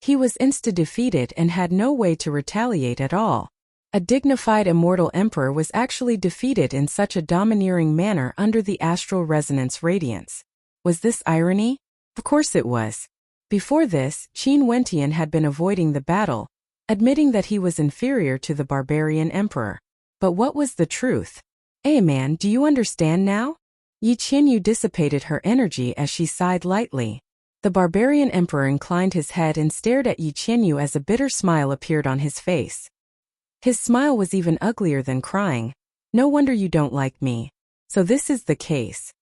He was insta-defeated and had no way to retaliate at all. A dignified immortal emperor was actually defeated in such a domineering manner under the astral resonance radiance. Was this irony? Of course it was. Before this, Qin Wentian had been avoiding the battle, admitting that he was inferior to the barbarian emperor. But what was the truth? "Hey man, do you understand now?" Yi Qianyu dissipated her energy as she sighed lightly. The barbarian emperor inclined his head and stared at Yi Qianyu as a bitter smile appeared on his face. His smile was even uglier than crying. "No wonder you don't like me. So this is the case.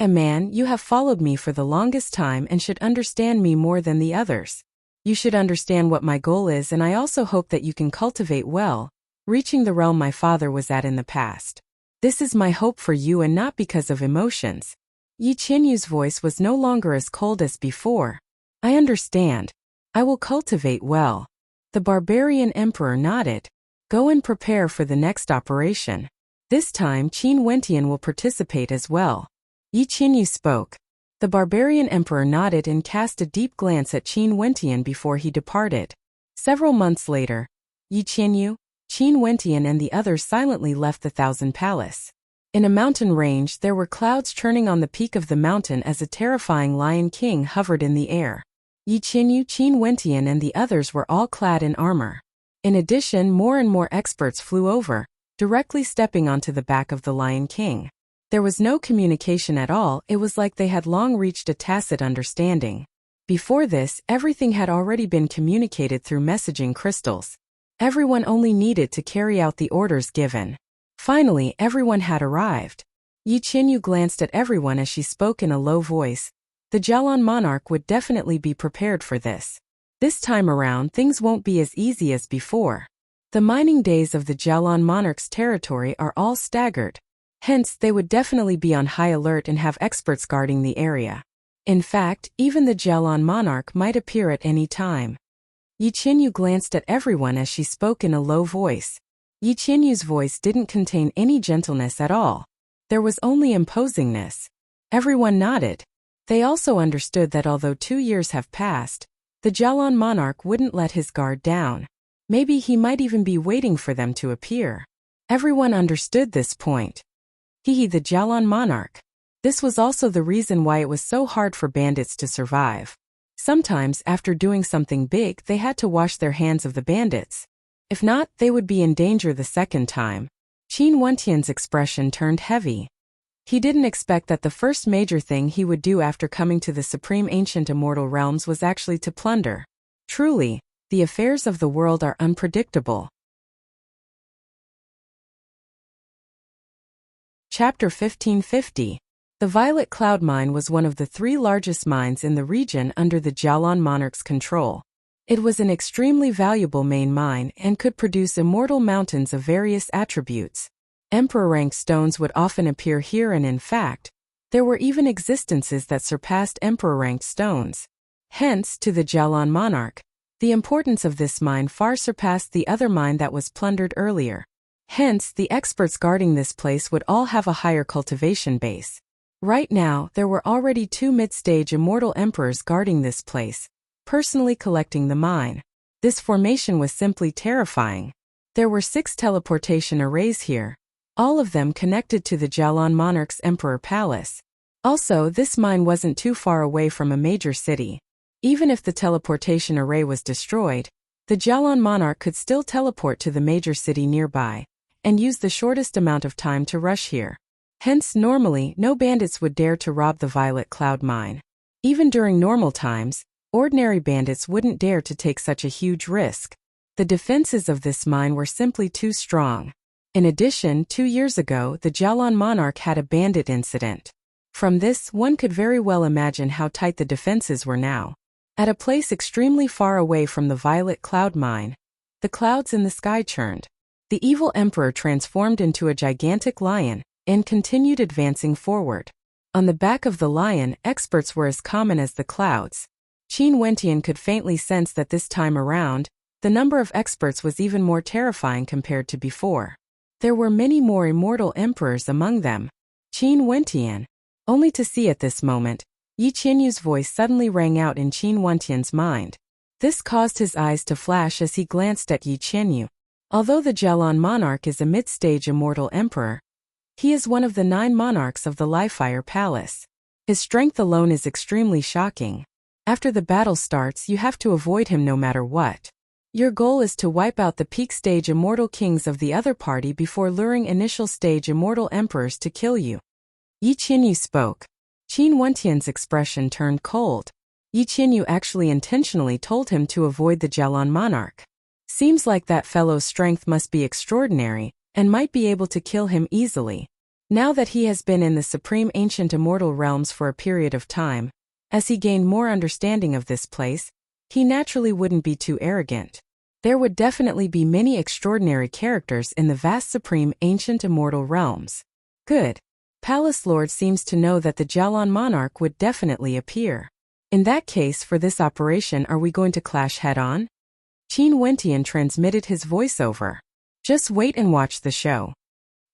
Man, you have followed me for the longest time and should understand me more than the others. You should understand what my goal is, and I also hope that you can cultivate well, reaching the realm my father was at in the past. This is my hope for you and not because of emotions." Yi Qianyu's voice was no longer as cold as before. "I understand. I will cultivate well." The barbarian emperor nodded. "Go and prepare for the next operation. This time Qin Wentian will participate as well." Yi Qianyu spoke. The barbarian emperor nodded and cast a deep glance at Qin Wentian before he departed. Several months later, Yi Qianyu, Qin Wentian and the others silently left the Thousand Palace. In a mountain range there were clouds churning on the peak of the mountain as a terrifying Lion King hovered in the air. Yi Qianyu, Qin Wentian and the others were all clad in armor. In addition, more and more experts flew over, directly stepping onto the back of the Lion King. There was no communication at all, it was like they had long reached a tacit understanding. Before this, everything had already been communicated through messaging crystals. Everyone only needed to carry out the orders given. Finally, everyone had arrived. Yi Qianyu glanced at everyone as she spoke in a low voice. The Jialan monarch would definitely be prepared for this. This time around, things won't be as easy as before. The mining days of the Jialan monarch's territory are all staggered. Hence, they would definitely be on high alert and have experts guarding the area. In fact, even the Jialan monarch might appear at any time. Yi Qianyu glanced at everyone as she spoke in a low voice. Yi Qianyu's voice didn't contain any gentleness at all. There was only imposingness. Everyone nodded. They also understood that although 2 years have passed, the Jialan monarch wouldn't let his guard down. Maybe he might even be waiting for them to appear. Everyone understood this point. The Jialan monarch. This was also the reason why it was so hard for bandits to survive. Sometimes, after doing something big, they had to wash their hands of the bandits. If not, they would be in danger the second time. Qin Wentian's expression turned heavy. He didn't expect that the first major thing he would do after coming to the supreme ancient immortal realms was actually to plunder. Truly, the affairs of the world are unpredictable. Chapter 1550. The Violet Cloud Mine was one of the 3 largest mines in the region under the Jialan monarch's control. It was an extremely valuable main mine and could produce immortal mountains of various attributes. Emperor-ranked stones would often appear here, and in fact, there were even existences that surpassed emperor-ranked stones. Hence, to the Jialan monarch, the importance of this mine far surpassed the other mine that was plundered earlier. Hence, the experts guarding this place would all have a higher cultivation base. Right now, there were already 2 mid-stage immortal emperors guarding this place, personally collecting the mine. This formation was simply terrifying. There were 6 teleportation arrays here, all of them connected to the Jialan monarch's emperor palace. Also, this mine wasn't too far away from a major city. Even if the teleportation array was destroyed, the Jialan monarch could still teleport to the major city nearby and use the shortest amount of time to rush here. Hence, normally, no bandits would dare to rob the Violet Cloud Mine. Even during normal times, ordinary bandits wouldn't dare to take such a huge risk. The defenses of this mine were simply too strong. In addition, 2 years ago, the Jialan monarch had a bandit incident. From this, one could very well imagine how tight the defenses were now. At a place extremely far away from the Violet Cloud Mine, the clouds in the sky churned. The evil emperor transformed into a gigantic lion and continued advancing forward. On the back of the lion, experts were as common as the clouds. Qin Wentian could faintly sense that this time around, the number of experts was even more terrifying compared to before. There were many more immortal emperors among them. Qin Wentian. Only to see at this moment, Yi Qianyu's voice suddenly rang out in Qin Wentian's mind. This caused his eyes to flash as he glanced at Yi Qianyu. Although the Jialan monarch is a mid-stage immortal emperor, he is one of the 9 monarchs of the Lifefire Palace. His strength alone is extremely shocking. After the battle starts, you have to avoid him no matter what. Your goal is to wipe out the peak stage immortal kings of the other party before luring initial stage immortal emperors to kill you. Yi Qianyu spoke. Qin Wentian's expression turned cold. Yi Qianyu actually intentionally told him to avoid the Jialan monarch. Seems like that fellow's strength must be extraordinary, and might be able to kill him easily. Now that he has been in the supreme ancient immortal realms for a period of time, as he gained more understanding of this place, he naturally wouldn't be too arrogant. There would definitely be many extraordinary characters in the vast supreme ancient immortal realms. Good. Palace Lord seems to know that the Jialan monarch would definitely appear. In that case, for this operation, are we going to clash head-on? Qin Wentian transmitted his voiceover. Just wait and watch the show.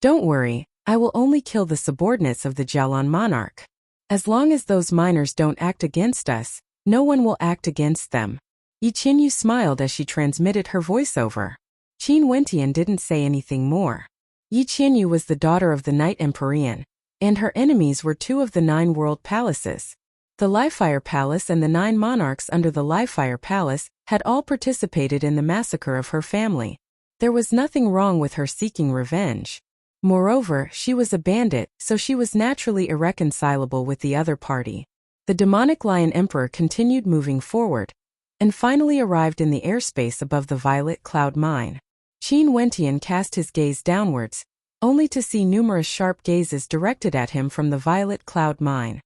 Don't worry, I will only kill the subordinates of the Jialan monarch. As long as those miners don't act against us, no one will act against them. Yi Qianyu smiled as she transmitted her voiceover. Qin Wentian didn't say anything more. Yi Qianyu was the daughter of the Night Empyrean, and her enemies were 2 of the 9 world palaces. The Lifefire Palace and the 9 monarchs under the Lifefire Palace had all participated in the massacre of her family. There was nothing wrong with her seeking revenge. Moreover, she was a bandit, so she was naturally irreconcilable with the other party. The demonic lion emperor continued moving forward, and finally arrived in the airspace above the Violet Cloud Mine. Qin Wentian cast his gaze downwards, only to see numerous sharp gazes directed at him from the Violet Cloud Mine.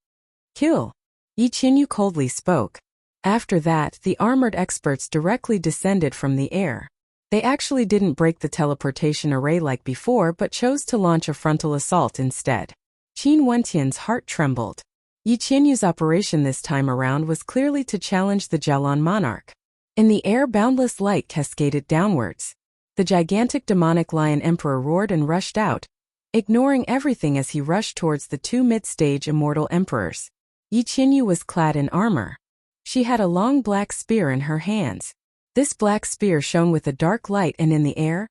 Kill! Yi Qianyu coldly spoke. After that, the armored experts directly descended from the air. They actually didn't break the teleportation array like before but chose to launch a frontal assault instead. Qin Wentian's heart trembled. Yi Qianyu's operation this time around was clearly to challenge the Jialan monarch. In the air, boundless light cascaded downwards. The gigantic demonic lion emperor roared and rushed out, ignoring everything as he rushed towards the 2 mid-stage immortal emperors. Yi Qianyu was clad in armor. She had a long black spear in her hands. This black spear shone with a dark light, and in the air,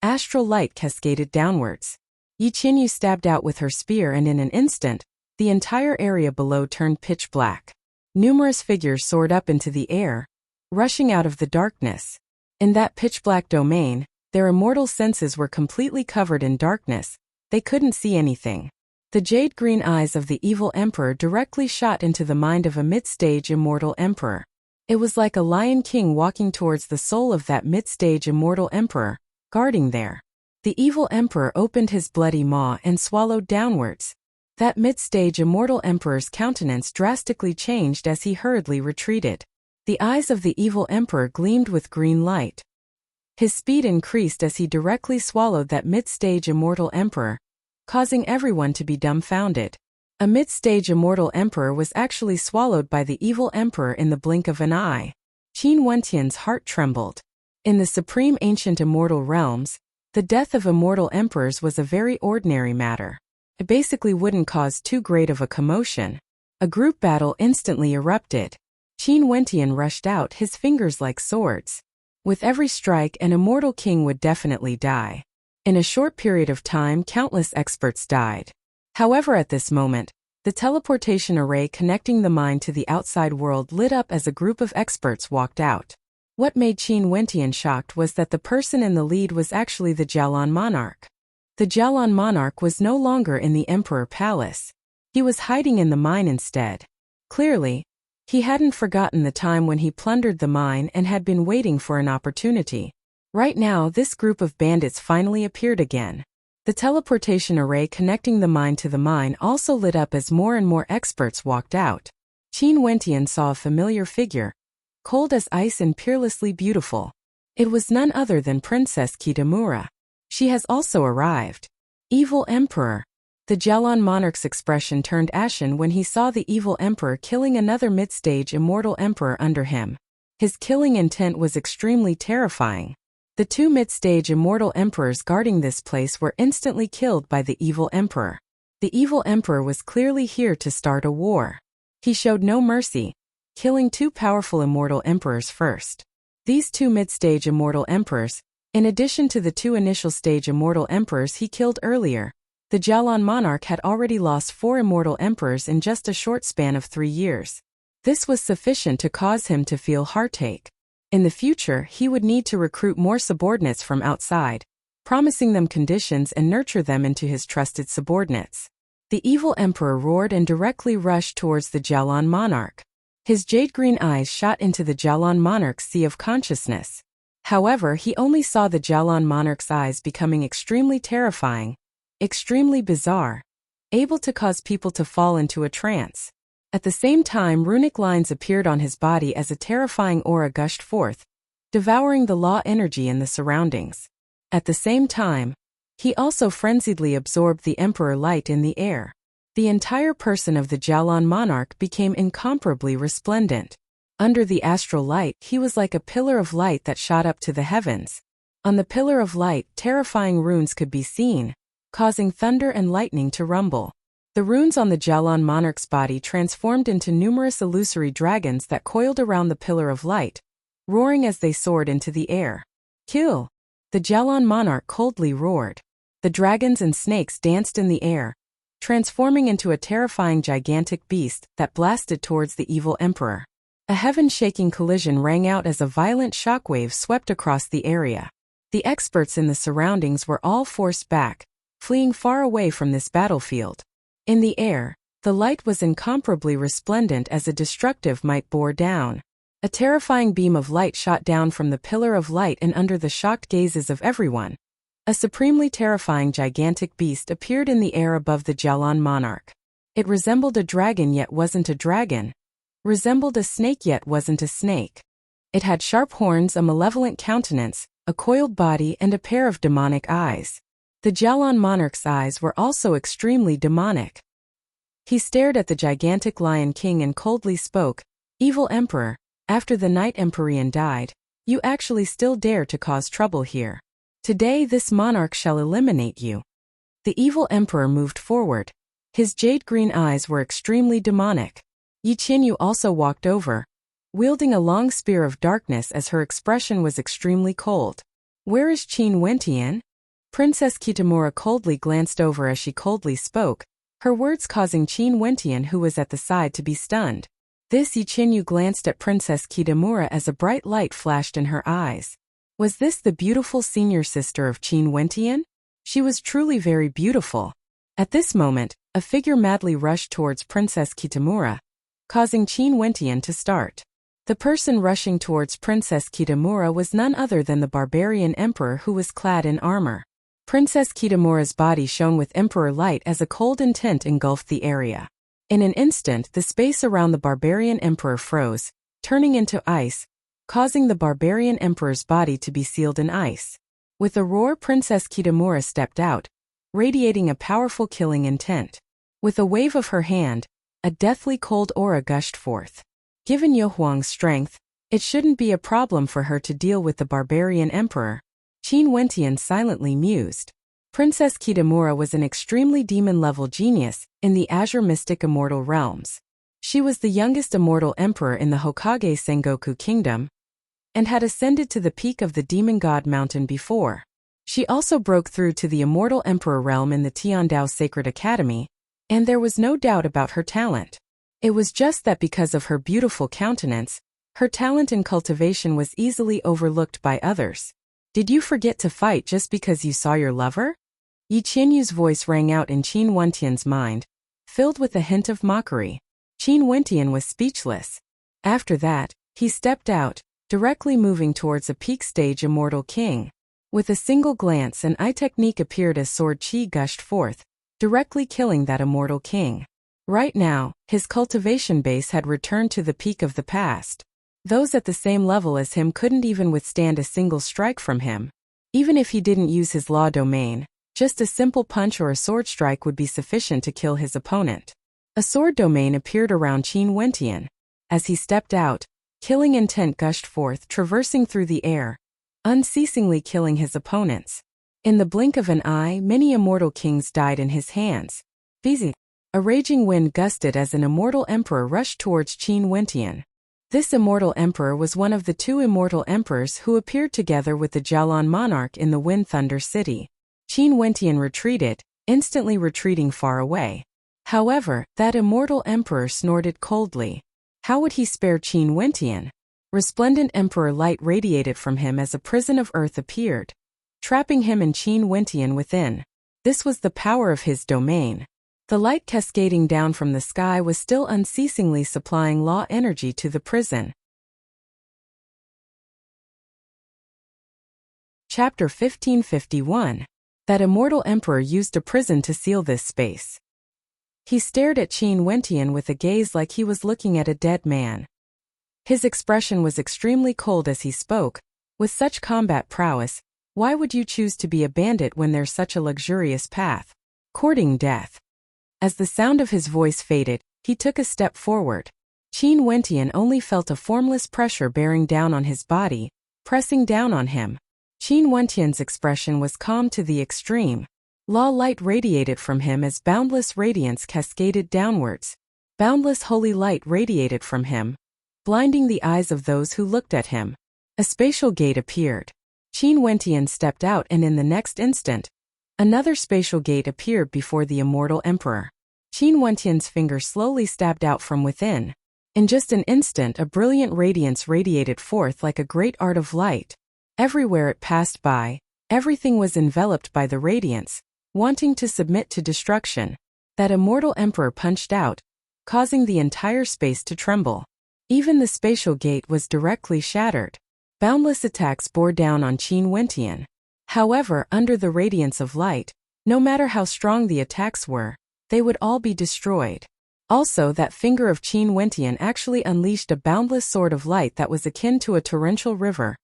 astral light cascaded downwards. Yi Qianyu stabbed out with her spear, and in an instant, the entire area below turned pitch black. Numerous figures soared up into the air, rushing out of the darkness. In that pitch-black domain, Their immortal senses were completely covered in darkness, they couldn't see anything. The jade-green eyes of the evil emperor directly shot into the mind of a mid-stage immortal emperor. It was like a lion king walking towards the soul of that mid-stage immortal emperor, guarding there. The evil emperor opened his bloody maw and swallowed downwards. That mid-stage immortal emperor's countenance drastically changed as he hurriedly retreated. The eyes of the evil emperor gleamed with green light. His speed increased as he directly swallowed that mid-stage immortal emperor, causing everyone to be dumbfounded. A mid-stage immortal emperor was actually swallowed by the evil emperor in the blink of an eye. Qin Wentian's heart trembled. In the supreme ancient immortal realms, the death of immortal emperors was a very ordinary matter. It basically wouldn't cause too great of a commotion. A group battle instantly erupted. Qin Wentian rushed out, his fingers like swords. With every strike, an immortal king would definitely die. In a short period of time, countless experts died. However, at this moment, the teleportation array connecting the mind to the outside world lit up as a group of experts walked out. What made Qin Wentian shocked was that the person in the lead was actually the Jialan monarch. The Jialan monarch was no longer in the Emperor Palace. He was hiding in the mine instead. Clearly, he hadn't forgotten the time when he plundered the mine and had been waiting for an opportunity. Right now, this group of bandits finally appeared again. The teleportation array connecting the mine to the mine also lit up as more and more experts walked out. Qin Wentian saw a familiar figure, cold as ice and peerlessly beautiful. It was none other than Princess Kitamura. She has also arrived. Evil Emperor. The Jialan monarch's expression turned ashen when he saw the evil emperor killing another mid-stage immortal emperor under him. His killing intent was extremely terrifying. The two mid-stage immortal emperors guarding this place were instantly killed by the evil emperor. The evil emperor was clearly here to start a war. He showed no mercy, killing two powerful immortal emperors first. These two mid-stage immortal emperors, in addition to the two initial stage immortal emperors he killed earlier, the Jialan monarch had already lost 4 immortal emperors in just a short span of 3 years. This was sufficient to cause him to feel heartache. In the future, he would need to recruit more subordinates from outside, promising them conditions and nurture them into his trusted subordinates. The evil emperor roared and directly rushed towards the Jialan monarch. His jade-green eyes shot into the Jialan monarch's sea of consciousness. However, he only saw the Jialan monarch's eyes becoming extremely terrifying, extremely bizarre, able to cause people to fall into a trance. At the same time, runic lines appeared on his body as a terrifying aura gushed forth, devouring the law energy in the surroundings. At the same time, he also frenziedly absorbed the emperor light in the air. The entire person of the Jialan monarch became incomparably resplendent. Under the astral light, he was like a pillar of light that shot up to the heavens. On the pillar of light, terrifying runes could be seen, causing thunder and lightning to rumble. The runes on the Jialan monarch's body transformed into numerous illusory dragons that coiled around the pillar of light, roaring as they soared into the air. Kill! The Jialan monarch coldly roared. The dragons and snakes danced in the air, transforming into a terrifying gigantic beast that blasted towards the evil emperor. A heaven-shaking collision rang out as a violent shockwave swept across the area. The experts in the surroundings were all forced back, fleeing far away from this battlefield. In the air, the light was incomparably resplendent as a destructive might bore down. A terrifying beam of light shot down from the pillar of light and under the shocked gazes of everyone. A supremely terrifying gigantic beast appeared in the air above the Jialan monarch. It resembled a dragon yet wasn't a dragon. Resembled a snake yet wasn't a snake. It had sharp horns, a malevolent countenance, a coiled body, and a pair of demonic eyes. The Jialan monarch's eyes were also extremely demonic. He stared at the gigantic Lion King and coldly spoke, "Evil Emperor, after the Night Empyrean died, you actually still dare to cause trouble here. Today this monarch shall eliminate you." The evil emperor moved forward. His jade-green eyes were extremely demonic. Yi Qinyu also walked over, wielding a long spear of darkness as her expression was extremely cold. "Where is Qin Wentian?" Princess Kitamura coldly glanced over as she coldly spoke, her words causing Qin Wentian, who was at the side, to be stunned. This Yi Qinyu glanced at Princess Kitamura as a bright light flashed in her eyes. Was this the beautiful senior sister of Qin Wentian? She was truly very beautiful. At this moment, a figure madly rushed towards Princess Kitamura, causing Qin Wentian to start. The person rushing towards Princess Kitamura was none other than the barbarian emperor who was clad in armor. Princess Kitamura's body shone with emperor light as a cold intent engulfed the area. In an instant, the space around the barbarian emperor froze, turning into ice, causing the barbarian emperor's body to be sealed in ice. With a roar, Princess Kitamura stepped out, radiating a powerful killing intent. With a wave of her hand, a deathly cold aura gushed forth. Given Yohuang's strength, it shouldn't be a problem for her to deal with the barbarian emperor. Qin Wentian silently mused. Princess Kitamura was an extremely demon-level genius in the Azure Mystic Immortal realms. She was the youngest immortal emperor in the Hokage Sengoku Kingdom, and had ascended to the peak of the Demon God Mountain before. She also broke through to the Immortal Emperor realm in the Tiandao Sacred Academy, and there was no doubt about her talent. It was just that because of her beautiful countenance, her talent in cultivation was easily overlooked by others. Did you forget to fight just because you saw your lover? Yi Qianyu's voice rang out in Qin Wentian's mind, filled with a hint of mockery. Qin Wentian was speechless. After that, he stepped out, directly moving towards a peak stage immortal king. With a single glance, an eye technique appeared as sword chi gushed forth, directly killing that immortal king. Right now, his cultivation base had returned to the peak of the past. Those at the same level as him couldn't even withstand a single strike from him. Even if he didn't use his law domain, just a simple punch or a sword strike would be sufficient to kill his opponent. A sword domain appeared around Qin Wentian. As he stepped out, killing intent gushed forth, traversing through the air, unceasingly killing his opponents. In the blink of an eye, many immortal kings died in his hands. Busy. A raging wind gusted as an immortal emperor rushed towards Qin Wentian. This immortal emperor was one of the two immortal emperors who appeared together with the Jialan monarch in the Wind Thunder City. Qin Wentian retreated, instantly retreating far away. However, that immortal emperor snorted coldly. How would he spare Qin Wentian? Resplendent emperor light radiated from him as a prison of earth appeared, trapping him and Qin Wentian within. This was the power of his domain. The light cascading down from the sky was still unceasingly supplying law energy to the prison. Chapter 1551. That immortal emperor used a prison to seal this space. He stared at Qin Wentian with a gaze like he was looking at a dead man. His expression was extremely cold as he spoke. With such combat prowess, why would you choose to be a bandit when there's such a luxurious path? Courting death. As the sound of his voice faded, he took a step forward. Qin Wentian only felt a formless pressure bearing down on his body, pressing down on him. Qin Wentian's expression was calm to the extreme. Law light radiated from him as boundless radiance cascaded downwards. Boundless holy light radiated from him, blinding the eyes of those who looked at him. A spatial gate appeared. Qin Wentian stepped out, and in the next instant, another spatial gate appeared before the immortal emperor. Qin Wentian's finger slowly stabbed out from within. In just an instant, a brilliant radiance radiated forth like a great art of light. Everywhere it passed by, everything was enveloped by the radiance, wanting to submit to destruction. That immortal emperor punched out, causing the entire space to tremble. Even the spatial gate was directly shattered. Boundless attacks bore down on Qin Wentian. However, under the radiance of light, no matter how strong the attacks were, they would all be destroyed. Also, that finger of Qin Wentian actually unleashed a boundless sword of light that was akin to a torrential river,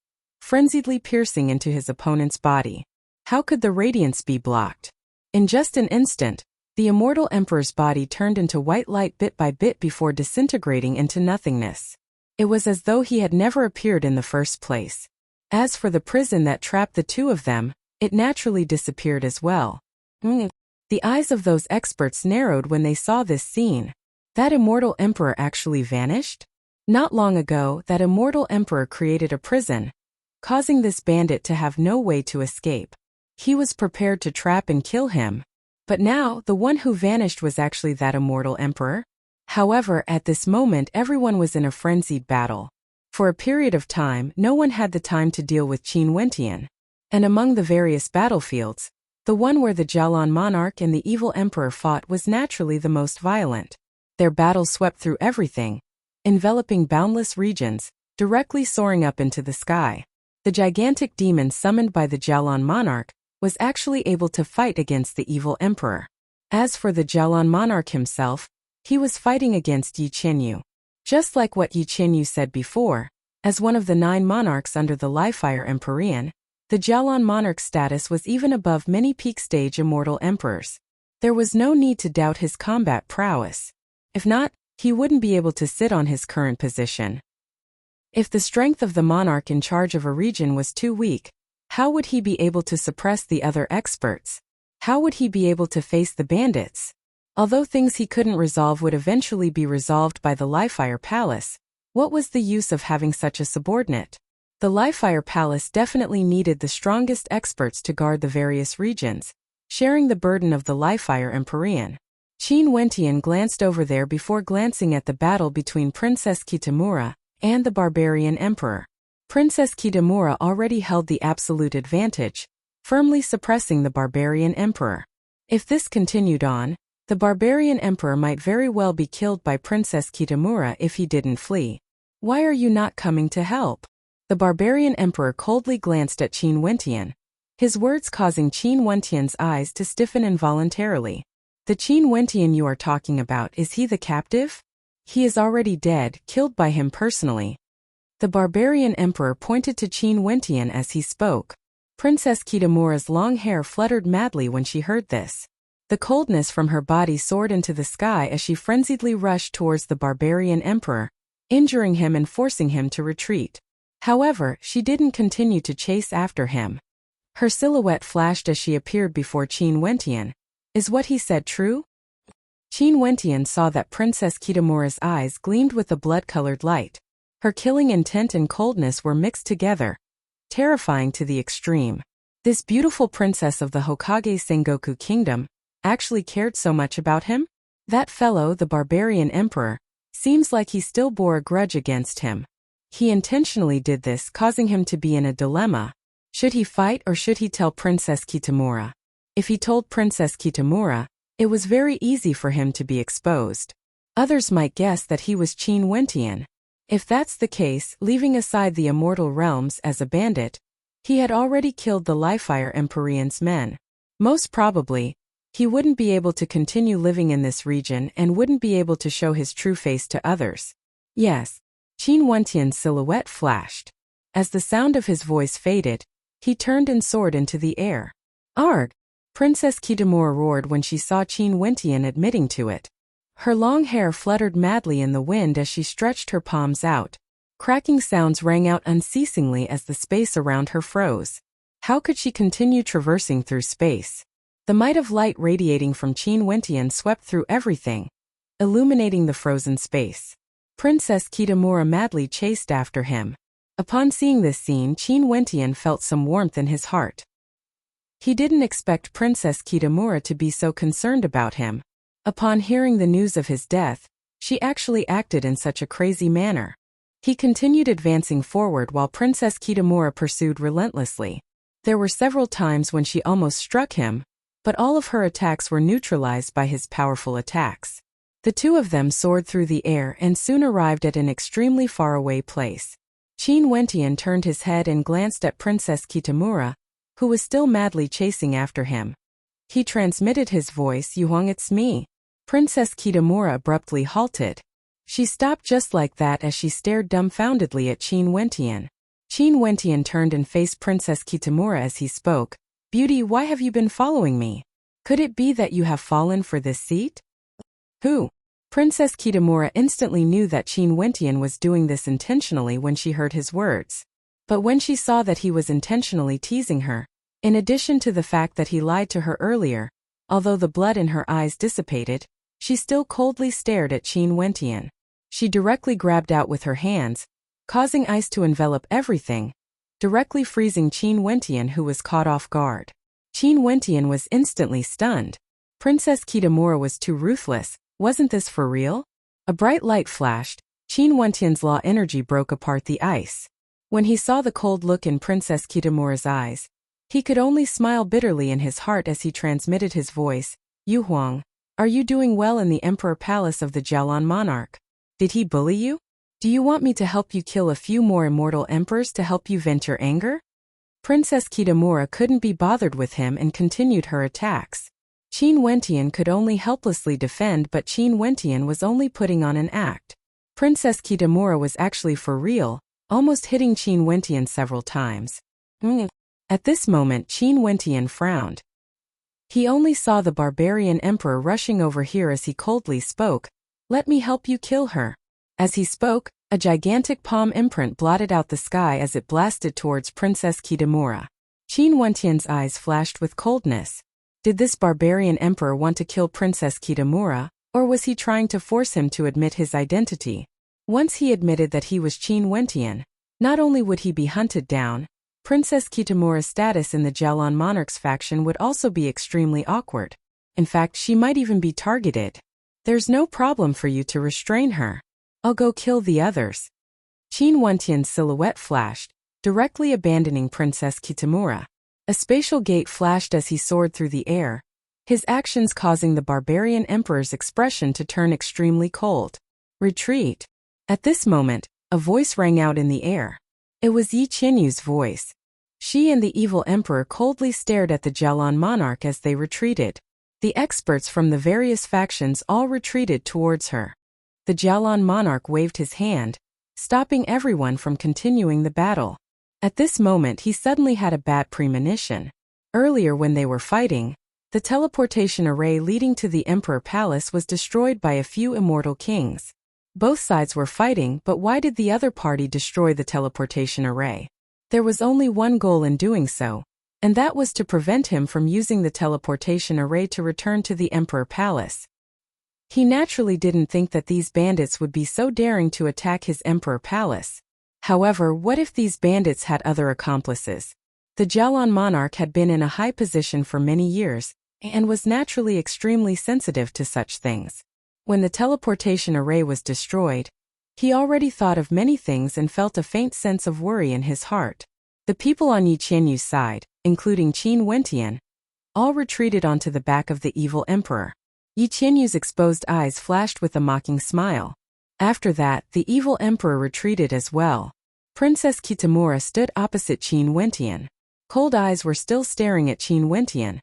frenziedly piercing into his opponent's body. How could the radiance be blocked? In just an instant, the immortal emperor's body turned into white light bit by bit before disintegrating into nothingness. It was as though he had never appeared in the first place. As for the prison that trapped the two of them, it naturally disappeared as well. The eyes of those experts narrowed when they saw this scene. That immortal emperor actually vanished? Not long ago, that immortal emperor created a prison, causing this bandit to have no way to escape. He was prepared to trap and kill him. But now, the one who vanished was actually that immortal emperor. However, at this moment everyone was in a frenzied battle. For a period of time, no one had the time to deal with Qin Wentian. And among the various battlefields, the one where the Jialan monarch and the evil emperor fought was naturally the most violent. Their battle swept through everything, enveloping boundless regions, directly soaring up into the sky. The gigantic demon summoned by the Jialan monarch was actually able to fight against the evil emperor. As for the Jialan monarch himself, he was fighting against Yi Qinyu. Just like what Yi Qinyu said before, as one of the 9 monarchs under the Livefire Empyrean, the Jialan monarch's status was even above many peak-stage immortal emperors. There was no need to doubt his combat prowess. If not, he wouldn't be able to sit on his current position. If the strength of the monarch in charge of a region was too weak, how would he be able to suppress the other experts? How would he be able to face the bandits? Although things he couldn't resolve would eventually be resolved by the Livefire Palace, what was the use of having such a subordinate? The Livefire Palace definitely needed the strongest experts to guard the various regions, sharing the burden of the Livefire Empyrean. Qin Wentian glanced over there before glancing at the battle between Princess Kitamura and the barbarian emperor. Princess Kitamura already held the absolute advantage, firmly suppressing the barbarian emperor. If this continued on, the barbarian emperor might very well be killed by Princess Kitamura if he didn't flee. Why are you not coming to help? The barbarian emperor coldly glanced at Qin Wentian, his words causing Qin Wentian's eyes to stiffen involuntarily. The Qin Wentian you are talking about, is he the captive? He is already dead, killed by him personally. The barbarian emperor pointed to Qin Wentian as he spoke. Princess Kitamura's long hair fluttered madly when she heard this. The coldness from her body soared into the sky as she frenziedly rushed towards the barbarian emperor, injuring him and forcing him to retreat. However, she didn't continue to chase after him. Her silhouette flashed as she appeared before Qin Wentian. Is what he said true? Qin Wentian saw that Princess Kitamura's eyes gleamed with a blood-colored light. Her killing intent and coldness were mixed together, terrifying to the extreme. This beautiful princess of the Hokage Sengoku Kingdom actually cared so much about him? That fellow, the barbarian emperor, seems like he still bore a grudge against him. He intentionally did this, causing him to be in a dilemma. Should he fight or should he tell Princess Kitamura? If he told Princess Kitamura, it was very easy for him to be exposed. Others might guess that he was Qin Wentian. If that's the case, leaving aside the immortal realms as a bandit, he had already killed the Livefire Empyrean's men. Most probably, he wouldn't be able to continue living in this region and wouldn't be able to show his true face to others. Yes, Qin Wentian's silhouette flashed. As the sound of his voice faded, he turned and soared into the air. Arg! Princess Kitamura roared when she saw Qin Wentian admitting to it. Her long hair fluttered madly in the wind as she stretched her palms out. Cracking sounds rang out unceasingly as the space around her froze. How could she continue traversing through space? The might of light radiating from Qin Wentian swept through everything, illuminating the frozen space. Princess Kitamura madly chased after him. Upon seeing this scene, Qin Wentian felt some warmth in his heart. He didn't expect Princess Kitamura to be so concerned about him. Upon hearing the news of his death, she actually acted in such a crazy manner. He continued advancing forward while Princess Kitamura pursued relentlessly. There were several times when she almost struck him, but all of her attacks were neutralized by his powerful attacks. The two of them soared through the air and soon arrived at an extremely faraway place. Qin Wentian turned his head and glanced at Princess Kitamura, who was still madly chasing after him. He transmitted his voice, "Yuhuang, it's me." Princess Kitamura abruptly halted. She stopped just like that as she stared dumbfoundedly at Qin Wentian. Qin Wentian turned and faced Princess Kitamura as he spoke. "Beauty, why have you been following me? Could it be that you have fallen for this seat?" "Who?" Princess Kitamura instantly knew that Qin Wentian was doing this intentionally when she heard his words. But when she saw that he was intentionally teasing her, in addition to the fact that he lied to her earlier, although the blood in her eyes dissipated, she still coldly stared at Qin Wentian. She directly grabbed out with her hands, causing ice to envelop everything, directly freezing Qin Wentian, who was caught off guard. Qin Wentian was instantly stunned. Princess Kitamura was too ruthless. Wasn't this for real? A bright light flashed. Qin Wentian's law energy broke apart the ice. When he saw the cold look in Princess Kitamura's eyes, he could only smile bitterly in his heart as he transmitted his voice. Yu Huang, are you doing well in the Emperor Palace of the Jialan Monarch? Did he bully you? Do you want me to help you kill a few more immortal emperors to help you vent your anger? Princess Kitamura couldn't be bothered with him and continued her attacks. Qin Wentian could only helplessly defend, but Qin Wentian was only putting on an act. Princess Kitamura was actually for real, almost hitting Qin Wentian several times. At this moment Qin Wentian frowned. He only saw the barbarian emperor rushing over here as he coldly spoke, "Let me help you kill her." As he spoke, a gigantic palm imprint blotted out the sky as it blasted towards Princess Kitamura. Qin Wentian's eyes flashed with coldness. Did this barbarian emperor want to kill Princess Kitamura, or was he trying to force him to admit his identity? Once he admitted that he was Qin Wentian, not only would he be hunted down, Princess Kitamura's status in the Jialan Monarch's faction would also be extremely awkward. In fact, she might even be targeted. There's no problem for you to restrain her. I'll go kill the others. Qin Wentian's silhouette flashed, directly abandoning Princess Kitamura. A spatial gate flashed as he soared through the air, his actions causing the barbarian emperor's expression to turn extremely cold. Retreat. At this moment, a voice rang out in the air. It was Yi Qinyu's voice. She and the evil emperor coldly stared at the Jialan Monarch as they retreated. The experts from the various factions all retreated towards her. The Jialan Monarch waved his hand, stopping everyone from continuing the battle. At this moment he suddenly had a bad premonition. Earlier when they were fighting, the teleportation array leading to the Emperor Palace was destroyed by a few immortal kings. Both sides were fighting, but why did the other party destroy the teleportation array? There was only one goal in doing so, and that was to prevent him from using the teleportation array to return to the Emperor Palace. He naturally didn't think that these bandits would be so daring to attack his Emperor Palace. However, what if these bandits had other accomplices? The Jialan Monarch had been in a high position for many years, and was naturally extremely sensitive to such things. When the teleportation array was destroyed, he already thought of many things and felt a faint sense of worry in his heart. The people on Yi Qinyu's side, including Qin Wentian, all retreated onto the back of the evil emperor. Yi Qinyu's exposed eyes flashed with a mocking smile. After that, the evil emperor retreated as well. Princess Kitamura stood opposite Qin Wentian. Cold eyes were still staring at Qin Wentian,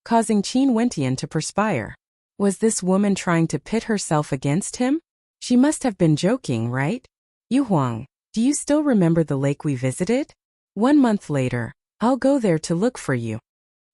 causing Qin Wentian to perspire. Was this woman trying to pit herself against him? She must have been joking, right? Yu Huang, do you still remember the lake we visited? 1 month later, I'll go there to look for you.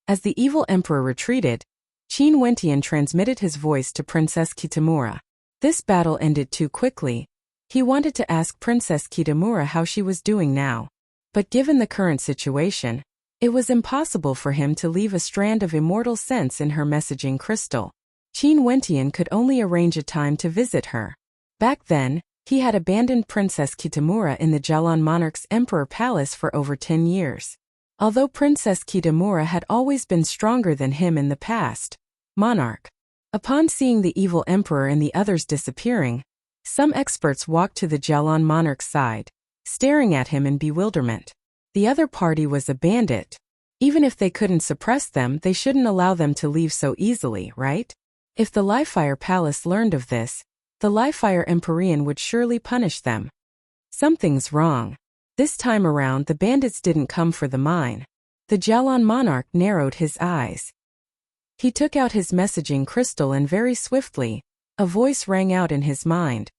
As the evil emperor retreated, Qin Wentian transmitted his voice to Princess Kitamura. This battle ended too quickly. He wanted to ask Princess Kitamura how she was doing now. But given the current situation, it was impossible for him to leave a strand of immortal sense in her messaging crystal. Qin Wentian could only arrange a time to visit her. Back then, he had abandoned Princess Kitamura in the Jialan Monarch's Emperor Palace for over 10 years. Although Princess Kitamura had always been stronger than him in the past, Monarch. Upon seeing the evil emperor and the others disappearing, some experts walked to the Jialan Monarch's side, staring at him in bewilderment. The other party was a bandit. Even if they couldn't suppress them, they shouldn't allow them to leave so easily, right? If the Livefire Palace learned of this, the Livefire Empyrean would surely punish them. Something's wrong. This time around the bandits didn't come for the mine. The Jialan Monarch narrowed his eyes. He took out his messaging crystal and very swiftly, a voice rang out in his mind.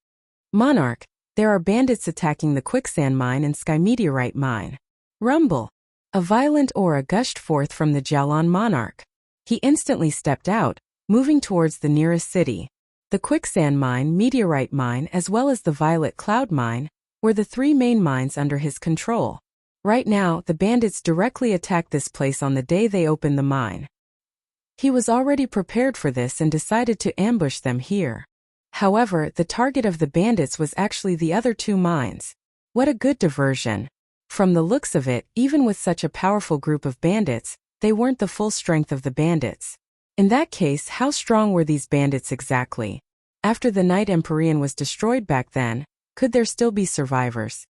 Monarch, there are bandits attacking the quicksand mine and sky meteorite mine. Rumble. A violent aura gushed forth from the Jialan Monarch. He instantly stepped out, moving towards the nearest city. The quicksand mine, meteorite mine, as well as the violet cloud mine, were the 3 main mines under his control. Right now, the bandits directly attacked this place on the day they opened the mine. He was already prepared for this and decided to ambush them here. However, the target of the bandits was actually the other 2 mines. What a good diversion. From the looks of it, even with such a powerful group of bandits, they weren't the full strength of the bandits. In that case, how strong were these bandits exactly? After the Night Empyrean was destroyed back then, Could there still be survivors?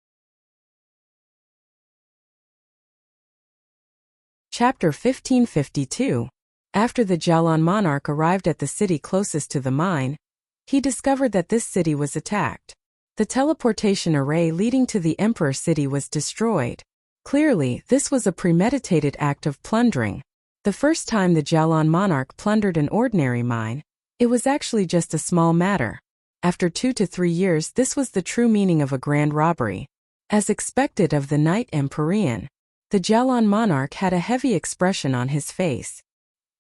Chapter 1552. After the Jialan monarch arrived at the city closest to the mine, he discovered that this city was attacked. The teleportation array leading to the Emperor city was destroyed. Clearly, this was a premeditated act of plundering. The first time the Jialan monarch plundered an ordinary mine, it was actually just a small matter. After 2 to 3 years, this was the true meaning of a grand robbery. As expected of the Knight Empyrean, the Jialan monarch had a heavy expression on his face.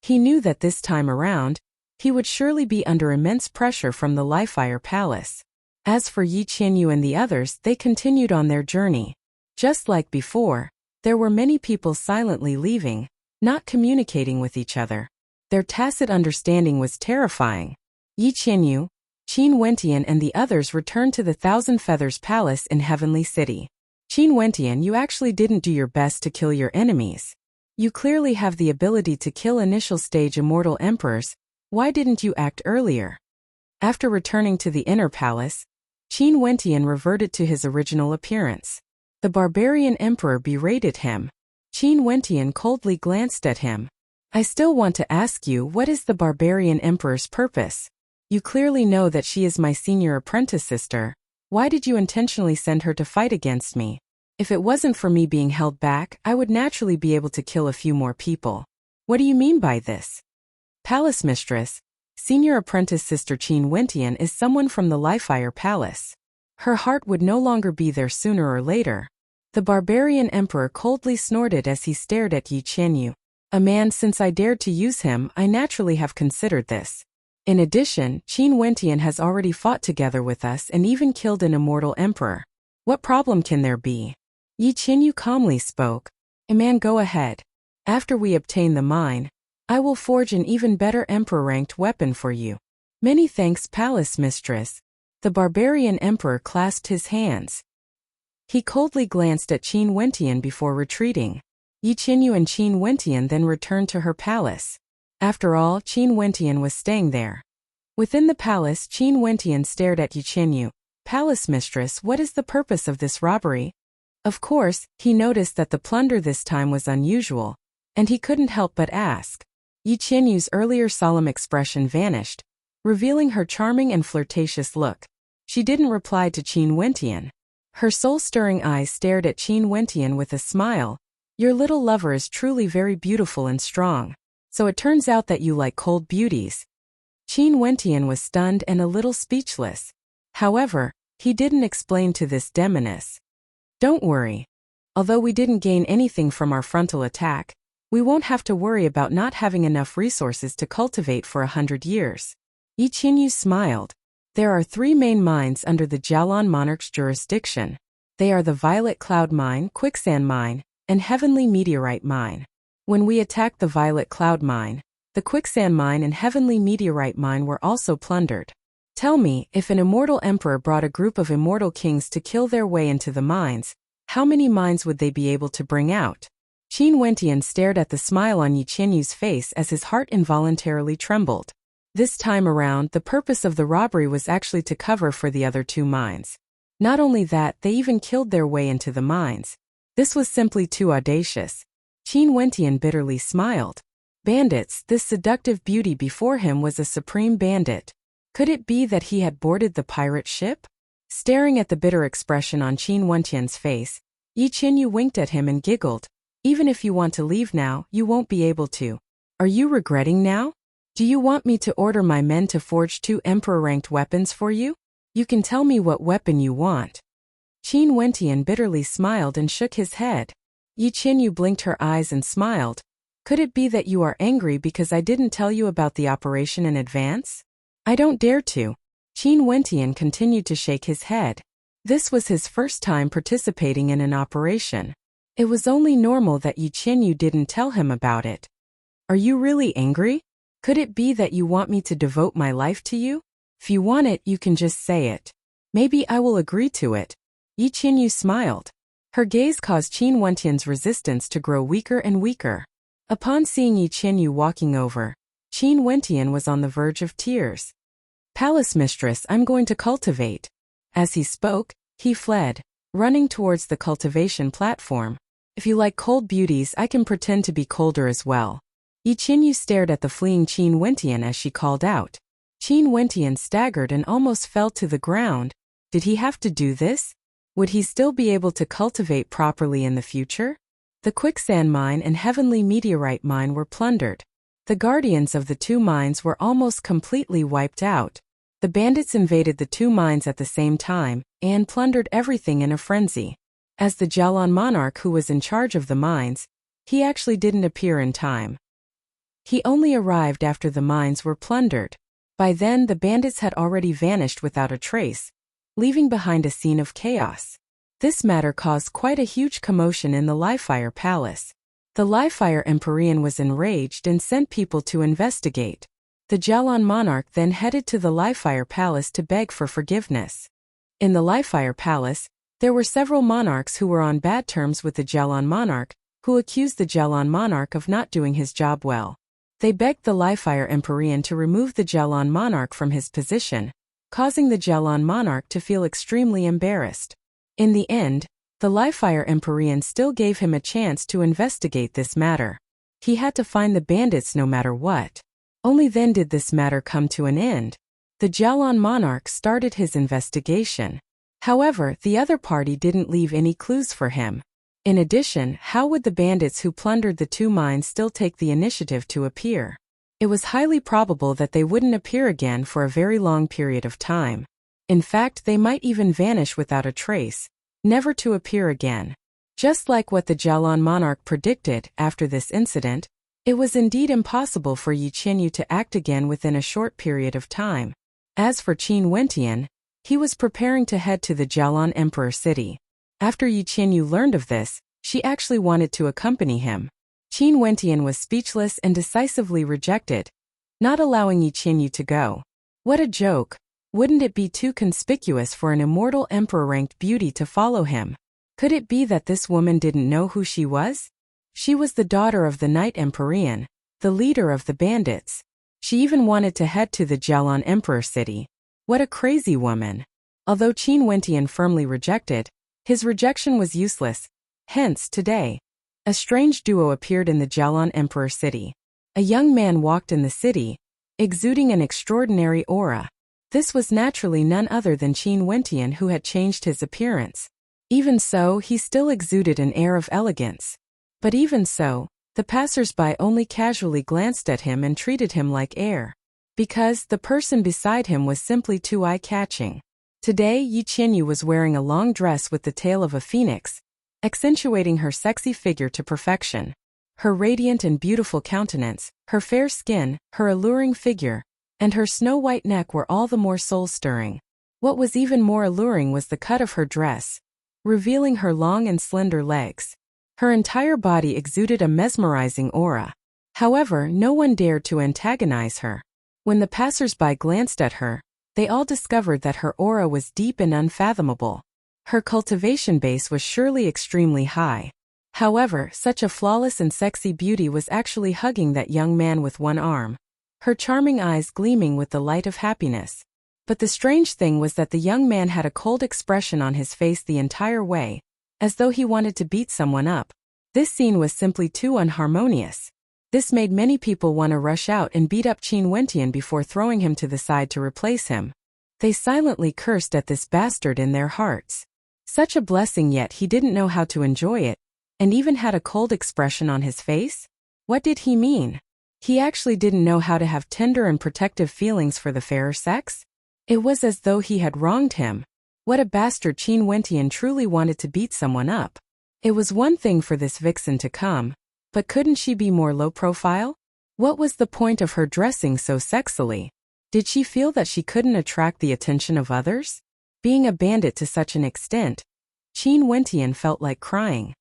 He knew that this time around, he would surely be under immense pressure from the Lifire Palace. As for Yi Qianyu and the others, they continued on their journey. Just like before, there were many people silently leaving, not communicating with each other. Their tacit understanding was terrifying. Yi Qianyu, Qin Wentian and the others returned to the Thousand Feathers Palace in Heavenly City. Qin Wentian, you actually didn't do your best to kill your enemies. You clearly have the ability to kill initial stage immortal emperors. Why didn't you act earlier? After returning to the inner palace, Qin Wentian reverted to his original appearance. The barbarian emperor berated him. Qin Wentian coldly glanced at him. I still want to ask you, what is the barbarian emperor's purpose? You clearly know that she is my senior apprentice sister. Why did you intentionally send her to fight against me? If it wasn't for me being held back, I would naturally be able to kill a few more people. What do you mean by this? Palace mistress, senior apprentice sister Qin Wentian is someone from the Lifire Palace. Her heart would no longer be there sooner or later. The barbarian emperor coldly snorted as he stared at Yi Qianyu. A man, since I dared to use him, I naturally have considered this. In addition, Qin Wentian has already fought together with us and even killed an immortal emperor. What problem can there be? Yi Qianyu calmly spoke. A man, go ahead. After we obtain the mine, I will forge an even better emperor-ranked weapon for you. Many thanks, palace mistress. The barbarian emperor clasped his hands. He coldly glanced at Qin Wentian before retreating. Yi Qianyu and Qin Wentian then returned to her palace. After all, Qin Wentian was staying there. Within the palace, Qin Wentian stared at Yi Qianyu. Palace mistress, what is the purpose of this robbery? Of course, he noticed that the plunder this time was unusual, and he couldn't help but ask. Yi Qianyu's earlier solemn expression vanished, revealing her charming and flirtatious look. She didn't reply to Qin Wentian. Her soul-stirring eyes stared at Qin Wentian with a smile. Your little lover is truly very beautiful and strong. So it turns out that you like cold beauties. Qin Wentian was stunned and a little speechless. However, he didn't explain to this demoness. Don't worry. Although we didn't gain anything from our frontal attack, we won't have to worry about not having enough resources to cultivate for 100 years. Yi Qianyu smiled. There are 3 main mines under the Jialan monarch's jurisdiction. They are the Violet Cloud Mine, Quicksand Mine, and Heavenly Meteorite Mine. When we attacked the Violet Cloud Mine, the Quicksand Mine and Heavenly Meteorite Mine were also plundered. Tell me, if an immortal emperor brought a group of immortal kings to kill their way into the mines, how many mines would they be able to bring out? Qin Wentian stared at the smile on Yi Qianyu's face as his heart involuntarily trembled. This time around, the purpose of the robbery was actually to cover for the other 2 mines. Not only that, they even killed their way into the mines. This was simply too audacious. Qin Wentian bitterly smiled. Bandits, this seductive beauty before him was a supreme bandit. Could it be that he had boarded the pirate ship? Staring at the bitter expression on Qin Wentian's face, Yi Qianyu winked at him and giggled. Even if you want to leave now, you won't be able to. Are you regretting now? Do you want me to order my men to forge 2 emperor-ranked weapons for you? You can tell me what weapon you want. Qin Wentian bitterly smiled and shook his head. Yi Qianyu blinked her eyes and smiled. Could it be that you are angry because I didn't tell you about the operation in advance? I don't dare to. Qin Wentian continued to shake his head. This was his first time participating in an operation. It was only normal that Yi Qianyu didn't tell him about it. Are you really angry? Could it be that you want me to devote my life to you? If you want it, you can just say it. Maybe I will agree to it. Yi Qianyu smiled. Her gaze caused Qin Wentian's resistance to grow weaker and weaker. Upon seeing Yi Qianyu walking over, Qin Wentian was on the verge of tears. Palace mistress, I'm going to cultivate. As he spoke, he fled, running towards the cultivation platform. If you like cold beauties, I can pretend to be colder as well. Yi Qinyu stared at the fleeing Qin Wentian as she called out. Qin Wentian staggered and almost fell to the ground. Did he have to do this? Would he still be able to cultivate properly in the future? The quicksand mine and heavenly meteorite mine were plundered. The guardians of the two mines were almost completely wiped out. The bandits invaded the two mines at the same time and plundered everything in a frenzy. As the Jialan monarch who was in charge of the mines, he actually didn't appear in time. He only arrived after the mines were plundered. By then the bandits had already vanished without a trace, leaving behind a scene of chaos. This matter caused quite a huge commotion in the Livefire Palace. The Livefire Empyrean was enraged and sent people to investigate. The Jialan monarch then headed to the Livefire Palace to beg for forgiveness. In the Livefire Palace, there were several monarchs who were on bad terms with the Jialan monarch, who accused the Jialan monarch of not doing his job well. They begged the Livefire Empyrean to remove the Jialan monarch from his position, causing the Jialan monarch to feel extremely embarrassed. In the end, the Livefire Empyrean still gave him a chance to investigate this matter. He had to find the bandits no matter what. Only then did this matter come to an end. The Jialan monarch started his investigation. However, the other party didn't leave any clues for him. In addition, how would the bandits who plundered the two mines still take the initiative to appear? It was highly probable that they wouldn't appear again for a very long period of time. In fact, they might even vanish without a trace, never to appear again. Just like what the Jialan monarch predicted after this incident, it was indeed impossible for Yi Qinyu to act again within a short period of time. As for Qin Wentian, he was preparing to head to the Jialan Emperor city. After Yi Qinyu learned of this, she actually wanted to accompany him. Qin Wentian was speechless and decisively rejected, not allowing Yi Qinyu to go. What a joke! Wouldn't it be too conspicuous for an immortal emperor-ranked beauty to follow him? Could it be that this woman didn't know who she was? She was the daughter of the Knight Empyrean, the leader of the bandits. She even wanted to head to the Jialan Emperor city. What a crazy woman! Although Qin Wentian firmly rejected, his rejection was useless. Hence, today, a strange duo appeared in the Jialan Emperor city. A young man walked in the city, exuding an extraordinary aura. This was naturally none other than Qin Wentian, who had changed his appearance. Even so, he still exuded an air of elegance. But even so, the passers-by only casually glanced at him and treated him like air, because the person beside him was simply too eye-catching. Today, Yi Qinyu was wearing a long dress with the tail of a phoenix, accentuating her sexy figure to perfection. Her radiant and beautiful countenance, her fair skin, her alluring figure, and her snow-white neck were all the more soul-stirring. What was even more alluring was the cut of her dress, revealing her long and slender legs. Her entire body exuded a mesmerizing aura. However, no one dared to antagonize her. When the passers-by glanced at her, they all discovered that her aura was deep and unfathomable. Her cultivation base was surely extremely high. However, such a flawless and sexy beauty was actually hugging that young man with one arm, her charming eyes gleaming with the light of happiness. But the strange thing was that the young man had a cold expression on his face the entire way, as though he wanted to beat someone up. This scene was simply too unharmonious. This made many people want to rush out and beat up Qin Wentian before throwing him to the side to replace him. They silently cursed at this bastard in their hearts. Such a blessing, yet he didn't know how to enjoy it, and even had a cold expression on his face? What did he mean? He actually didn't know how to have tender and protective feelings for the fairer sex? It was as though he had wronged him. What a bastard! Qin Wentian truly wanted to beat someone up. It was one thing for this vixen to come, but couldn't she be more low profile? What was the point of her dressing so sexily? Did she feel that she couldn't attract the attention of others? Being a bandit to such an extent, Qin Wentian felt like crying.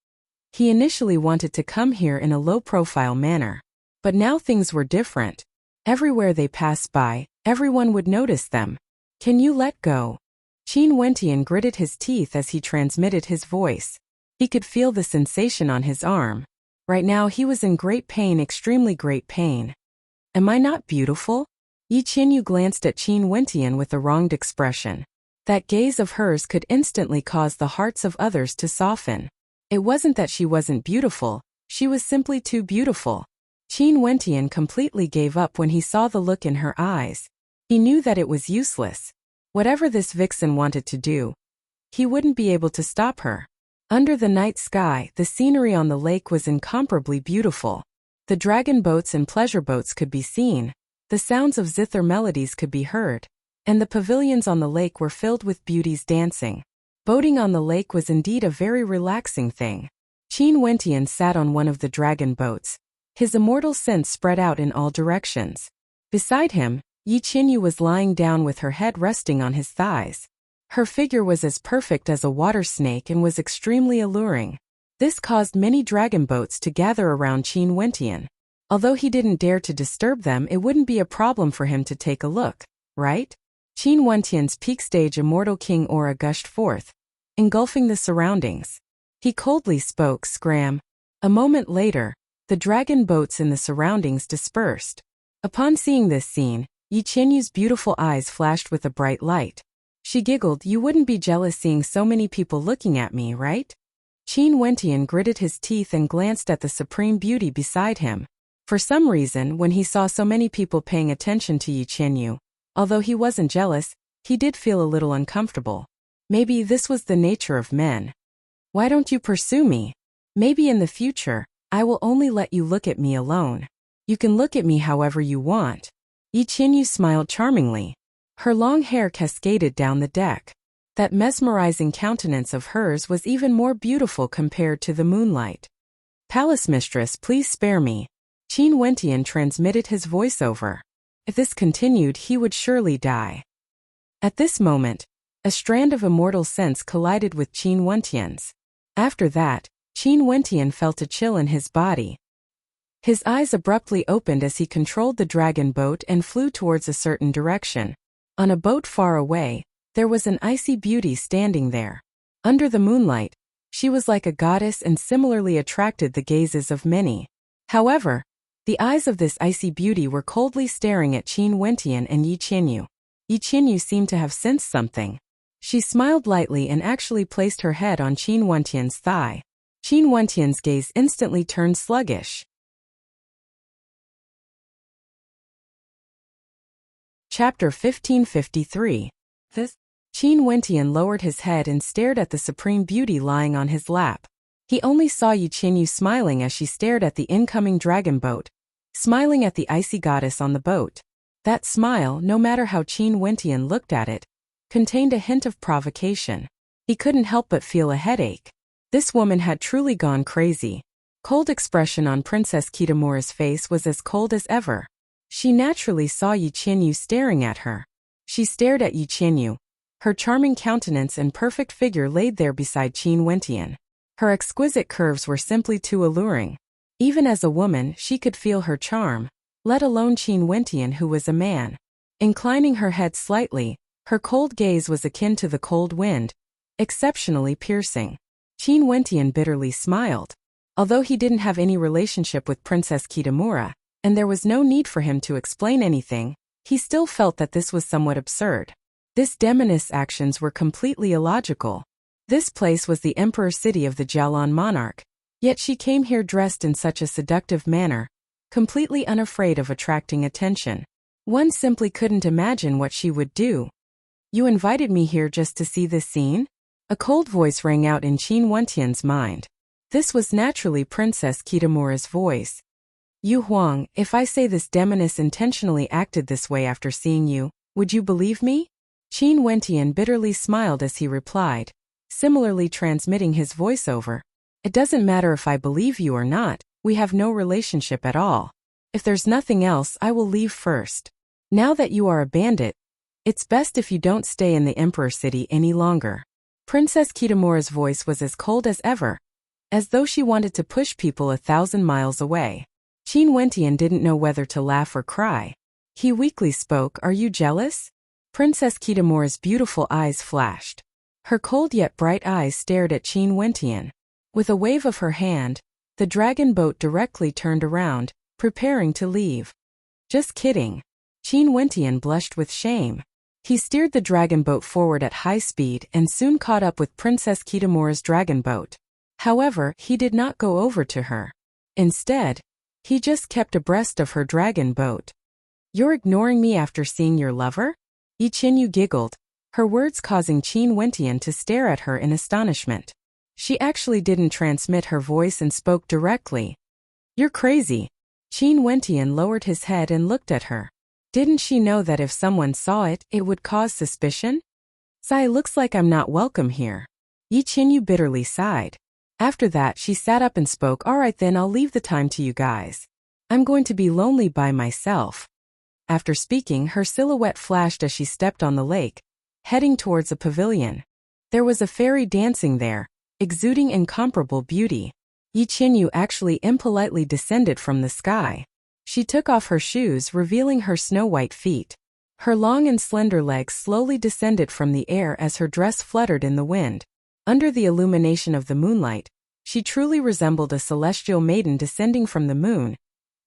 He initially wanted to come here in a low-profile manner, but now things were different. Everywhere they passed by, everyone would notice them. Can you let go? Qin Wentian gritted his teeth as he transmitted his voice. He could feel the sensation on his arm. Right now he was in great pain, extremely great pain. Am I not beautiful? Yi Qinyu glanced at Qin Wentian with a wronged expression. That gaze of hers could instantly cause the hearts of others to soften. It wasn't that she wasn't beautiful, she was simply too beautiful. Qin Wentian completely gave up when he saw the look in her eyes. He knew that it was useless. Whatever this vixen wanted to do, he wouldn't be able to stop her. Under the night sky, the scenery on the lake was incomparably beautiful. The dragon boats and pleasure boats could be seen, the sounds of zither melodies could be heard, and the pavilions on the lake were filled with beauties dancing. Boating on the lake was indeed a very relaxing thing. Qin Wentian sat on one of the dragon boats. His immortal sense spread out in all directions. Beside him, Yi Qinyu was lying down with her head resting on his thighs. Her figure was as perfect as a water snake and was extremely alluring. This caused many dragon boats to gather around Qin Wentian. Although he didn't dare to disturb them, it wouldn't be a problem for him to take a look, right? Qin Wentian's peak stage immortal king aura gushed forth, engulfing the surroundings. He coldly spoke, "Scram." A moment later, the dragon boats in the surroundings dispersed. Upon seeing this scene, Yi Qinyu's beautiful eyes flashed with a bright light. She giggled, "You wouldn't be jealous seeing so many people looking at me, right?" Qin Wentian gritted his teeth and glanced at the supreme beauty beside him. For some reason, when he saw so many people paying attention to Yi Qinyu, although he wasn't jealous, he did feel a little uncomfortable. Maybe this was the nature of men. "Why don't you pursue me? Maybe in the future, I will only let you look at me alone. You can look at me however you want." Yi Qinyu smiled charmingly. Her long hair cascaded down the deck. That mesmerizing countenance of hers was even more beautiful compared to the moonlight. "Palace mistress, please spare me." Qin Wentian transmitted his voiceover. If this continued, he would surely die. At this moment, a strand of immortal sense collided with Qin Wentian's. After that, Qin Wentian felt a chill in his body. His eyes abruptly opened as he controlled the dragon boat and flew towards a certain direction. On a boat far away, there was an icy beauty standing there. Under the moonlight, she was like a goddess and similarly attracted the gazes of many. However, the eyes of this icy beauty were coldly staring at Qin Wentian and Yi Qinyu. Yi Qinyu seemed to have sensed something. She smiled lightly and actually placed her head on Qin Wentian's thigh. Qin Wentian's gaze instantly turned sluggish. Chapter 1553. Qin Wentian lowered his head and stared at the supreme beauty lying on his lap. He only saw Yi Qinyu smiling as she stared at the incoming dragon boat, smiling at the icy goddess on the boat. That smile, no matter how Qin Wentian looked at it, contained a hint of provocation. He couldn't help but feel a headache. This woman had truly gone crazy. Cold expression on Princess Kitamura's face was as cold as ever. She naturally saw Yi Qinyu staring at her. She stared at Yi Qinyu, her charming countenance and perfect figure laid there beside Qin Wentian. Her exquisite curves were simply too alluring. Even as a woman, she could feel her charm, let alone Qin Wentian, who was a man. Inclining her head slightly, her cold gaze was akin to the cold wind, exceptionally piercing. Qin Wentian bitterly smiled. Although he didn't have any relationship with Princess Kitamura, and there was no need for him to explain anything, he still felt that this was somewhat absurd. This demoness' actions were completely illogical. This place was the emperor city of the Jialan monarch, yet she came here dressed in such a seductive manner, completely unafraid of attracting attention. One simply couldn't imagine what she would do. "You invited me here just to see this scene?" A cold voice rang out in Qin Wentian's mind. This was naturally Princess Kitamura's voice. "Yu Huang, if I say this demoness intentionally acted this way after seeing you, would you believe me?" Qin Wentian bitterly smiled as he replied, similarly transmitting his voiceover. "It doesn't matter if I believe you or not, we have no relationship at all. If there's nothing else, I will leave first. Now that you are a bandit, it's best if you don't stay in the Emperor City any longer." Princess Kitamura's voice was as cold as ever, as though she wanted to push people 1,000 miles away. Qin Wentian didn't know whether to laugh or cry. He weakly spoke, "Are you jealous?" Princess Kitamura's beautiful eyes flashed. Her cold yet bright eyes stared at Qin Wentian. With a wave of her hand, the dragon boat directly turned around, preparing to leave. "Just kidding." Qin Wentian blushed with shame. He steered the dragon boat forward at high speed and soon caught up with Princess Kitamura's dragon boat. However, he did not go over to her. Instead, he just kept abreast of her dragon boat. "You're ignoring me after seeing your lover?" Yi Qinyu giggled, her words causing Qin Wentian to stare at her in astonishment. She actually didn't transmit her voice and spoke directly. "You're crazy." Qin Wentian lowered his head and looked at her. Didn't she know that if someone saw it, it would cause suspicion? "Sigh, looks like I'm not welcome here." Yi Qinyu bitterly sighed. After that, she sat up and spoke, "All right then, I'll leave the time to you guys. I'm going to be lonely by myself." After speaking, her silhouette flashed as she stepped on the lake, heading towards a pavilion. There was a fairy dancing there, exuding incomparable beauty. Yi Qinyu actually impolitely descended from the sky. She took off her shoes, revealing her snow-white feet. Her long and slender legs slowly descended from the air as her dress fluttered in the wind. Under the illumination of the moonlight, she truly resembled a celestial maiden descending from the moon,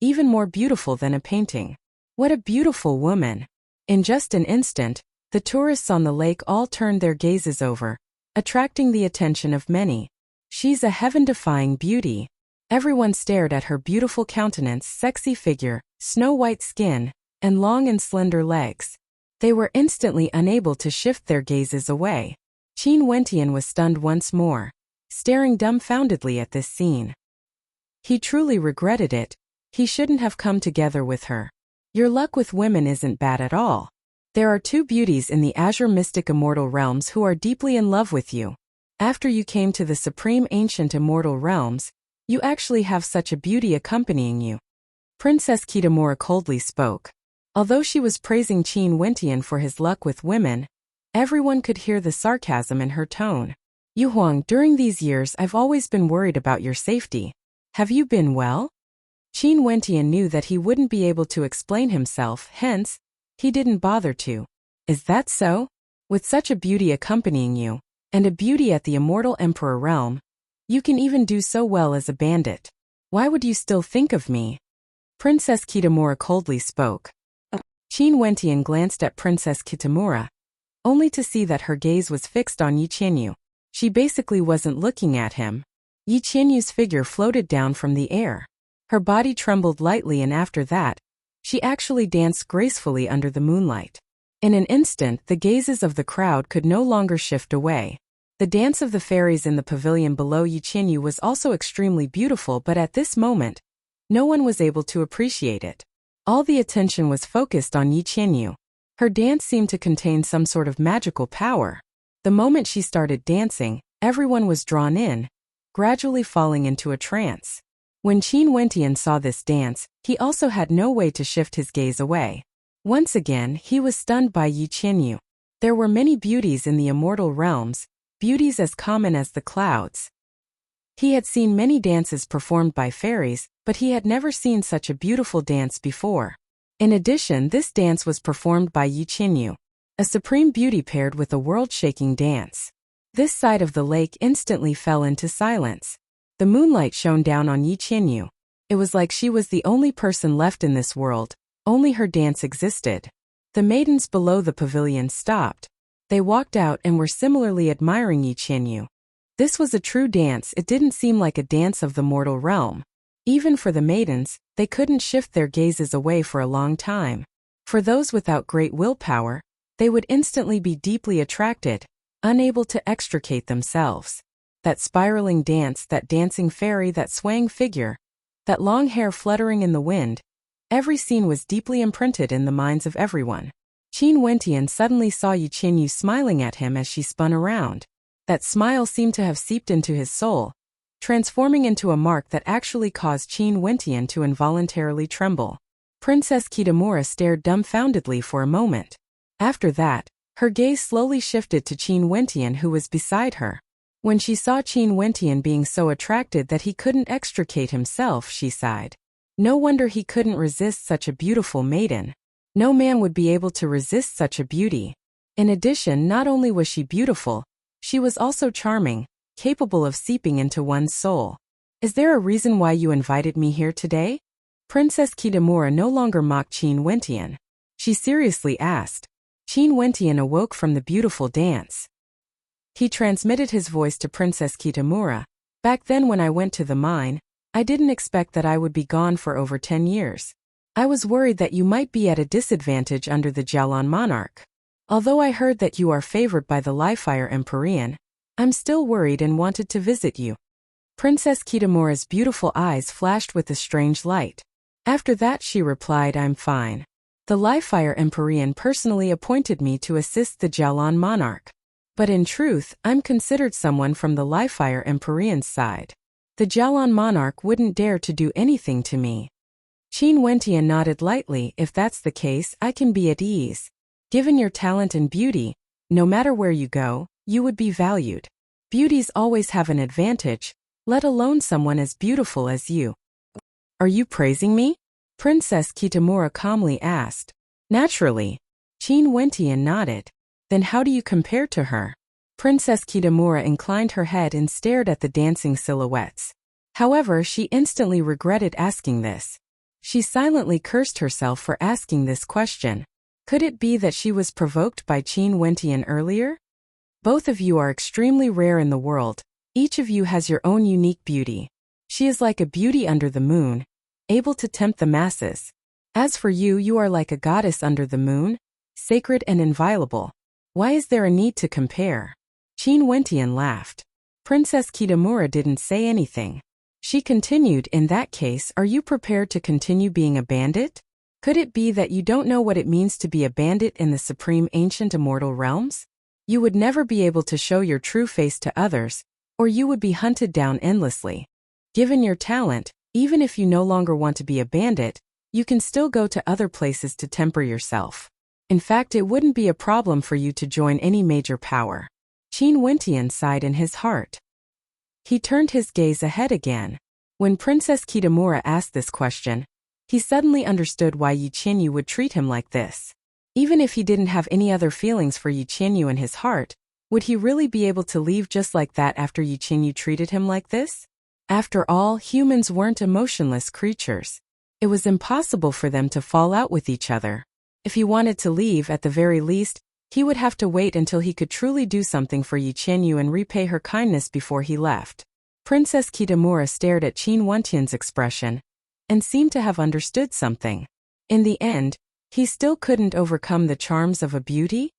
even more beautiful than a painting. What a beautiful woman! In just an instant, the tourists on the lake all turned their gazes over, attracting the attention of many. "She's a heaven-defying beauty." Everyone stared at her beautiful countenance, sexy figure, snow-white skin, and long and slender legs. They were instantly unable to shift their gazes away. Qin Wentian was stunned once more, staring dumbfoundedly at this scene. He truly regretted it. He shouldn't have come together with her. Your luck with women isn't bad at all. There are two beauties in the Azure Mystic Immortal Realms who are deeply in love with you. After you came to the Supreme Ancient Immortal Realms, you actually have such a beauty accompanying you. Princess Kitamura coldly spoke. Although she was praising Qin Wentian for his luck with women, everyone could hear the sarcasm in her tone. "Yu Huang, during these years I've always been worried about your safety. Have you been well?" Qin Wentian knew that he wouldn't be able to explain himself, hence, he didn't bother to. "Is that so? With such a beauty accompanying you, and a beauty at the Immortal Emperor realm, you can even do so well as a bandit. Why would you still think of me?" Princess Kitamura coldly spoke. Qin Wentian glanced at Princess Kitamura, only to see that her gaze was fixed on Yi Qinyu. She basically wasn't looking at him. Yi Qinyu's figure floated down from the air. Her body trembled lightly, and after that, she actually danced gracefully under the moonlight. In an instant, the gazes of the crowd could no longer shift away. The dance of the fairies in the pavilion below Yi Qinyu was also extremely beautiful, but at this moment, no one was able to appreciate it. All the attention was focused on Yi Qinyu. Her dance seemed to contain some sort of magical power. The moment she started dancing, everyone was drawn in, gradually falling into a trance. When Qin Wentian saw this dance, he also had no way to shift his gaze away. Once again, he was stunned by Yi Qinyu. There were many beauties in the immortal realms, beauties as common as the clouds. He had seen many dances performed by fairies, but he had never seen such a beautiful dance before. In addition, this dance was performed by Yi Qinyu, a supreme beauty paired with a world-shaking dance. This side of the lake instantly fell into silence. The moonlight shone down on Yi Qinyu. It was like she was the only person left in this world, only her dance existed. The maidens below the pavilion stopped. They walked out and were similarly admiring Yi Qinyu. This was a true dance. It didn't seem like a dance of the mortal realm. Even for the maidens, they couldn't shift their gazes away for a long time. For those without great willpower, they would instantly be deeply attracted, unable to extricate themselves. That spiraling dance, that dancing fairy, that swaying figure, that long hair fluttering in the wind, every scene was deeply imprinted in the minds of everyone. Qin Wentian suddenly saw Yi Qinyu smiling at him as she spun around. That smile seemed to have seeped into his soul, transforming into a mark that actually caused Qin Wentian to involuntarily tremble. Princess Kitamura stared dumbfoundedly for a moment. After that, her gaze slowly shifted to Qin Wentian, who was beside her. When she saw Qin Wentian being so attracted that he couldn't extricate himself, she sighed. No wonder he couldn't resist such a beautiful maiden. No man would be able to resist such a beauty. In addition, not only was she beautiful, she was also charming, capable of seeping into one's soul. "Is there a reason why you invited me here today?" Princess Kitamura no longer mocked Qin Wentian. She seriously asked. Qin Wentian awoke from the beautiful dance. He transmitted his voice to Princess Kitamura. Back then when I went to the mine, I didn't expect that I would be gone for over 10 years. I was worried that you might be at a disadvantage under the Jialan monarch. Although I heard that you are favored by the Li-Fire Empyrean, I'm still worried and wanted to visit you. Princess Kitamura's beautiful eyes flashed with a strange light. After that she replied, I'm fine. The Li-Fire Empyrean personally appointed me to assist the Jialan monarch. But in truth, I'm considered someone from the Li-Fire Empyrean's side. The Jialan monarch wouldn't dare to do anything to me. Qin Wentian nodded lightly. If that's the case, I can be at ease. Given your talent and beauty, no matter where you go, you would be valued. Beauties always have an advantage, let alone someone as beautiful as you. Are you praising me? Princess Kitamura calmly asked. Naturally. Qin Wentian nodded. Then how do you compare to her? Princess Kitamura inclined her head and stared at the dancing silhouettes. However, she instantly regretted asking this. She silently cursed herself for asking this question. Could it be that she was provoked by Qin Wentian earlier? Both of you are extremely rare in the world. Each of you has your own unique beauty. She is like a beauty under the moon, able to tempt the masses. As for you, you are like a goddess under the moon, sacred and inviolable. Why is there a need to compare? Qin Wentian laughed. Princess Kitamura didn't say anything. She continued, in that case, are you prepared to continue being a bandit? Could it be that you don't know what it means to be a bandit in the supreme ancient immortal realms? You would never be able to show your true face to others, or you would be hunted down endlessly. Given your talent, even if you no longer want to be a bandit, you can still go to other places to temper yourself. In fact, it wouldn't be a problem for you to join any major power. Qin Wentian sighed in his heart. He turned his gaze ahead again. When Princess Kitamura asked this question, he suddenly understood why Yi Qianyu would treat him like this. Even if he didn't have any other feelings for Yi Qianyu in his heart, would he really be able to leave just like that after Yi Qianyu treated him like this? After all, humans weren't emotionless creatures. It was impossible for them to fall out with each other. If he wanted to leave, at the very least, he would have to wait until he could truly do something for Yi Qianyu and repay her kindness before he left. Princess Kitamura stared at Qin Wentian's expression and seemed to have understood something. In the end, he still couldn't overcome the charms of a beauty?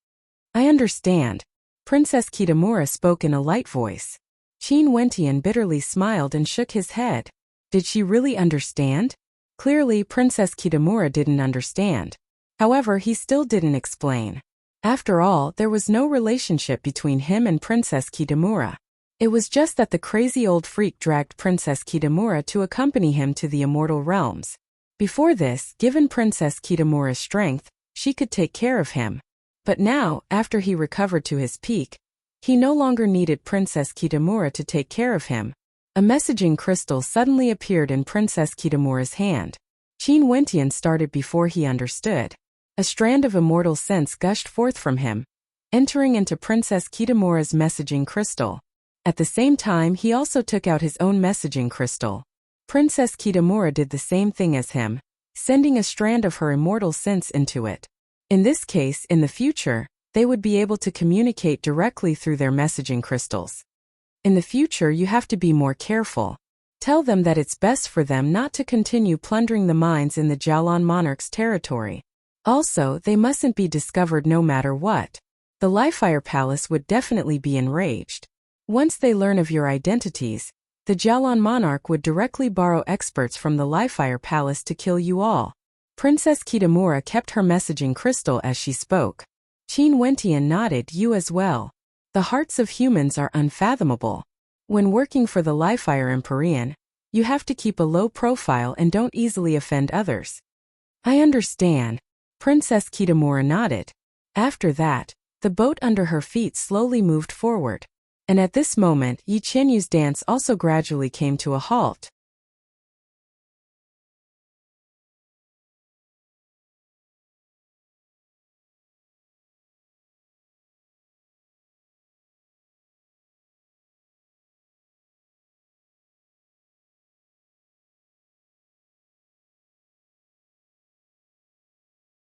I understand. Princess Kitamura spoke in a light voice. Qin Wentian bitterly smiled and shook his head. Did she really understand? Clearly, Princess Kitamura didn't understand. However, he still didn't explain. After all, there was no relationship between him and Princess Kitamura. It was just that the crazy old freak dragged Princess Kitamura to accompany him to the immortal realms. Before this, given Princess Kitamura's strength, she could take care of him. But now, after he recovered to his peak, he no longer needed Princess Kitamura to take care of him. A messaging crystal suddenly appeared in Princess Kitamura's hand. Qin Wentian started before he understood. A strand of immortal sense gushed forth from him, entering into Princess Kitamura's messaging crystal. At the same time, he also took out his own messaging crystal. Princess Kitamura did the same thing as him, sending a strand of her immortal sense into it. In this case, in the future, they would be able to communicate directly through their messaging crystals. In the future, you have to be more careful. Tell them that it's best for them not to continue plundering the mines in the Jialan monarch's territory. Also, they mustn't be discovered no matter what. The Li-Fire Palace would definitely be enraged. Once they learn of your identities, the Jialan monarch would directly borrow experts from the Li-Fire Palace to kill you all. Princess Kitamura kept her messaging crystal as she spoke. Qin Wentian nodded. You as well. The hearts of humans are unfathomable. When working for the Li-Fire Empyrean, you have to keep a low profile and don't easily offend others. I understand. Princess Kitamura nodded. After that, the boat under her feet slowly moved forward. And at this moment, Yi Qianyu's dance also gradually came to a halt.